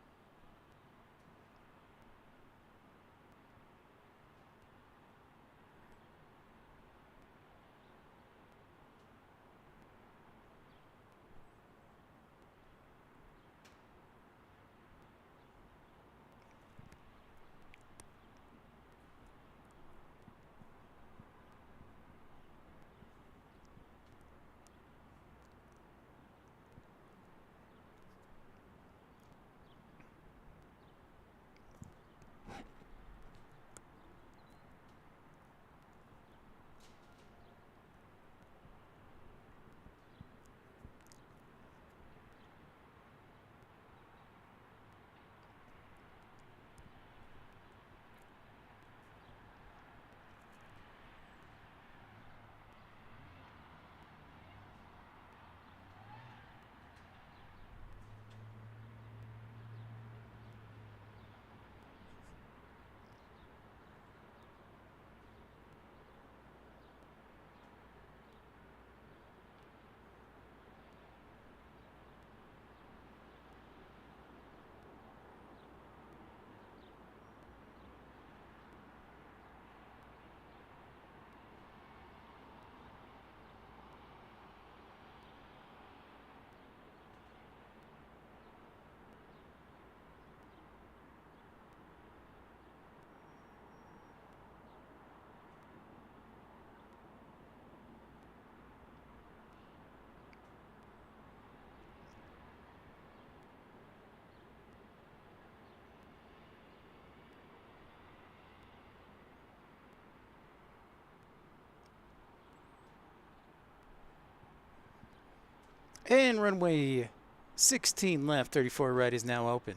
And runway 16 left, 34 right is now open.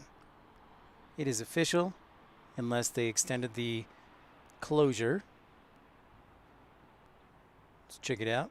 It is official, unless they extended the closure. Let's check it out.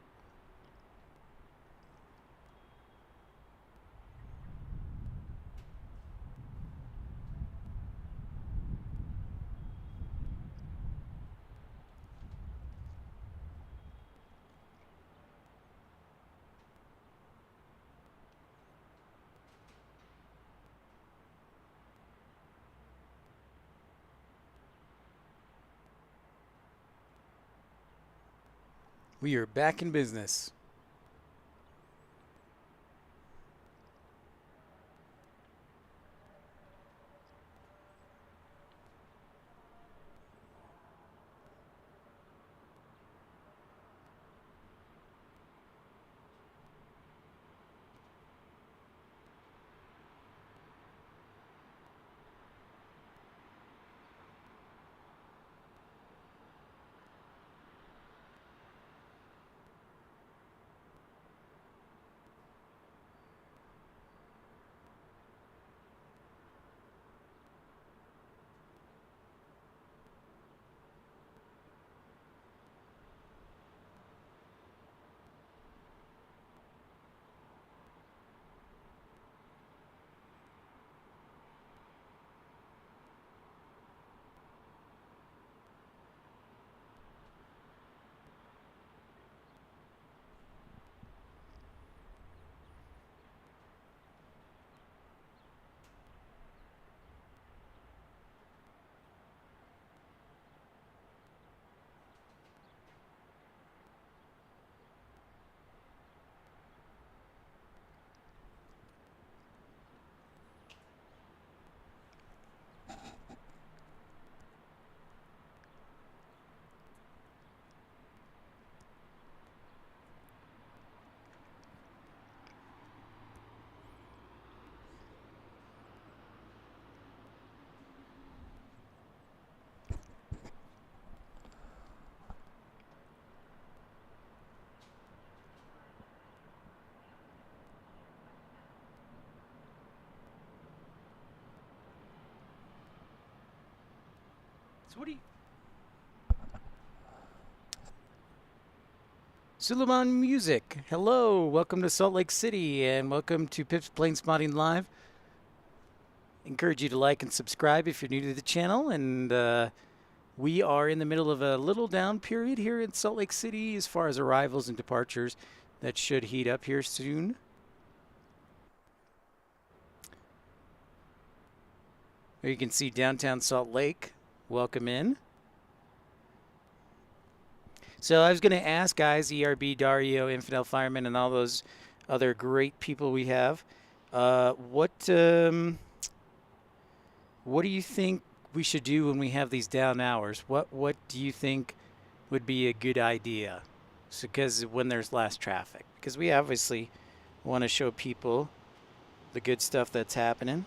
We are back in business. So what do you... Suleiman Music, hello, welcome to Salt Lake City, and welcome to Pip's Plane Spotting Live. Encourage you to like and subscribe if you're new to the channel, and we are in the middle of a little down period here in Salt Lake City as far as arrivals and departures. That should heat up here soon. There you can see downtown Salt Lake. Welcome in. So I was going to ask guys, ERB, Dario, Infidel Fireman, and all those other great people we have, what do you think we should do when we have these down hours? What do you think would be a good idea? So, because when there's less traffic, because we obviously want to show people the good stuff that's happening.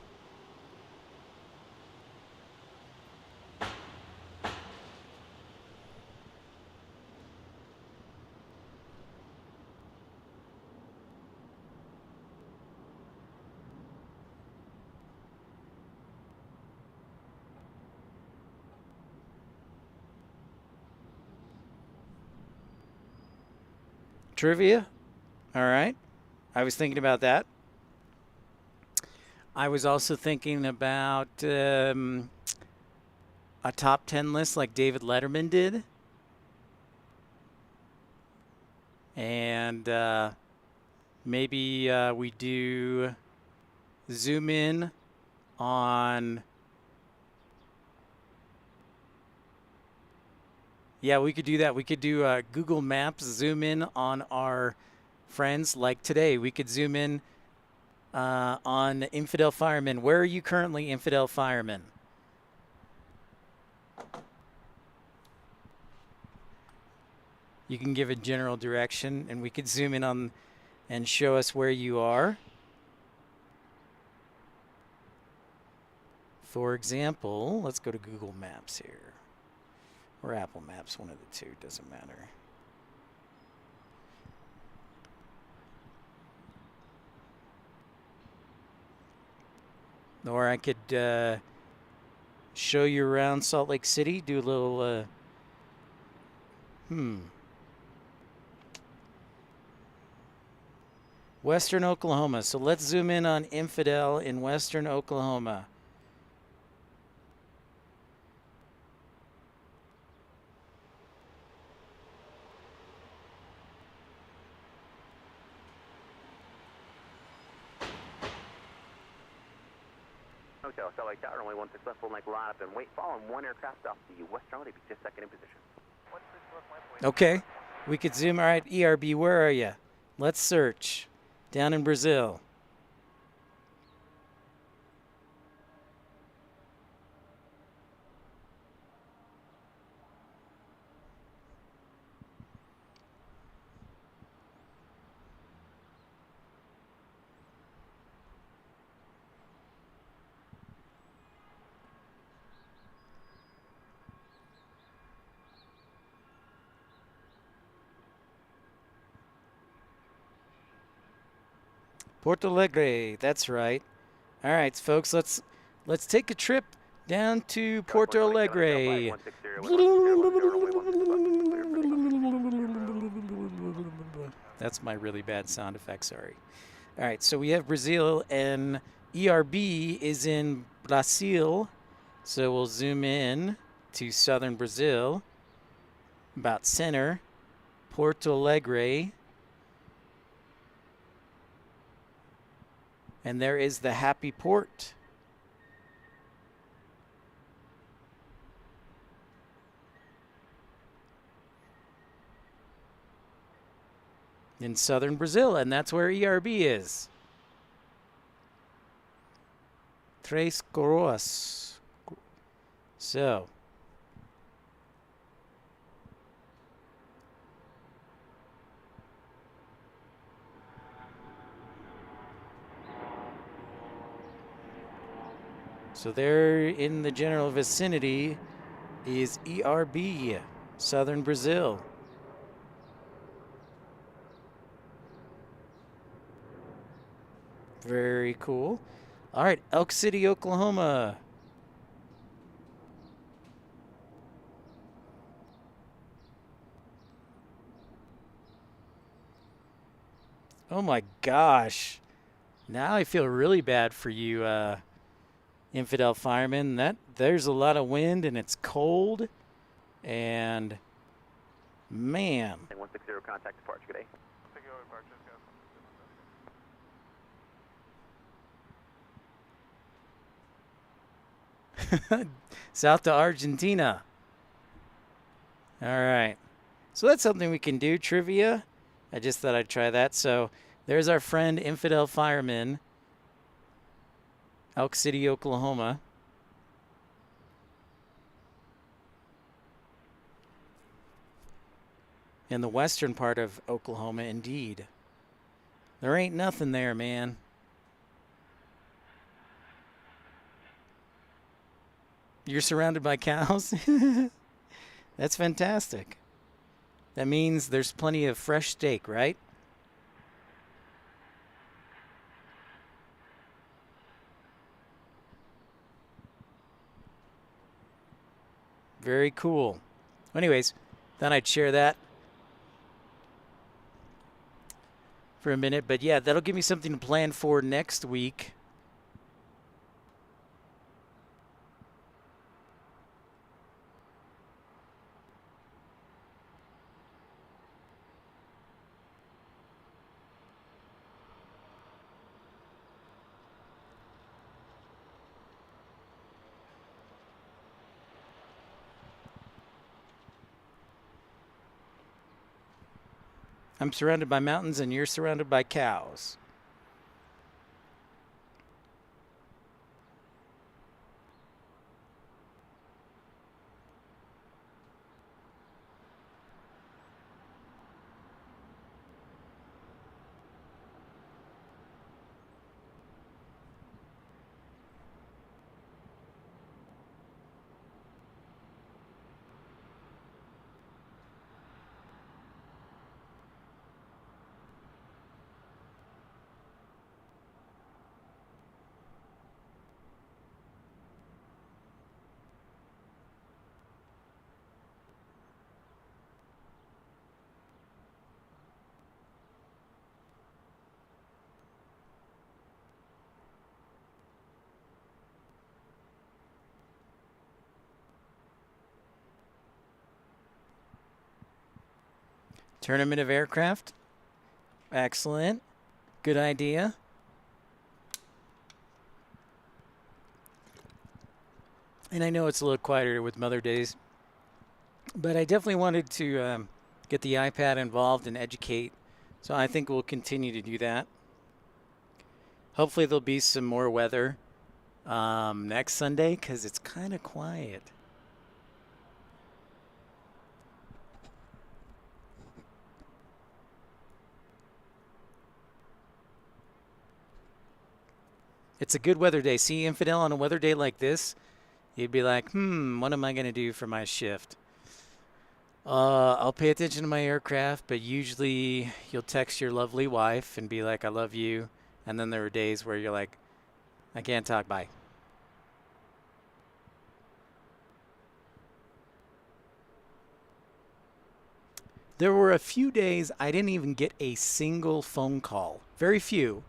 Trivia? All right. I was thinking about that. I was also thinking about a top 10 list like David Letterman did. And maybe we do zoom in on... Yeah, we could do that. We could do Google Maps, zoom in on our friends. Like today, we could zoom in on Infidel Fireman. Where are you currently, Infidel Fireman? You can give a general direction, and we could zoom in on and show us where you are. For example, let's go to Google Maps here. Or Apple Maps, one of the two, doesn't matter. Or I could show you around Salt Lake City, do a little, Western Oklahoma. So let's zoom in on Infidel in Western Oklahoma. Okay, I'll like that. Runway 16 left, full length, line up and wait. Following one aircraft off the west runway, be just second in position. Okay, we could zoom. All right, ERB, where are you? Let's search. Down in Brazil. Porto Alegre, that's right. All right, folks, let's take a trip down to Porto Alegre. That's my really bad sound effect, sorry. All right, so we have Brazil, and ERB is in Brazil. So we'll zoom in to southern Brazil, about center, Porto Alegre. And there is the happy port. In southern Brazil, and that's where ERB is. Três Coroas. So, there in the general vicinity is ERB, southern Brazil. Very cool. All right, Elk City, Oklahoma. Oh my gosh. Now I feel really bad for you, Infidel firemen. There's a lot of wind and it's cold. And man. 160 contact departure, good day. South to Argentina. All right. So that's something we can do, trivia. I just thought I'd try that. So there's our friend Infidel Fireman, Elk City, Oklahoma. In the western part of Oklahoma, indeed. There ain't nothing there, man. You're surrounded by cows? That's fantastic. That means there's plenty of fresh steak, right? Very cool. Anyways, thought I'd share that for a minute. But yeah, that'll give me something to plan for next week. I'm surrounded by mountains and you're surrounded by cows. Tournament of aircraft. Excellent. Good idea. And I know it's a little quieter with Mother Days, but I definitely wanted to get the iPad involved and educate. So I think we'll continue to do that. Hopefully there'll be some more weather next Sunday because it's kind of quiet. It's a good weather day. See, Infidel, on a weather day like this, you'd be like, what am I going to do for my shift? I'll pay attention to my aircraft, but usually you'll text your lovely wife and be like, I love you. And then there are days where you're like, I can't talk, bye. There were a few days I didn't even get a single phone call. Very few.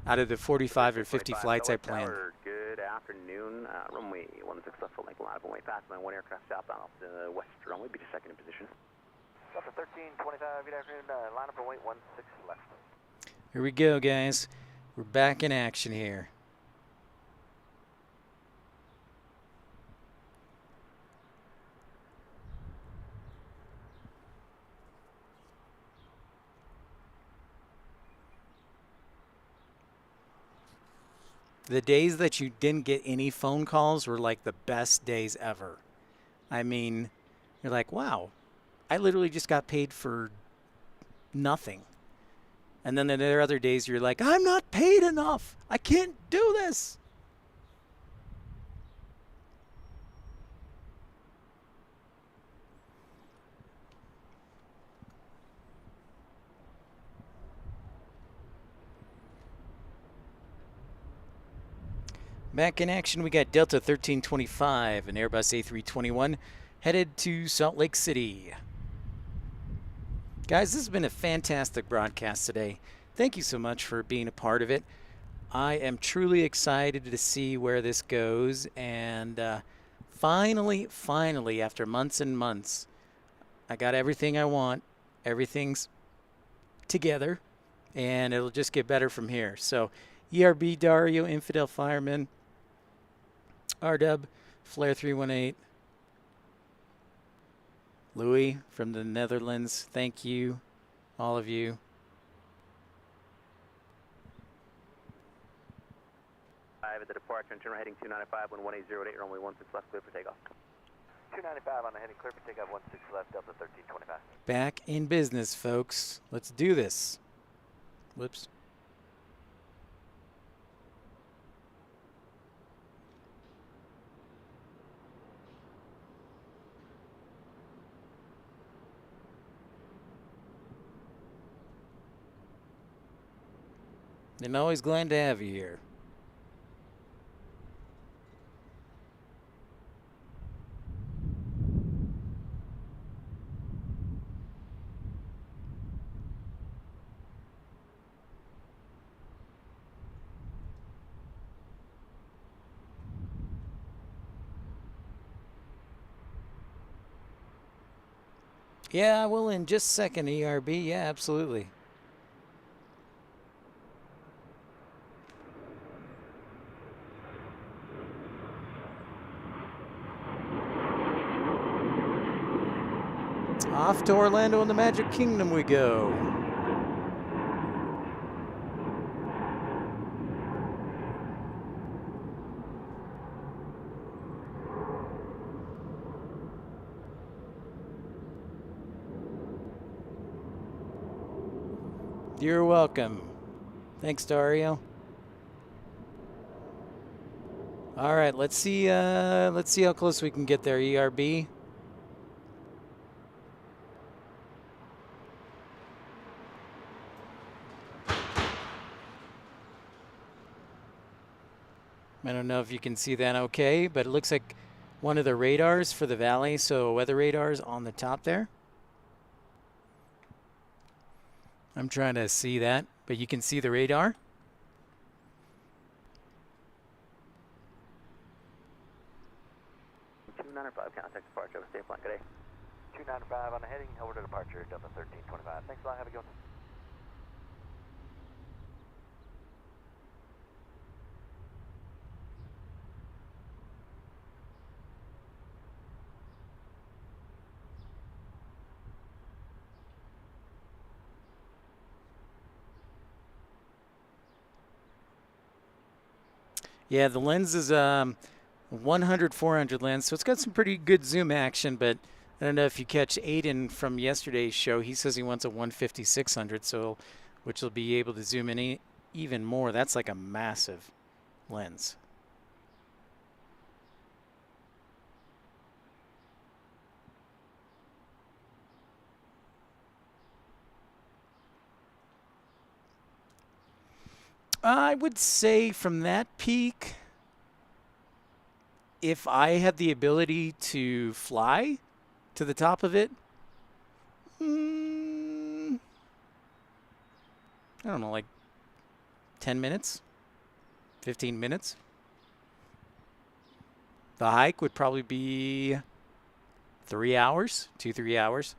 Out of the 45 or 50 flights I planned. Tower, good afternoon. Runway 16 left, full length, line up and way past my one aircraft southbound off the west runway. Be just second in position. Delta 1325, good afternoon. Line up and wait 16 left. Here we go, guys. We're back in action here. The days that you didn't get any phone calls were like the best days ever. I mean, you're like, wow, I literally just got paid for nothing. And then there are other days you're like, I'm not paid enough. I can't do this. Back in action, we got Delta 1325, an Airbus A321, headed to Salt Lake City. Guys, this has been a fantastic broadcast today. Thank you so much for being a part of it. I am truly excited to see where this goes. And finally, after months and months, I got everything I want. Everything's together, and it'll just get better from here. So, ERB, Dario, Infidel Fireman, RW, Flare 318, Louis from the Netherlands, thank you, all of you. At the departure and turn heading 295, wind 1808, runway 16 left, clear for takeoff. 295 on the heading, clear for takeoff 16 left, Delta 1325. Back in business, folks. Let's do this. Whoops. And always glad to have you here. Yeah, I will in just a second, ERB. Yeah, absolutely. Off to Orlando and the Magic Kingdom we go. You're welcome. Thanks, Dario. All right, let's see how close we can get there, ERB. I don't know if you can see that okay, but it looks like one of the radars for the valley, so weather radars on the top there. I'm trying to see that, but you can see the radar. Contact departure, stay flight, good day. 295 on the heading, over to departure, Delta 1325. Thanks a lot, have a good one. Yeah, the lens is 100-400 lens, so it's got some pretty good zoom action, but I don't know if you catch Aiden from yesterday's show. He says he wants a 150-600, so which will be able to zoom in even more. That's like a massive lens. I would say from that peak, if I had the ability to fly to the top of it, I don't know, like 10 minutes, 15 minutes. The hike would probably be 3 hours, 2-3 hours.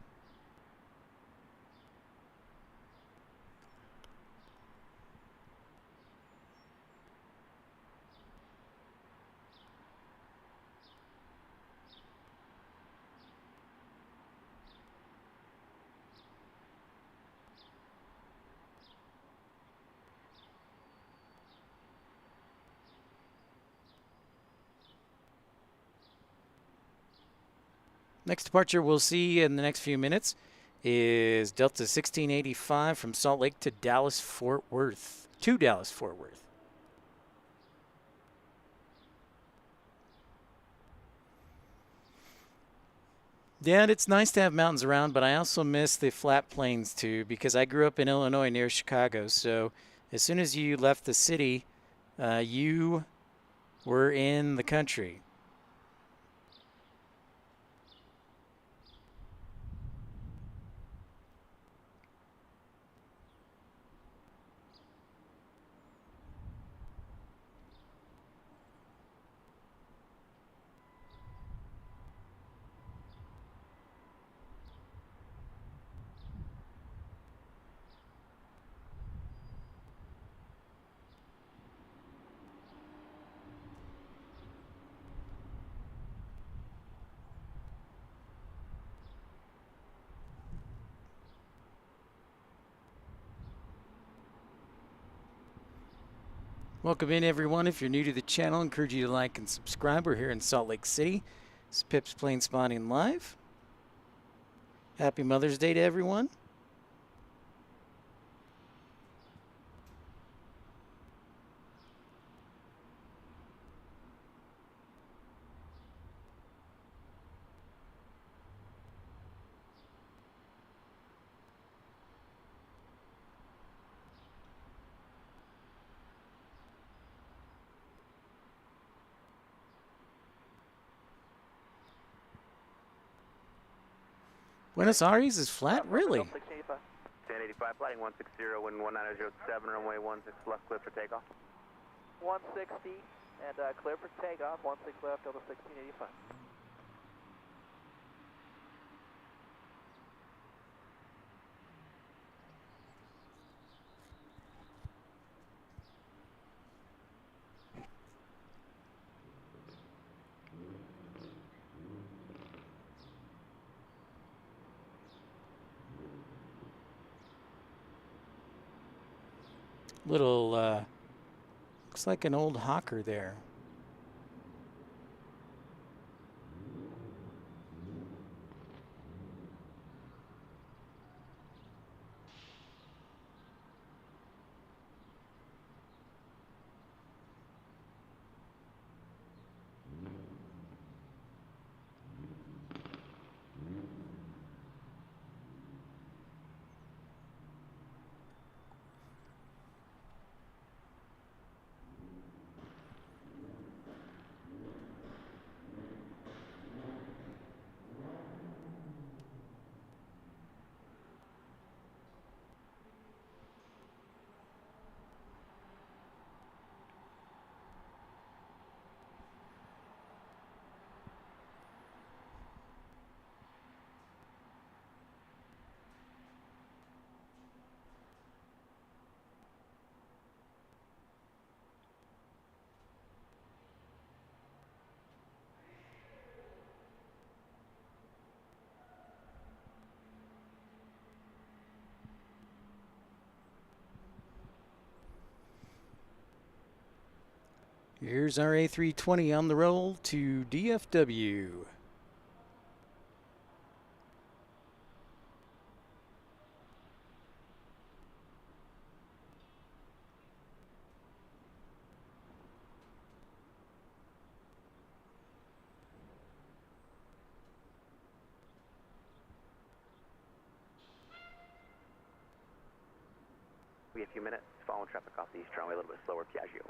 Next departure we'll see in the next few minutes is Delta 1685 from Salt Lake to Dallas-Fort Worth. To Dallas-Fort Worth. Yeah, it's nice to have mountains around, but I also miss the flat plains too, because I grew up in Illinois near Chicago. So as soon as you left the city, you were in the country. Welcome in, everyone. If you're new to the channel, I encourage you to like and subscribe. We're here in Salt Lake City. It's Pip's Plane Spotting Live. Happy Mother's Day to everyone. Buenos Aires is flat, really? 1085, flighting 160, wind 1907, runway 16 left, clear for takeoff. 160 and clear for takeoff, 16 left, Delta 1685. Little, looks like an old Hawker there. Here's our A320 on the roll to DFW. We have a few minutes following traffic off the east runway, a little bit slower, Piaggio.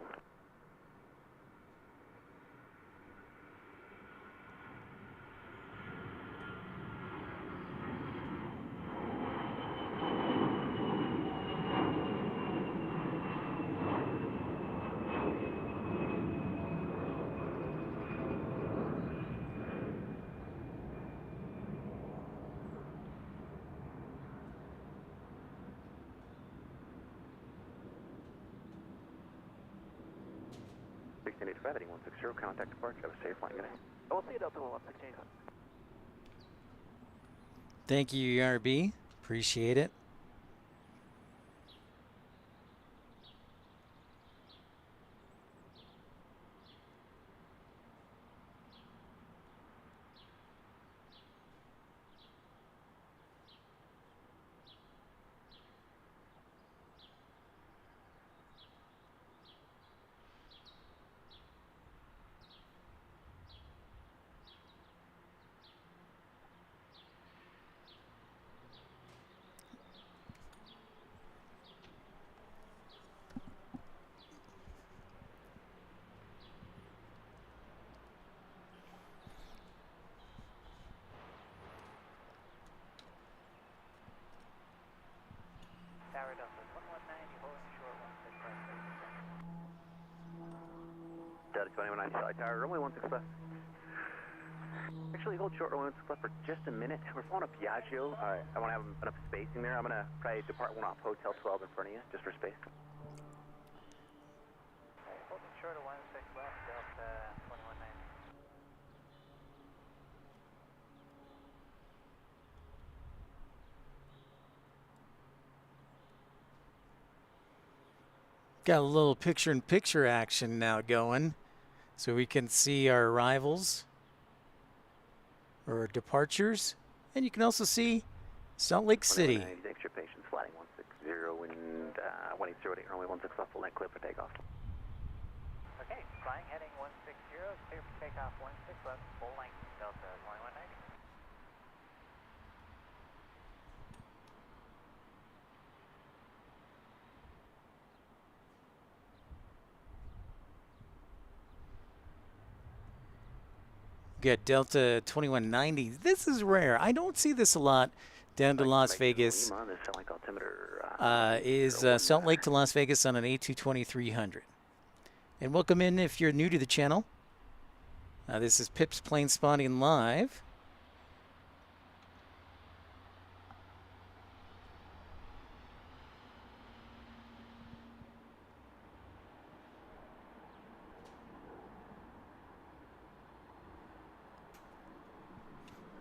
Heading 160, contact departure. Have a safe flight. Good night. We'll see you Delta 116. Thank you, ERB. Appreciate it. Tower Delta 2190, holding short 165. Delta 2190, Charlie Tower, runway 16 left. Actually, hold short runway 16 left for just a minute. We're flying a Piaggio. I want to have enough spacing there. I'm going to probably depart one off Hotel 12 in front of you, just for space. Holding short of 16 left, Delta 2190. Got a little picture-in-picture action now going, so we can see our arrivals or our departures, and you can also see Salt Lake City. 2190, thanks for your patience. Flighting 160, wind 1808, runway 16 left, full length, clear for takeoff. Okay, flying heading 160, clear for takeoff 16 left, full length, Delta 2190. Got Delta 2190. This is rare. I don't see this a lot down to Las Vegas. Salt Lake to Las Vegas on an A220-300. And welcome in if you're new to the channel. This is Pip's Plane Spotting Live.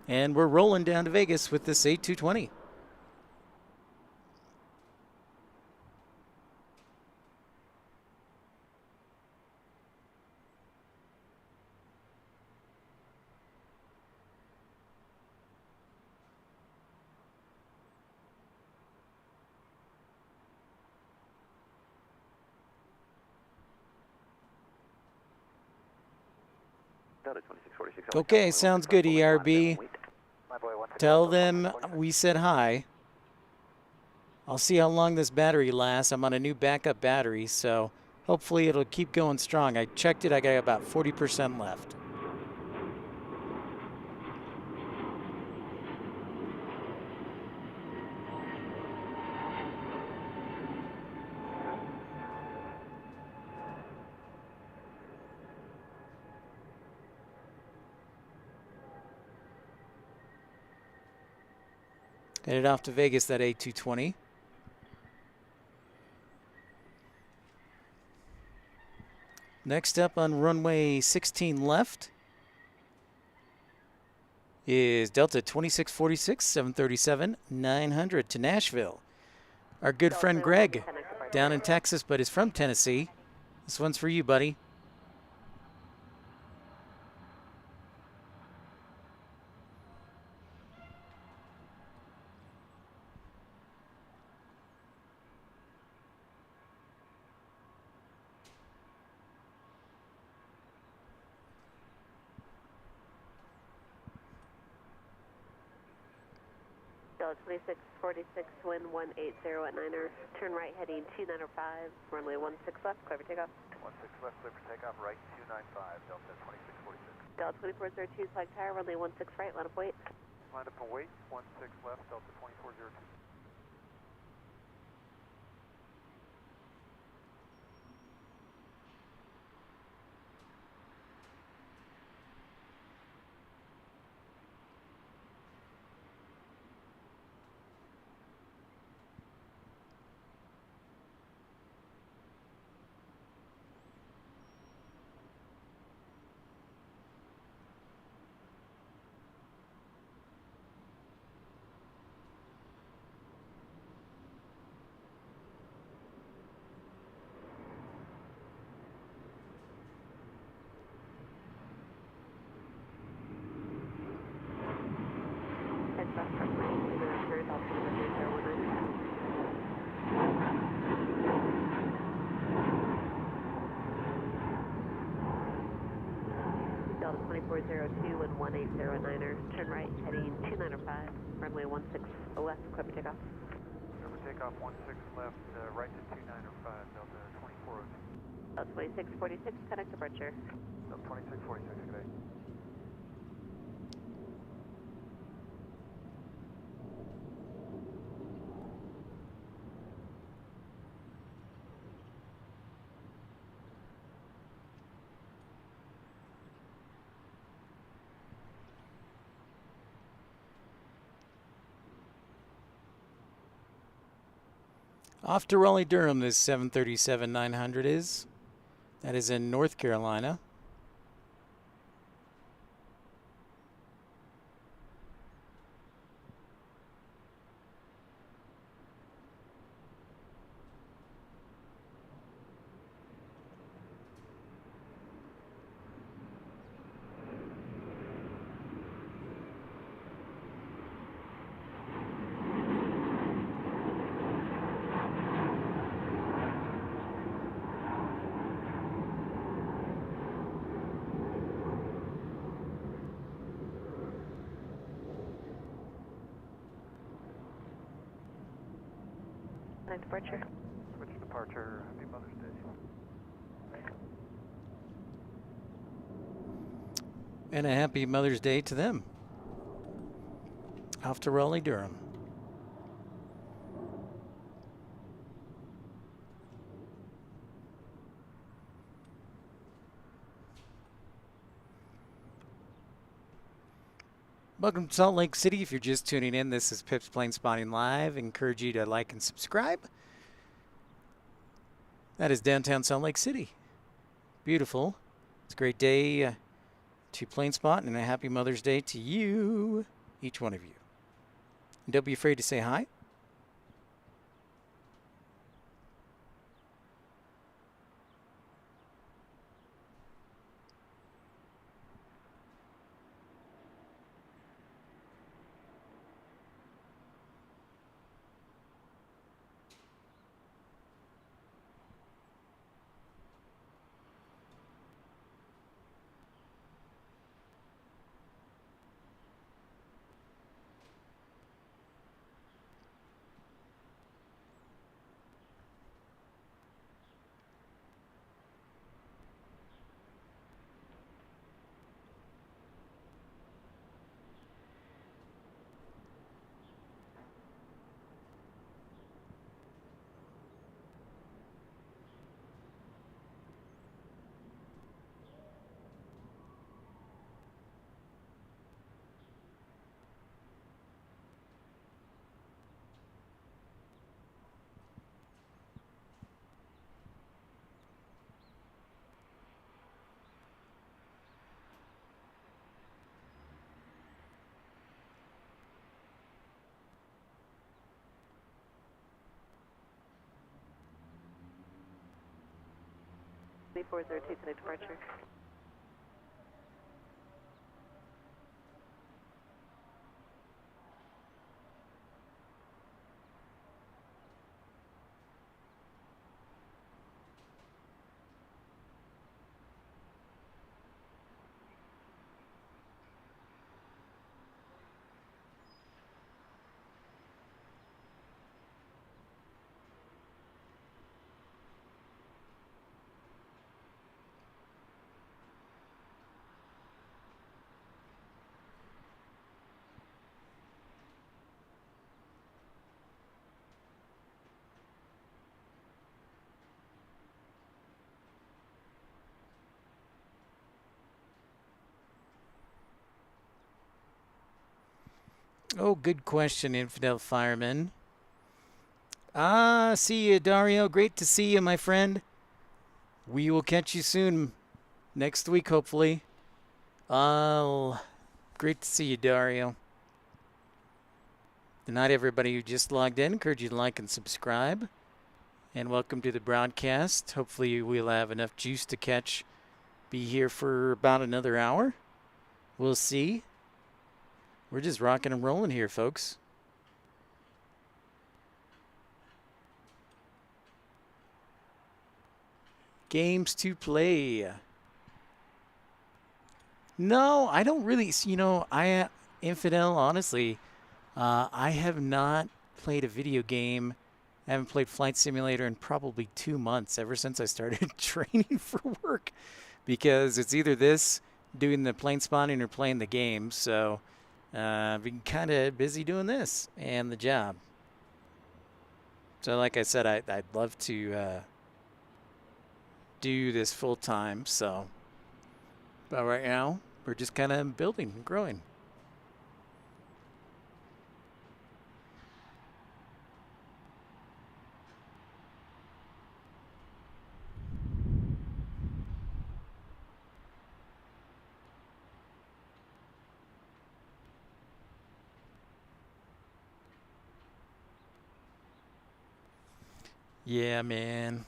And we're rolling down to Vegas with this A220. Okay, sounds good, ERB. Tell them we said hi. I'll see how long this battery lasts. I'm on a new backup battery, so hopefully it'll keep going strong. I checked it, I got about 40% left. Headed off to Vegas, that A220. Next up on runway 16 left is Delta 2646, 737-900 to Nashville. Our good friend Greg down in Texas, but is from Tennessee. This one's for you, buddy. Delta 2646, wind 180 at 9er. Turn right heading 295, runway 16 left, clear for takeoff. 16 left, clear for takeoff, right 295, Delta 2646. Delta 2402, flag tire, runway 16 right, line up wait. Line up and wait, 16 left, Delta 2402. Heads left front lane, turn Delta 3019. Delta 2402, wind 180 at 9er. Turn right heading 295, runway 16 left, clear for takeoff. Clear for takeoff, 16 left, right to 295, Delta 2402. Delta 2646, connect departure. Delta 2646, good day. Off to Raleigh, Durham, this 737-900 is. That is in North Carolina. Connect departure. Switch departure, happy Mother's Day. And a happy Mother's Day to them. Off to Raleigh, Durham. Welcome to Salt Lake City. If you're just tuning in, this is Pip's Plane Spotting Live. I encourage you to like and subscribe. That is downtown Salt Lake City. Beautiful. It's a great day to plane spot, and a happy Mother's Day to you, each one of you. And don't be afraid to say hi. Before 02, connect departure. Oh, good question, Infidel Fireman. See you, Dario. Great to see you, my friend. We will catch you soon. Next week, hopefully. Great to see you, Dario. Good night, everybody who just logged in. Encourage you to like and subscribe. And welcome to the broadcast. Hopefully we'll have enough juice to be here for about another hour. We'll see. We're just rocking and rolling here, folks. Games to play. No, I don't really, Infidel, honestly, I have not played a video game. I haven't played Flight Simulator in probably 2 months, ever since I started training for work, because it's either this, doing the plane spotting, or playing the game. So I've been kind of busy doing this and the job. So like I said, I'd love to do this full time. So, but right now we're just kind of building and growing. Yeah, man.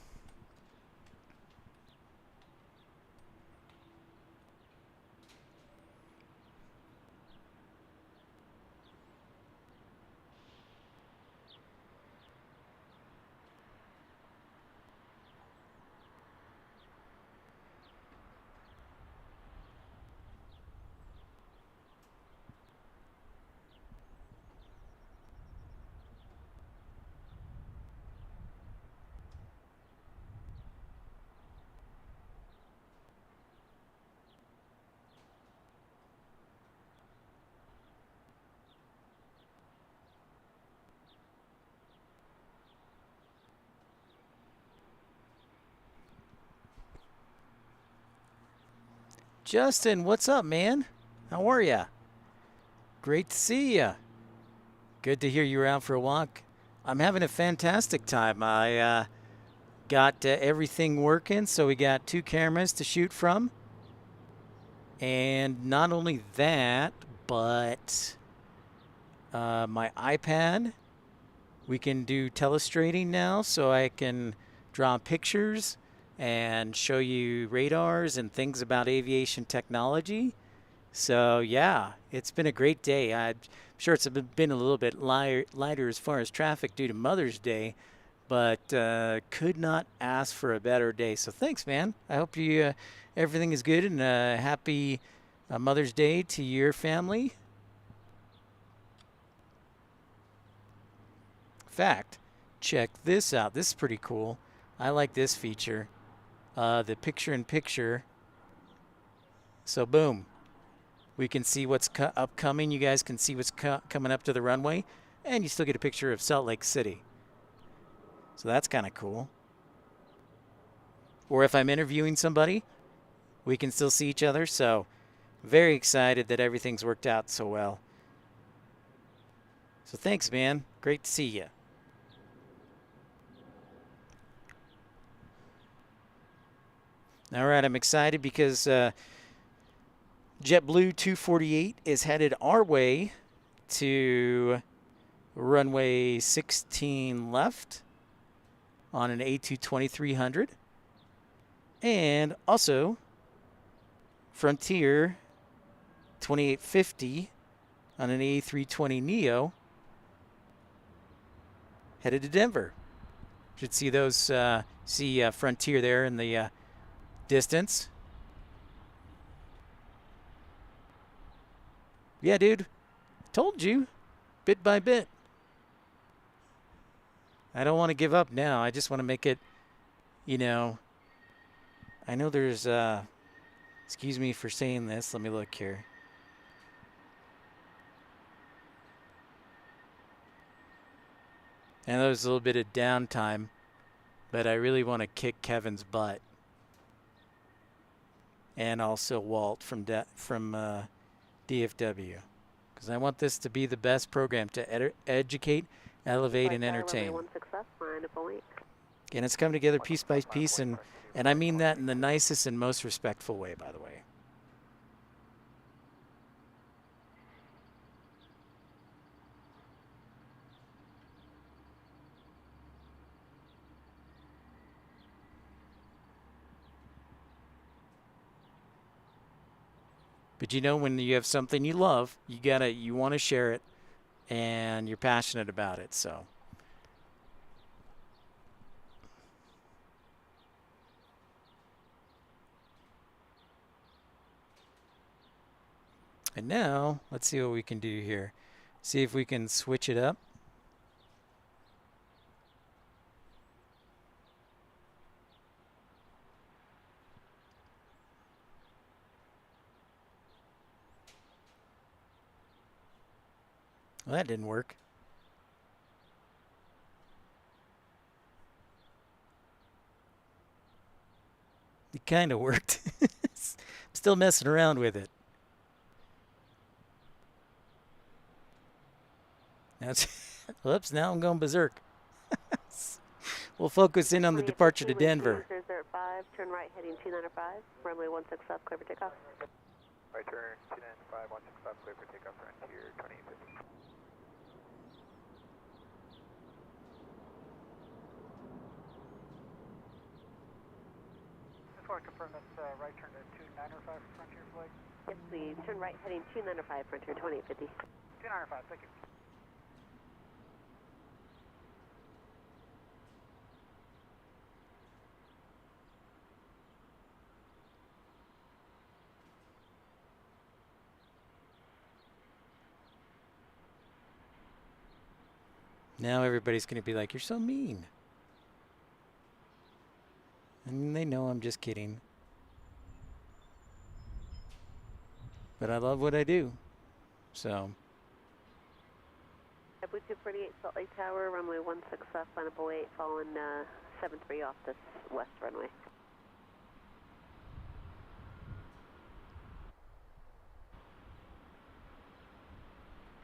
Justin, what's up, man? How are ya? Great to see ya. Good to hear you were out for a walk. I'm having a fantastic time. I got everything working, so we got 2 cameras to shoot from. And not only that, but my iPad, we can do telestrating now, so I can draw pictures and show you radars and things about aviation technology. So yeah, it's been a great day. I'm sure it's been a little bit lighter as far as traffic due to Mother's Day, but could not ask for a better day. So thanks, man. I hope you everything is good, and happy Mother's Day to your family. Fact, check this out. This is pretty cool. I like this feature. The picture-in-picture. So boom, we can see what's upcoming. You guys can see what's coming up to the runway, and you still get a picture of Salt Lake City. So that's kind of cool. Or if I'm interviewing somebody, we can still see each other. So very excited that everything's worked out so well. So thanks, man. Great to see you. All right, I'm excited because JetBlue 248 is headed our way to runway 16 left on an A220-300. And also Frontier 2850 on an A320neo headed to Denver. Should see those, Frontier there in the distance. Yeah, dude. Told you. Bit by bit. I don't want to give up now. I just want to make it, I know there's, excuse me for saying this. Let me look here. I know there's a little bit of downtime, but I really want to kick Kevin's butt. And also Walt from DFW, because because I want this to be the best program to educate, elevate, and entertain. And it's come together piece by piece, and I mean that in the nicest and most respectful way, by the way. But you know, when you have something you love, you want to share it, and you're passionate about it. So. And now, let's see what we can do here. See if we can switch it up. Well, that didn't work. It kind of worked. I'm still messing around with it. Whoops, now I'm going berserk. We'll focus in on the departure to Denver. 5, turn right heading 295, runway 16 left, clear for takeoff. Right turn 295, 165, clear for takeoff, frontier 2850. Just want to confirm that's right turn to 295 Frontier flight. Yes, please. Turn right heading 295, frontier 2850. 295, thank you. Now everybody's going to be like, you're so mean. And they know I'm just kidding. But I love what I do. So. Blue 248 Salt Lake Tower, runway 16 left, line up 08, following 73 off this west runway.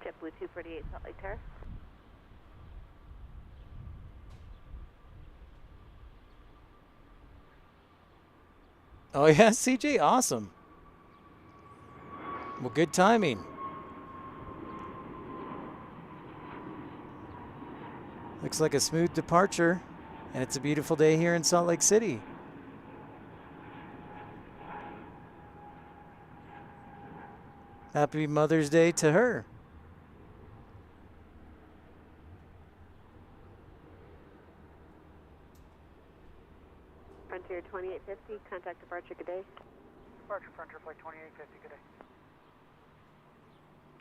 JetBlue 248 Salt Lake Tower. Oh yeah, CJ, awesome. Well, good timing. Looks like a smooth departure, and it's a beautiful day here in Salt Lake City. Happy Mother's Day to her. Frontier 2850, contact departure, good day. Departure Frontier flight 2850, good day.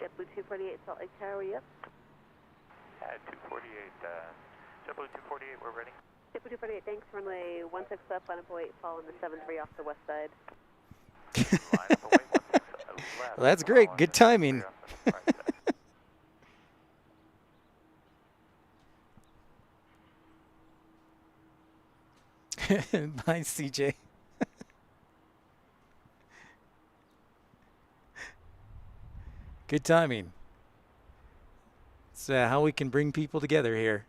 JetBlue 248 Salt Lake Tower, yep. 248, JetBlue 248, we're ready. JetBlue 248, thanks, runway 16 left, line up 08, following the 73 off the west side. Line up away, 16 left. Well, that's great. Good timing. Bye, CJ. Good timing. It's how we can bring people together here.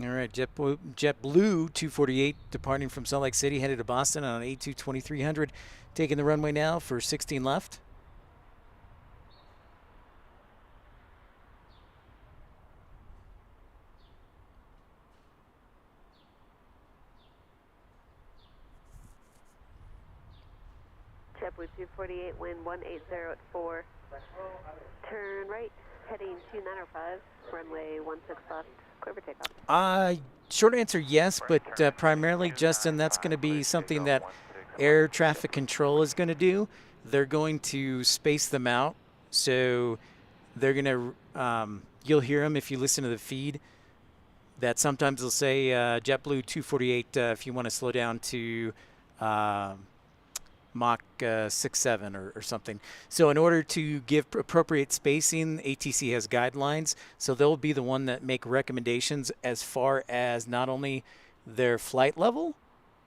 All right, JetBlue 248 departing from Salt Lake City, headed to Boston on an A22300, taking the runway now for 16 left. JetBlue 248, wind 180 at 4. Turn right, heading 2905, runway 16 left, clear for takeoff. Short answer, yes, but primarily, Justin, that's going to be something that air traffic control is going to do. They're going to space them out, so they're going to, you'll hear them if you listen to the feed, that sometimes they'll say JetBlue 248 if you want to slow down to Mach 6.7 or something. So in order to give appropriate spacing, ATC has guidelines. So they'll be the one that make recommendations as far as not only their flight level,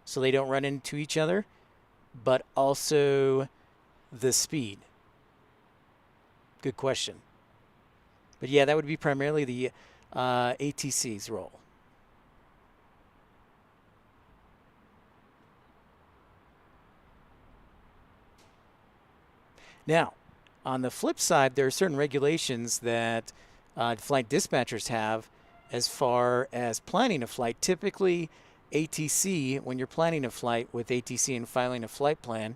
so they don't run into each other, but also the speed. Good question. But yeah, that would be primarily the ATC's role. Now, on the flip side, there are certain regulations that flight dispatchers have as far as planning a flight. Typically, ATC, when you're planning a flight with ATC and filing a flight plan,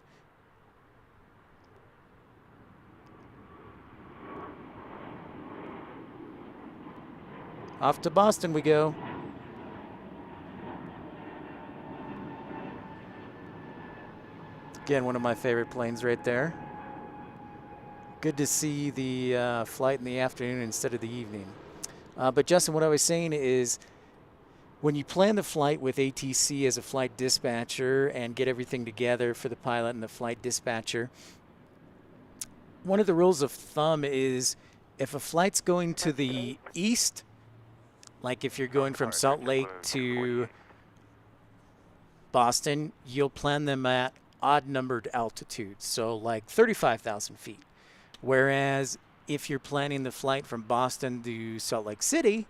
off to Boston we go. Again, one of my favorite planes right there. Good to see the flight in the afternoon instead of the evening. But Justin, what I was saying is when you plan the flight with ATC as a flight dispatcher and get everything together for the pilot and the flight dispatcher, one of the rules of thumb is if a flight's going to the east, like if you're going from Salt Lake to Boston, you'll plan them at odd-numbered altitudes, so like 35,000 feet. Whereas if you're planning the flight from Boston to Salt Lake City,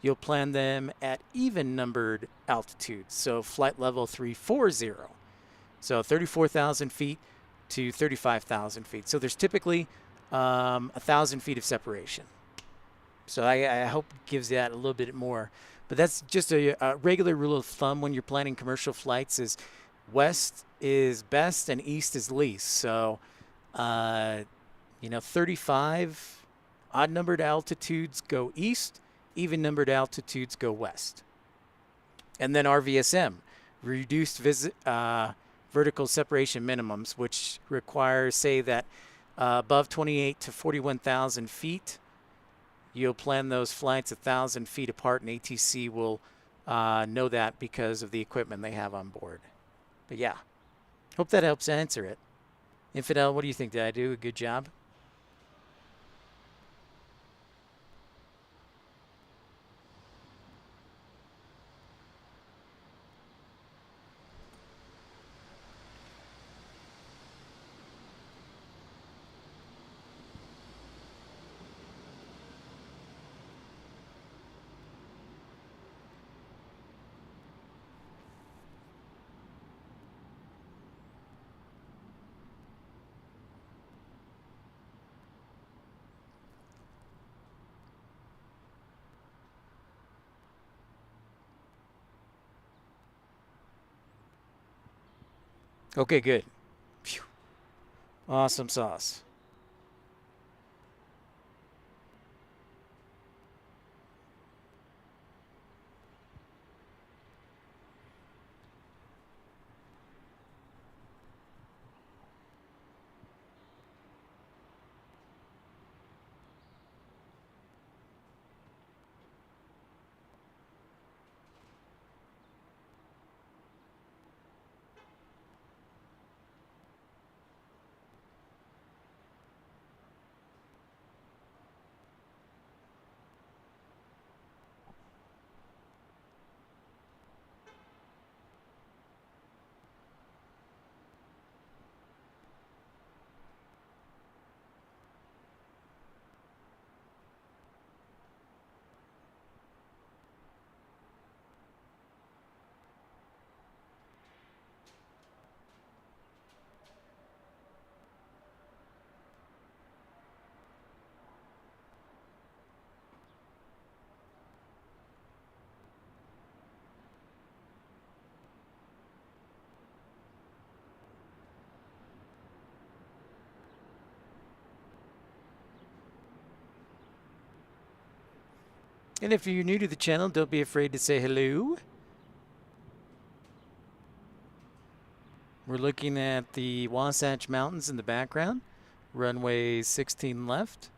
you'll plan them at even-numbered altitudes, so flight level 340. So 34,000 feet to 35,000 feet. So there's typically 1,000 feet of separation. So I hope it gives that a little bit more. But that's just a regular rule of thumb when you're planning commercial flights is west is best and east is least. So, 35 odd-numbered altitudes go east, even-numbered altitudes go west. And then RVSM, reduced vertical separation minimums, which requires, say, that above 28 to 41,000 feet, you'll plan those flights 1,000 feet apart, and ATC will know that because of the equipment they have on board. But yeah, hope that helps answer it. Infidel, what do you think? Did I do a good job? Okay, good. Phew. Awesome sauce. And if you're new to the channel, don't be afraid to say hello. We're looking at the Wasatch Mountains in the background. Runway 16 left.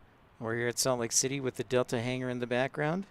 We're here at Salt Lake City with the Delta hangar in the background.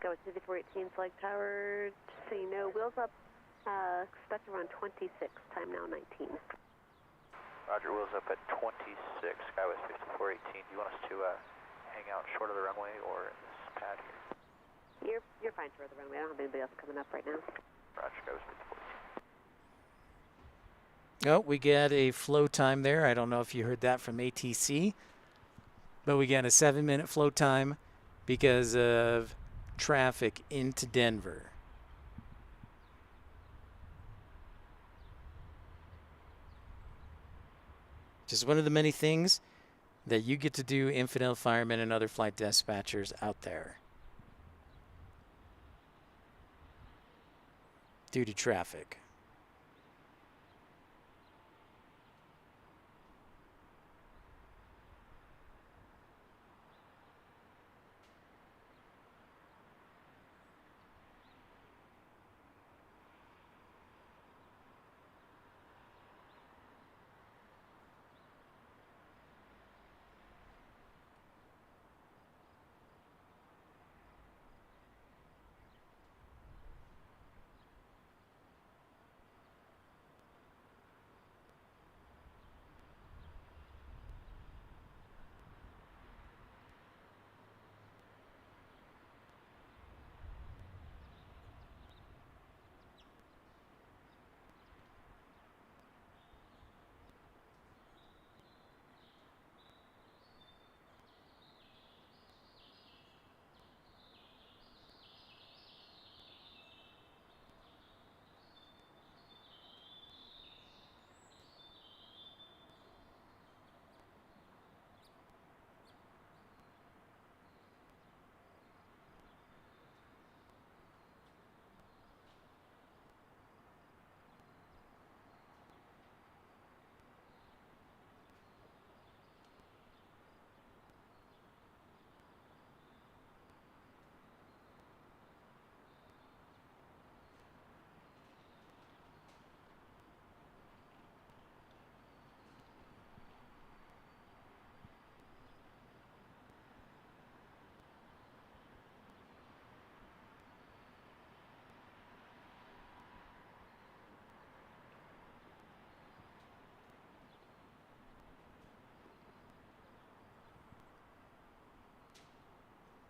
Go with 5418 flag tower, so you know, wheels up, expect around 26, time now 19. Roger, wheels up at 26, Skywest 5418. Do you want us to hang out short of the runway or in this pad here? You're fine short of the runway, I don't have anybody else coming up right now. Roger, Skywest 5418. Oh, we get a flow time there. I don't know if you heard that from ATC, but we got a 7-minute flow time because of traffic into Denver. Just one of the many things that you get to do, infidel firemen and other flight dispatchers out there, due to traffic.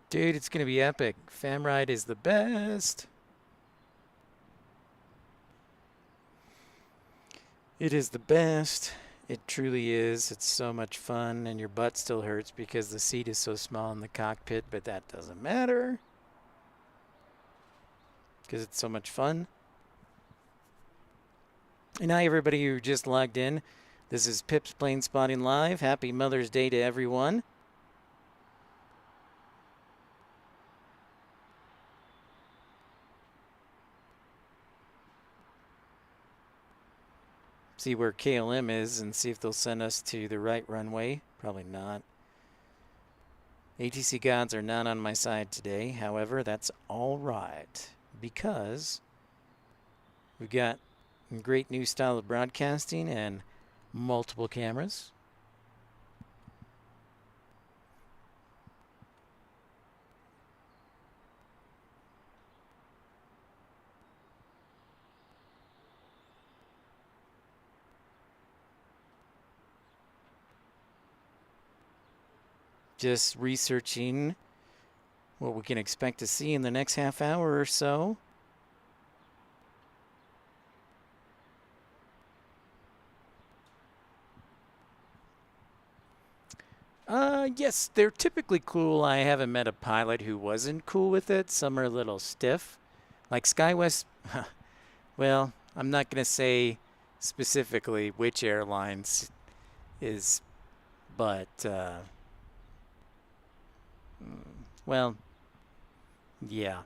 Dude, it's going to be epic. Fam ride is the best. It is the best. It truly is. It's so much fun, and your butt still hurts because the seat is so small in the cockpit, but that doesn't matter because it's so much fun. And hi, everybody who just logged in. This is Pip's Plane Spotting Live. Happy Mother's Day to everyone. See where KLM is and see if they'll send us to the right runway. Probably not. ATC gods are not on my side today. However, that's all right because we've got a great new style of broadcasting and multiple cameras. Just researching what we can expect to see in the next half hour or so. Yes, they're typically cool. I haven't met a pilot who wasn't cool with it. Some are a little stiff. Like SkyWest, well, I'm not going to say specifically which airlines is, but, well, yeah.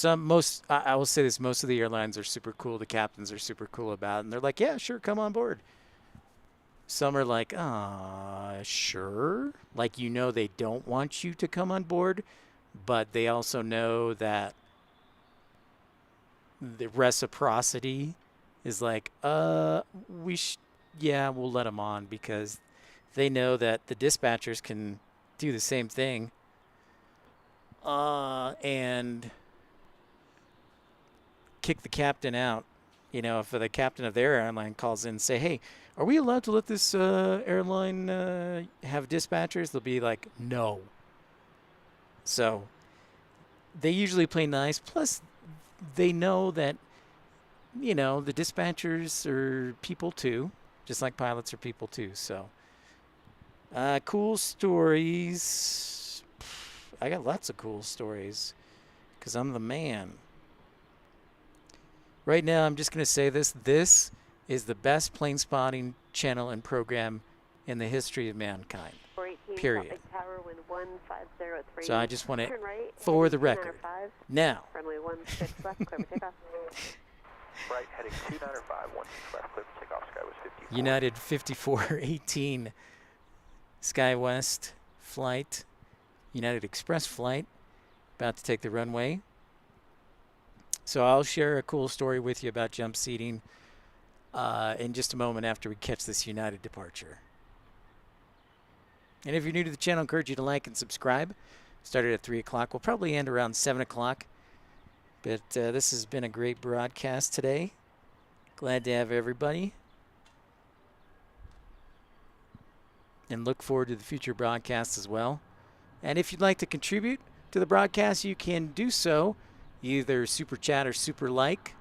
I will say this, most of the airlines are super cool. The captains are super cool about it. And they're like, yeah, sure, come on board. Some are like, sure. Like, you know, they don't want you to come on board, but they also know that the reciprocity is like, yeah, we'll let them on because they know that the dispatchers can do the same thing. and kick the captain out. You know, if the captain of their airline calls in and say, hey, are we allowed to let this airline have dispatchers? They'll be like, no. So they usually play nice. Plus, they know that, you know, the dispatchers are people too, just like pilots are people too. So cool stories. I got lots of cool stories because I'm the man. Right now, I'm just going to say this. This is the best plane spotting channel and program in the history of mankind. 418, Period. Salt Lake Tower, wind 150 So I just want it turn right, for the heading record. 295, Now, runway 16 left, clear for takeoff. Right, heading 295, 16 left, clear for takeoff, Skywest 54. United 5418 SkyWest flight, United Express flight, about to take the runway. So I'll share a cool story with you about jump seating in just a moment after we catch this United departure. And if you're new to the channel, I encourage you to like and subscribe. Started at 3 o'clock. We'll probably end around 7 o'clock. But this has been a great broadcast today. Glad to have everybody. And look forward to the future broadcasts as well. And if you'd like to contribute to the broadcast, you can do so. Either super chat or super like.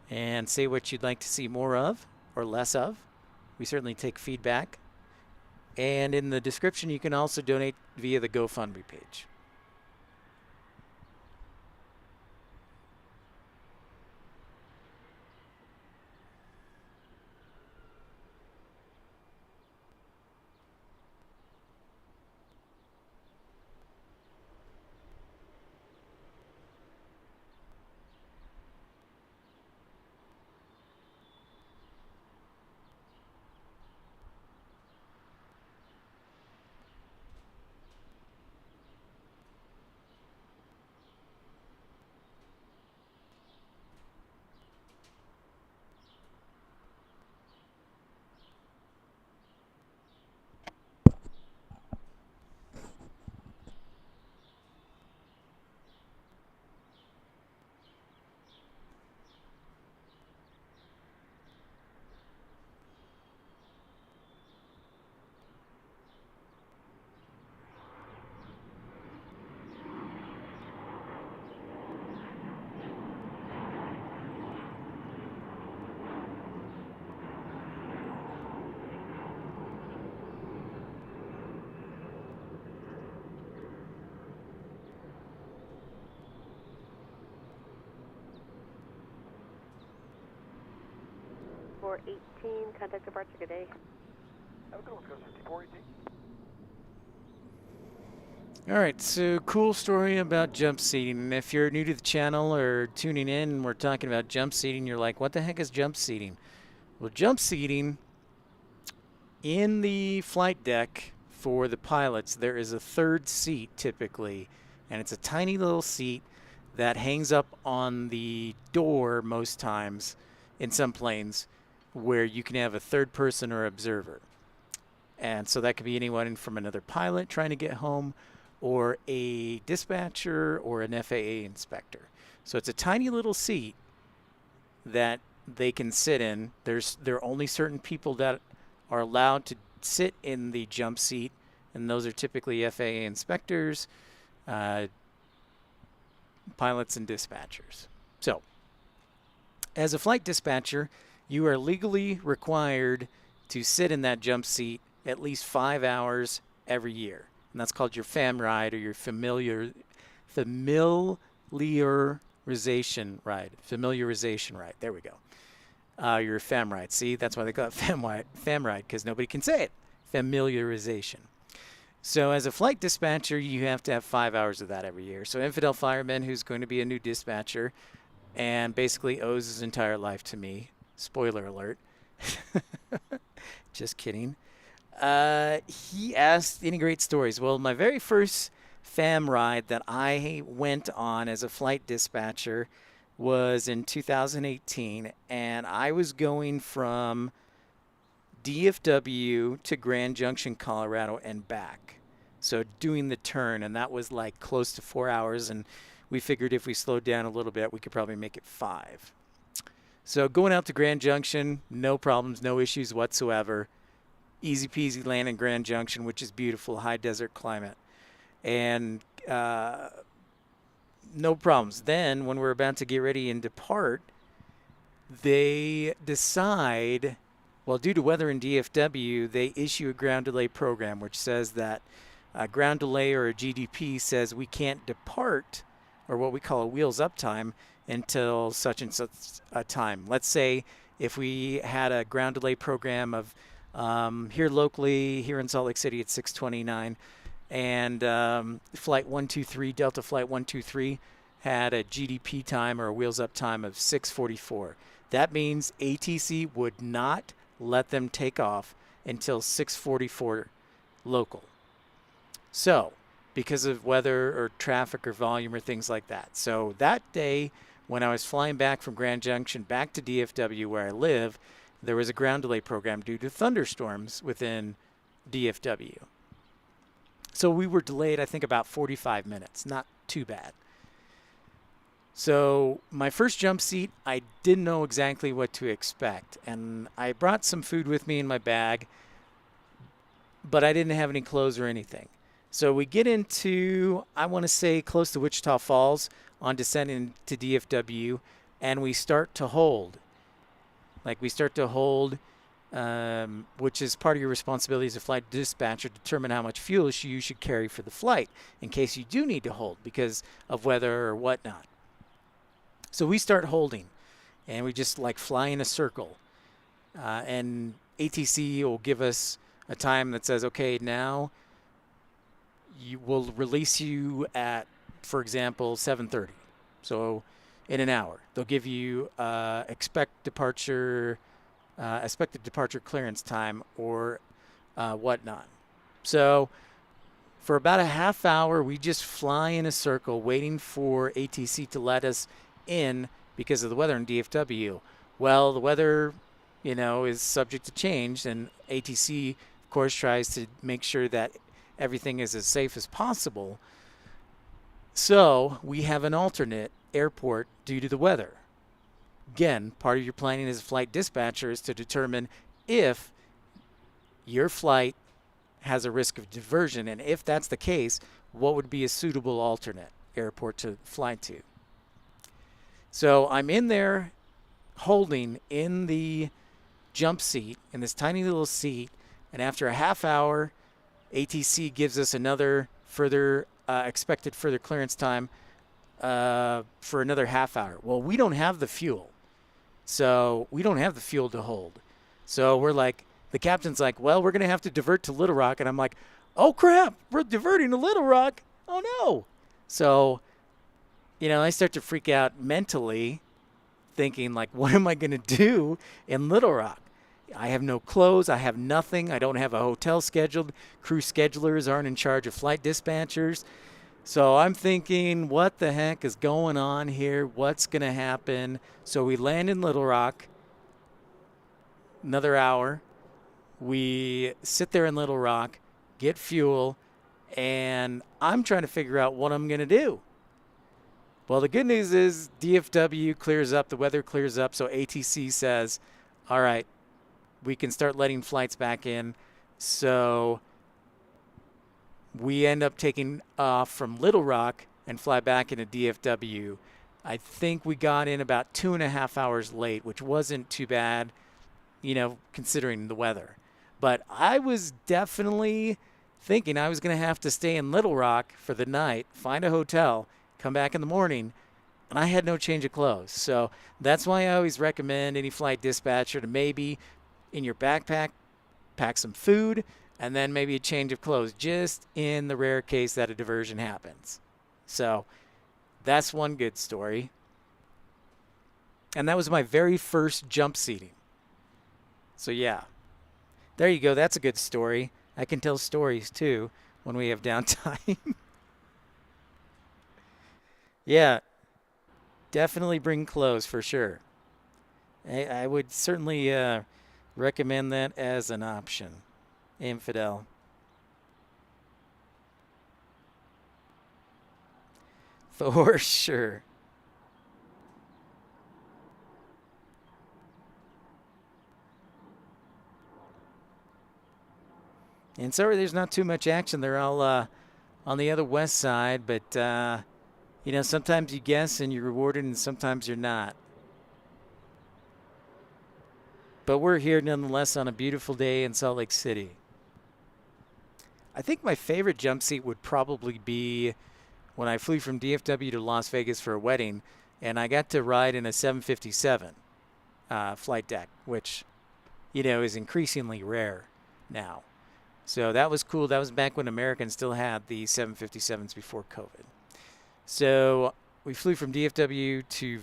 And say what you'd like to see more of or less of. We certainly take feedback. And in the description, you can also donate via the GoFundMe page. For 18, contact departure, good day. Have a good one, Coast 5418. All right, so cool story about jump seating. And if you're new to the channel or tuning in and we're talking about jump seating, you're like, what the heck is jump seating? Well, jump seating, in the flight deck for the pilots, there is a third seat typically, and it's a tiny little seat that hangs up on the door most times in some planes where you can have a third person or observer. And so that could be anyone from another pilot trying to get home or a dispatcher or an FAA inspector. So it's a tiny little seat that they can sit in. There are only certain people that are allowed to sit in the jump seat, and those are typically FAA inspectors, pilots, and dispatchers. So, as a flight dispatcher, you are legally required to sit in that jump seat at least 5 hours every year. And that's called your FAM ride or your familiarization ride. Familiarization ride. There we go. Your FAM ride. See, that's why they call it FAM ride, because nobody can say it. Familiarization. So as a flight dispatcher, you have to have 5 hours of that every year. So Infidel Fireman, who's going to be a new dispatcher and basically owes his entire life to me. Spoiler alert. Just kidding. He asked any great stories. Well, my very first FAM ride that I went on as a flight dispatcher was in 2018, and I was going from DFW to Grand Junction, Colorado, and back. So doing the turn, and that was like close to 4 hours, and we figured if we slowed down a little bit, we could probably make it 5. So going out to Grand Junction, no problems, no issues whatsoever. Easy peasy land in Grand Junction, which is beautiful, high desert climate. And no problems. Then when we're about to get ready and depart, they decide, well, due to weather in DFW, they issue a ground delay program, which says that a ground delay or a GDP says we can't depart, or what we call a wheels up time, until such and such a time. Let's say if we had a ground delay program of here locally, here in Salt Lake City at 6:29, and flight 123, Delta flight 123, had a GDP time or a wheels up time of 6:44. That means ATC would not let them take off until 6:44 local. So, because of weather or traffic or volume or things like that. So that day, when I was flying back from Grand Junction back to DFW where I live, there was a ground delay program due to thunderstorms within DFW. So we were delayed, I think, about 45 minutes. Not too bad. So my first jump seat, I didn't know exactly what to expect. And I brought some food with me in my bag, but I didn't have any clothes or anything. So we get into, I want to say, close to Wichita Falls on descending to DFW, and we start to hold. Like we start to hold, which is part of your responsibility as a flight dispatcher, determine how much fuel you should carry for the flight in case you do need to hold because of weather or whatnot. So we start holding, and we just like fly in a circle. And ATC will give us a time that says, okay, now you will release you at, for example, 7:30. So in an hour, they'll give you expected departure clearance time or whatnot. So for about a half hour, we just fly in a circle waiting for ATC to let us in because of the weather in DFW. Well, the weather, is subject to change, and ATC, of course, tries to make sure that everything is as safe as possible. So we have an alternate airport due to the weather. Again, part of your planning as a flight dispatcher is to determine if your flight has a risk of diversion, and if that's the case, what would be a suitable alternate airport to fly to. So I'm in there holding in the jump seat, in this tiny little seat, and after a half hour, ATC gives us another further expected further clearance time for another half hour. Well, we don't have the fuel. So we don't have the fuel to hold. So we're like, the captain's like, well, we're going to have to divert to Little Rock. And I'm like, oh, crap, we're diverting to Little Rock. Oh, no. So, I start to freak out mentally, thinking, like, what am I going to do in Little Rock? I have no clothes. I have nothing. I don't have a hotel scheduled. Crew schedulers aren't in charge of flight dispatchers. So I'm thinking, what the heck is going on here? What's going to happen? So we land in Little Rock, another hour. We sit there in Little Rock, get fuel, and I'm trying to figure out what I'm going to do. Well, the good news is DFW clears up, the weather clears up, so ATC says, all right, we can start letting flights back in. So we end up taking off from Little Rock and fly back into DFW. I think we got in about 2.5 hours late, which wasn't too bad, considering the weather. But I was definitely thinking I was going to have to stay in Little Rock for the night, find a hotel, come back in the morning, and I had no change of clothes. So that's why I always recommend any flight dispatcher to maybe in your backpack pack some food, and then maybe a change of clothes, just in the rare case that a diversion happens. So that's one good story. And that was my very first jump seating. So yeah, there you go. That's a good story. I can tell stories too when we have downtime. Yeah, definitely bring clothes for sure. I would certainly recommend that as an option. Infidel. For sure. And sorry, there's not too much action. They're all on the other west side, but you know, sometimes you guess and you're rewarded, and sometimes you're not. But we're here nonetheless on a beautiful day in Salt Lake City. I think my favorite jump seat would probably be when I flew from DFW to Las Vegas for a wedding, and I got to ride in a 757 flight deck, which, you know, is increasingly rare now. So that was cool. That was back when Americans still had the 757s before COVID. So we flew from DFW to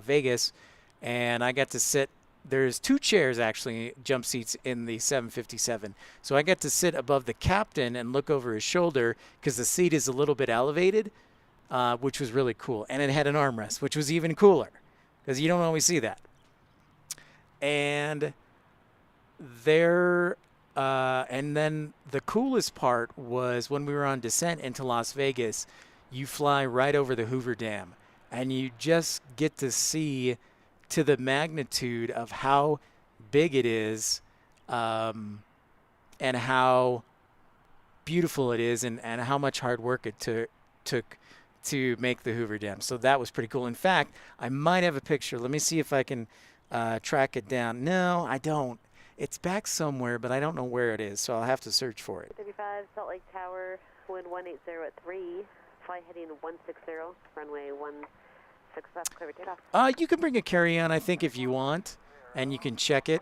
Vegas, and I got to sit. There's 2 chairs, actually, jump seats in the 757. So I got to sit above the captain and look over his shoulder because the seat is a little bit elevated, which was really cool. And it had an armrest, which was even cooler because you don't always see that. And and then the coolest part was when we were on descent into Las Vegas, you fly right over the Hoover Dam, and you just get to see to the magnitude of how big it is, and how beautiful it is, and how much hard work it took to make the Hoover Dam. So that was pretty cool. In fact, I might have a picture. Let me see if I can track it down. No, I don't. It's back somewhere, but I don't know where it is, so I'll have to search for it. 35, Salt Lake Tower, wind 180 at 3, fly heading 160, runway 16 left, clear for takeoff. You can bring a carry-on, I think, if you want, and you can check it.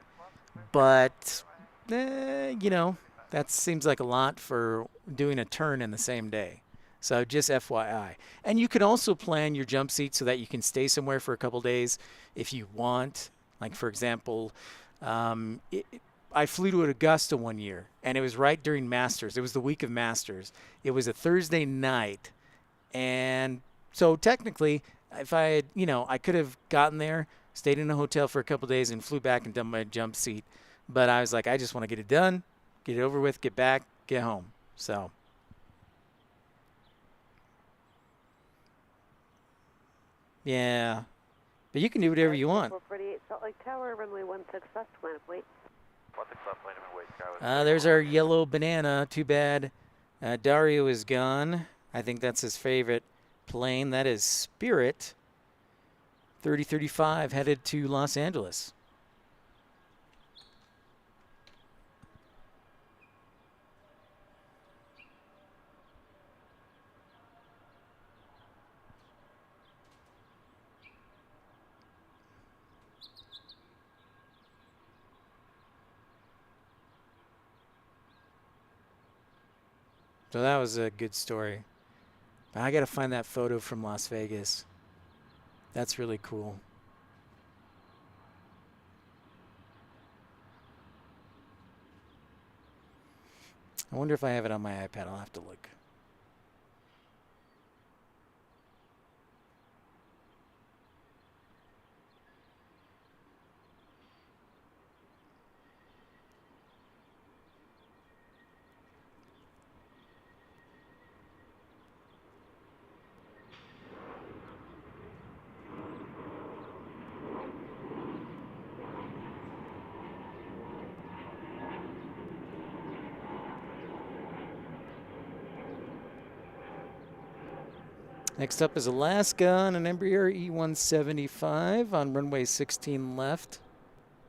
But, you know, that seems like a lot for doing a turn in the same day. So just FYI. And you can also plan your jump seat so that you can stay somewhere for a couple days if you want. Like, for example, I flew to Augusta one year, and it was right during Masters. It was the week of Masters. It was a Thursday night. And so technically, if I had, you know, I could have gotten there, stayed in a hotel for a couple days, and flew back and done my jump seat. But I was like, I just want to get it done, get it over with, get back, get home. So. Yeah. But you can do whatever you want. 448 Salt Lake Tower, runway 16 left, line of wait. 16 left, landing and wait, Sky. There's our yellow banana. Too bad Dario is gone. I think that's his favorite plane. That is Spirit 3035 headed to Los Angeles. So that was a good story. But I got to find that photo from Las Vegas. That's really cool. I wonder if I have it on my iPad. I'll have to look. Next up is Alaska on an Embraer E175 on runway 16 left.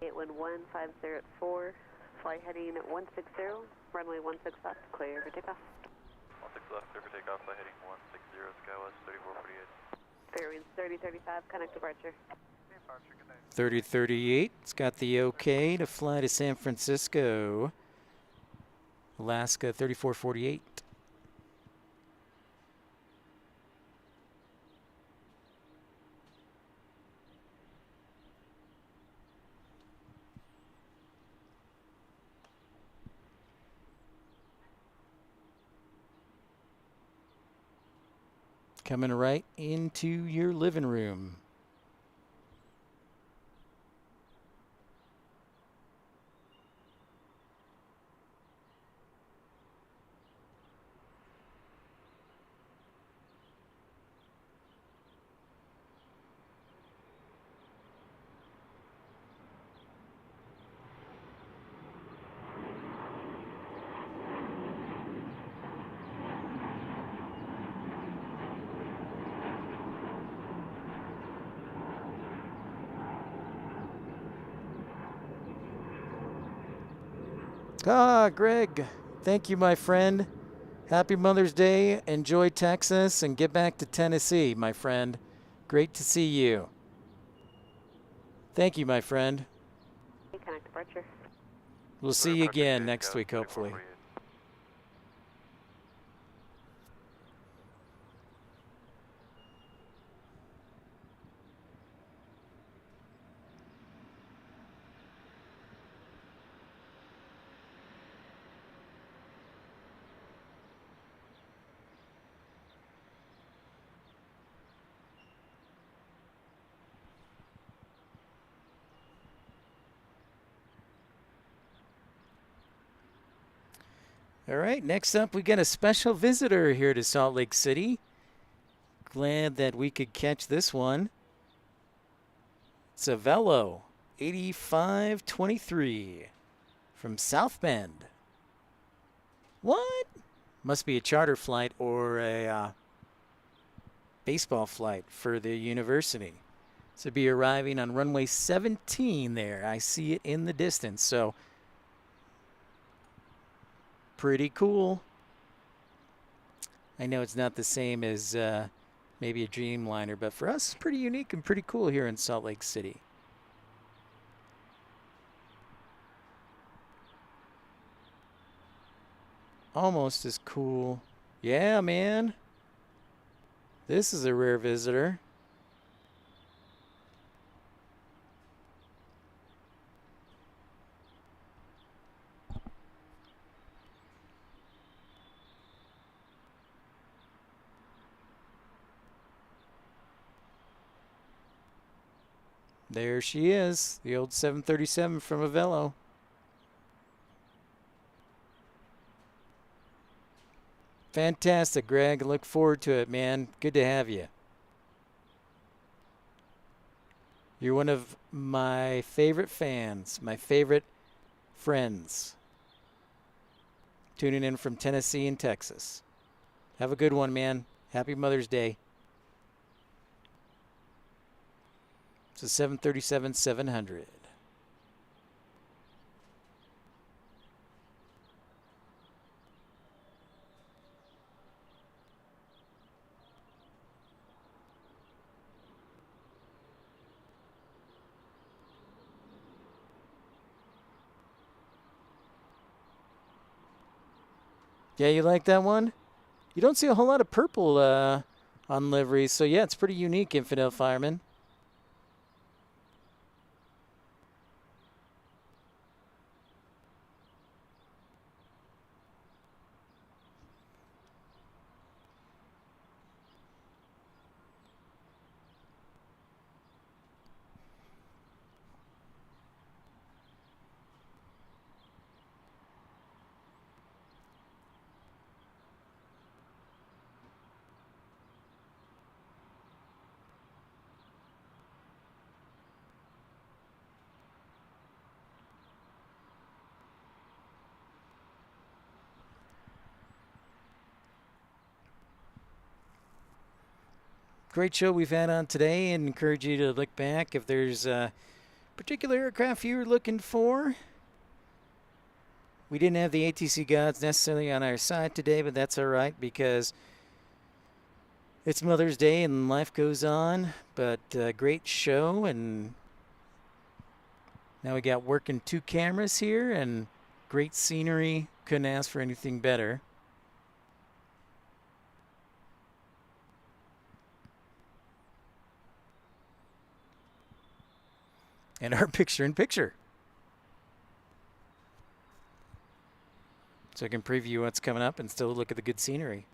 81150 at 4, fly heading at 160, runway 16 left, clear for takeoff. 16 left, clear for takeoff, fly heading 160, SkyWest 3448. Fairwinds 3035, connect departure. 3038. It's got the okay to fly to San Francisco. Alaska 3448. Coming right into your living room. Ah, Greg, thank you, my friend. Happy Mother's Day. Enjoy Texas and get back to Tennessee, my friend. Great to see you. Thank you, my friend. Connect departure. We'll see you again next week, hopefully. All right, next up, we got a special visitor here to Salt Lake City. Glad that we could catch this one. It's a Velo 8523 from South Bend. What? Must be a charter flight or a baseball flight for the university. So be arriving on runway 17 there. I see it in the distance, so pretty cool. I know it's not the same as maybe a Dreamliner, but for us, it's pretty unique and pretty cool here in Salt Lake City. Almost as cool. Yeah, man. This is a rare visitor. There she is, the old 737 from a Velo. Fantastic, Greg. Look forward to it, man. Good to have you. You're one of my favorite fans, my favorite friends. Tuning in from Tennessee and Texas. Have a good one, man. Happy Mother's Day. It's a 737-700. Yeah, you like that one? You don't see a whole lot of purple on liveries, so yeah, it's pretty unique, Infidel Fireman. Great show we've had on today, and encourage you to look back if there's a particular aircraft you were looking for. We didn't have the ATC gods necessarily on our side today, but that's all right because it's Mother's Day and life goes on. But great show, and now we got working 2 cameras here and great scenery. Couldn't ask for anything better. And our picture-in-picture. So I can preview what's coming up and still look at the good scenery.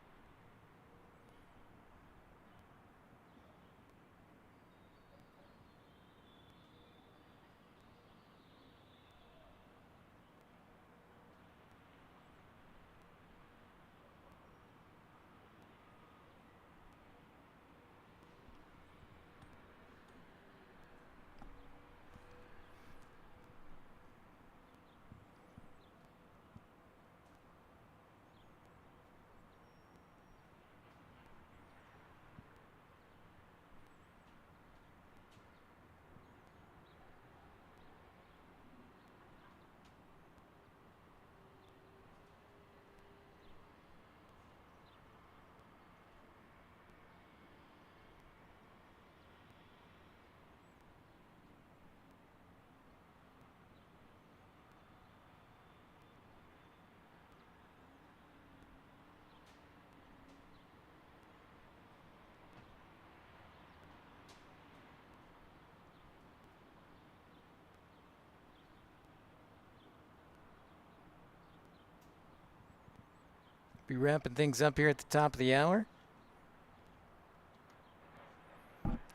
Be wrapping things up here at the top of the hour.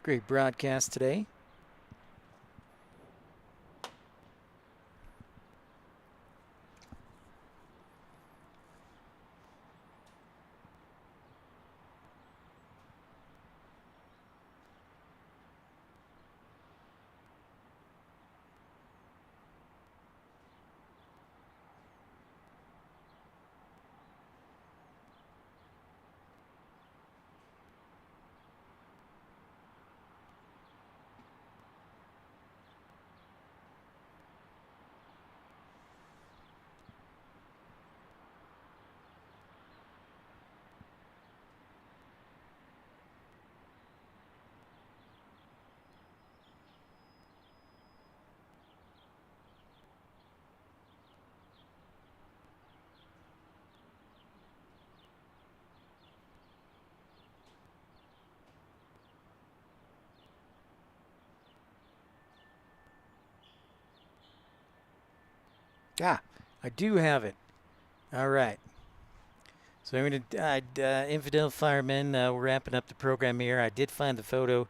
Great broadcast today. Ah, I do have it. All right. So I'm going to, Infidel Firemen, we're wrapping up the program here. I did find the photo,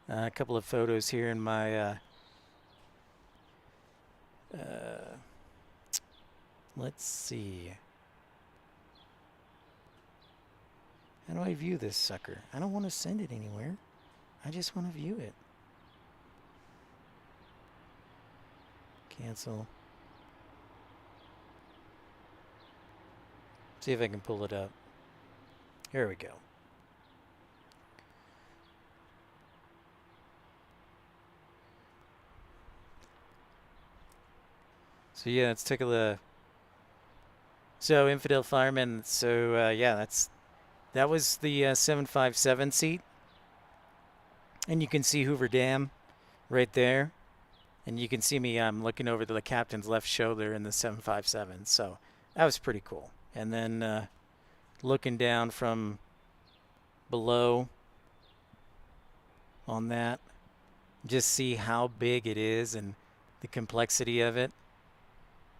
a couple of photos here in my, let's see. How do I view this sucker? I don't want to send it anywhere. I just want to view it. Cancel. See if I can pull it up. Here we go. So yeah, let's take a look. So Infidel Fireman. So yeah, that was the 757 seat, and you can see Hoover Dam right there, and you can see me. I'm looking over the captain's left shoulder in the 757. So that was pretty cool. And then looking down from below on that, just see how big it is and the complexity of it.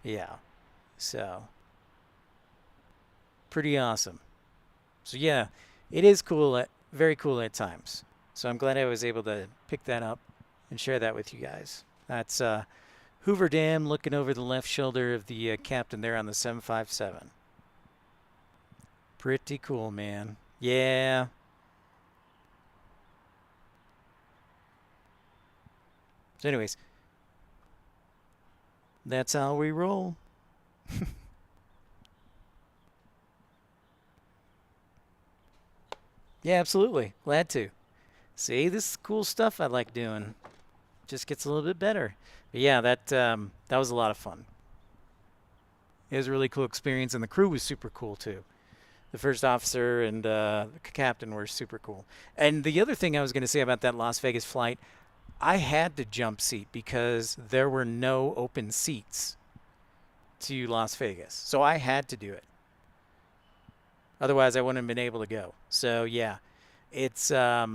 Yeah, so pretty awesome. So yeah, it is cool, very cool at times. So I'm glad I was able to pick that up and share that with you guys. That's Hoover Dam looking over the left shoulder of the captain there on the 757. Pretty cool, man. Yeah. So anyways, that's how we roll. Yeah, absolutely. Glad to. See, this is cool stuff I like doing. Just gets a little bit better. But yeah, that was a lot of fun. It was a really cool experience, and the crew was super cool too. The first officer and the captain were super cool. And the other thing I was going to say about that Las Vegas flight, I had to jump seat because there were no open seats to Las Vegas. So I had to do it. Otherwise, I wouldn't have been able to go. So yeah, it's yeah,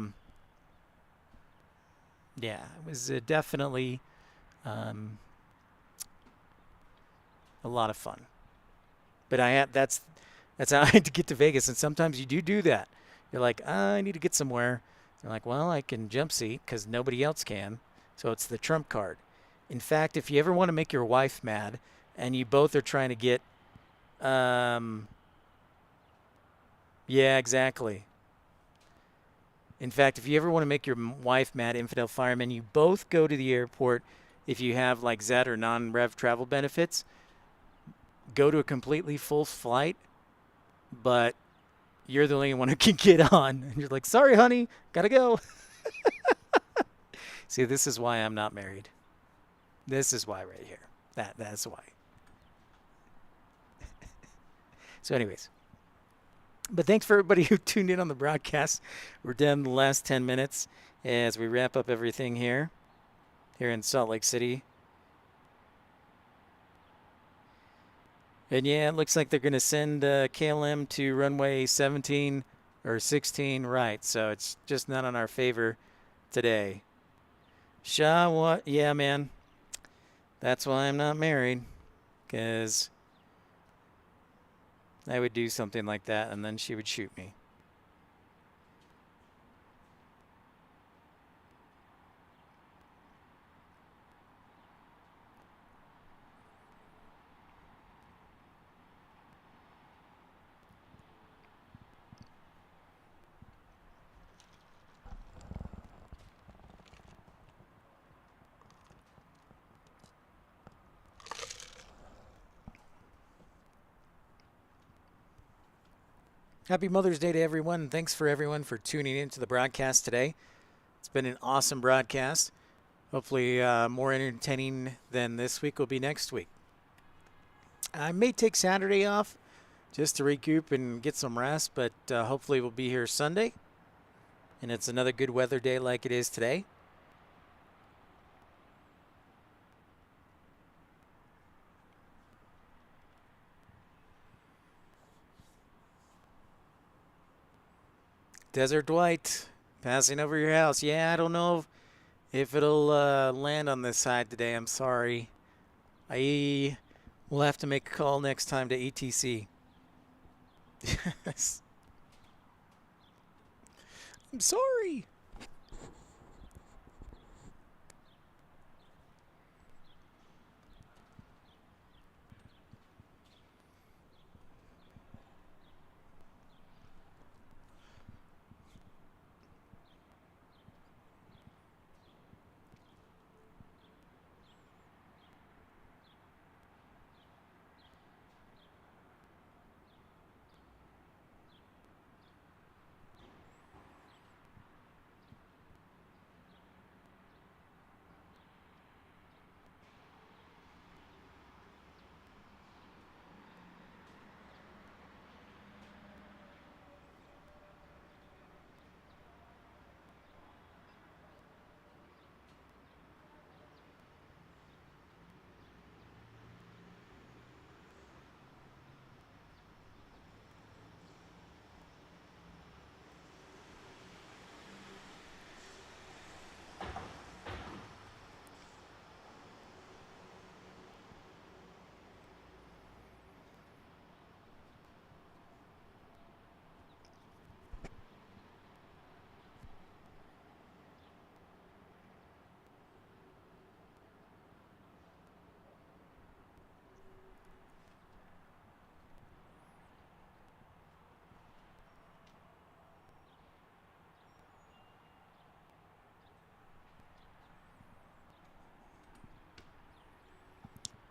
it was definitely a lot of fun. But that's how I had to get to Vegas. And sometimes you do that. You're like, I need to get somewhere. You're like, well, I can jump seat because nobody else can. So it's the trump card. In fact, if you ever want to make your wife mad and you both are trying to get, yeah, exactly. In fact, if you ever want to make your wife mad, Infidel Fireman, you both go to the airport. If you have like Z or non-rev travel benefits, go to a completely full flight, but you're the only one who can get on. And you're like, sorry, honey, gotta go. See, this is why I'm not married. This is why right here. That's why. So anyways. But thanks for everybody who tuned in on the broadcast. We're down the last 10 minutes as we wrap up everything here in Salt Lake City. And yeah, it looks like they're going to send KLM to runway 17 or 16 right. So it's just not in our favor today. Shaw, what? Yeah, man. That's why I'm not married. Because I would do something like that, and then she would shoot me. Happy Mother's Day to everyone. Thanks for everyone for tuning into the broadcast today. It's been an awesome broadcast. Hopefully more entertaining than this week will be next week. I may take Saturday off just to recoup and get some rest, but hopefully we'll be here Sunday. And it's another good weather day like it is today. Desert Dwight, passing over your house. Yeah, I don't know if it'll land on this side today. I'm sorry. I will have to make a call next time to ETC. Yes. I'm sorry.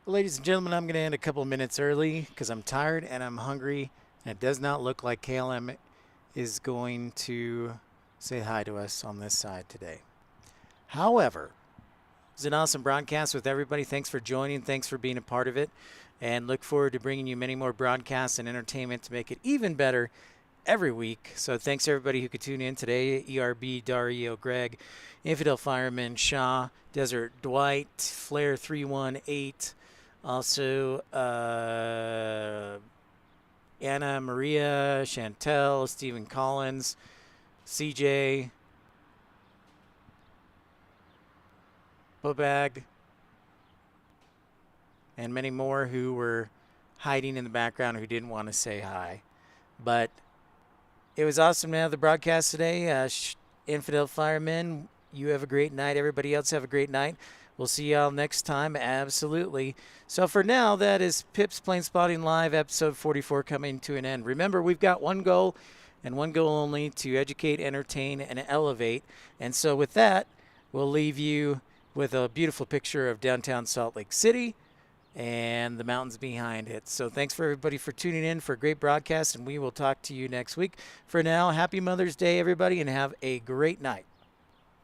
Ladies and gentlemen, I'm going to end a couple of minutes early because I'm tired and I'm hungry. And it does not look like KLM is going to say hi to us on this side today. However, it was an awesome broadcast with everybody. Thanks for joining. Thanks for being a part of it. And look forward to bringing you many more broadcasts and entertainment to make it even better every week. So thanks everybody who could tune in today. ERB, Dario, Greg, Infidel Fireman, Shaw, Desert Dwight, Flare 318. Also, Anna Maria, Chantel, Stephen Collins, CJ, Bobag, and many more who were hiding in the background who didn't want to say hi. But it was awesome to have the broadcast today. Infidel Firemen, you have a great night. Everybody else have a great night. We'll see y'all next time. Absolutely. So for now, that is Pip's Plane Spotting Live, episode 44, coming to an end. Remember, we've got one goal and one goal only: to educate, entertain, and elevate. And so with that, we'll leave you with a beautiful picture of downtown Salt Lake City and the mountains behind it. So thanks for everybody for tuning in for a great broadcast, and we will talk to you next week. For now, happy Mother's Day, everybody, and have a great night.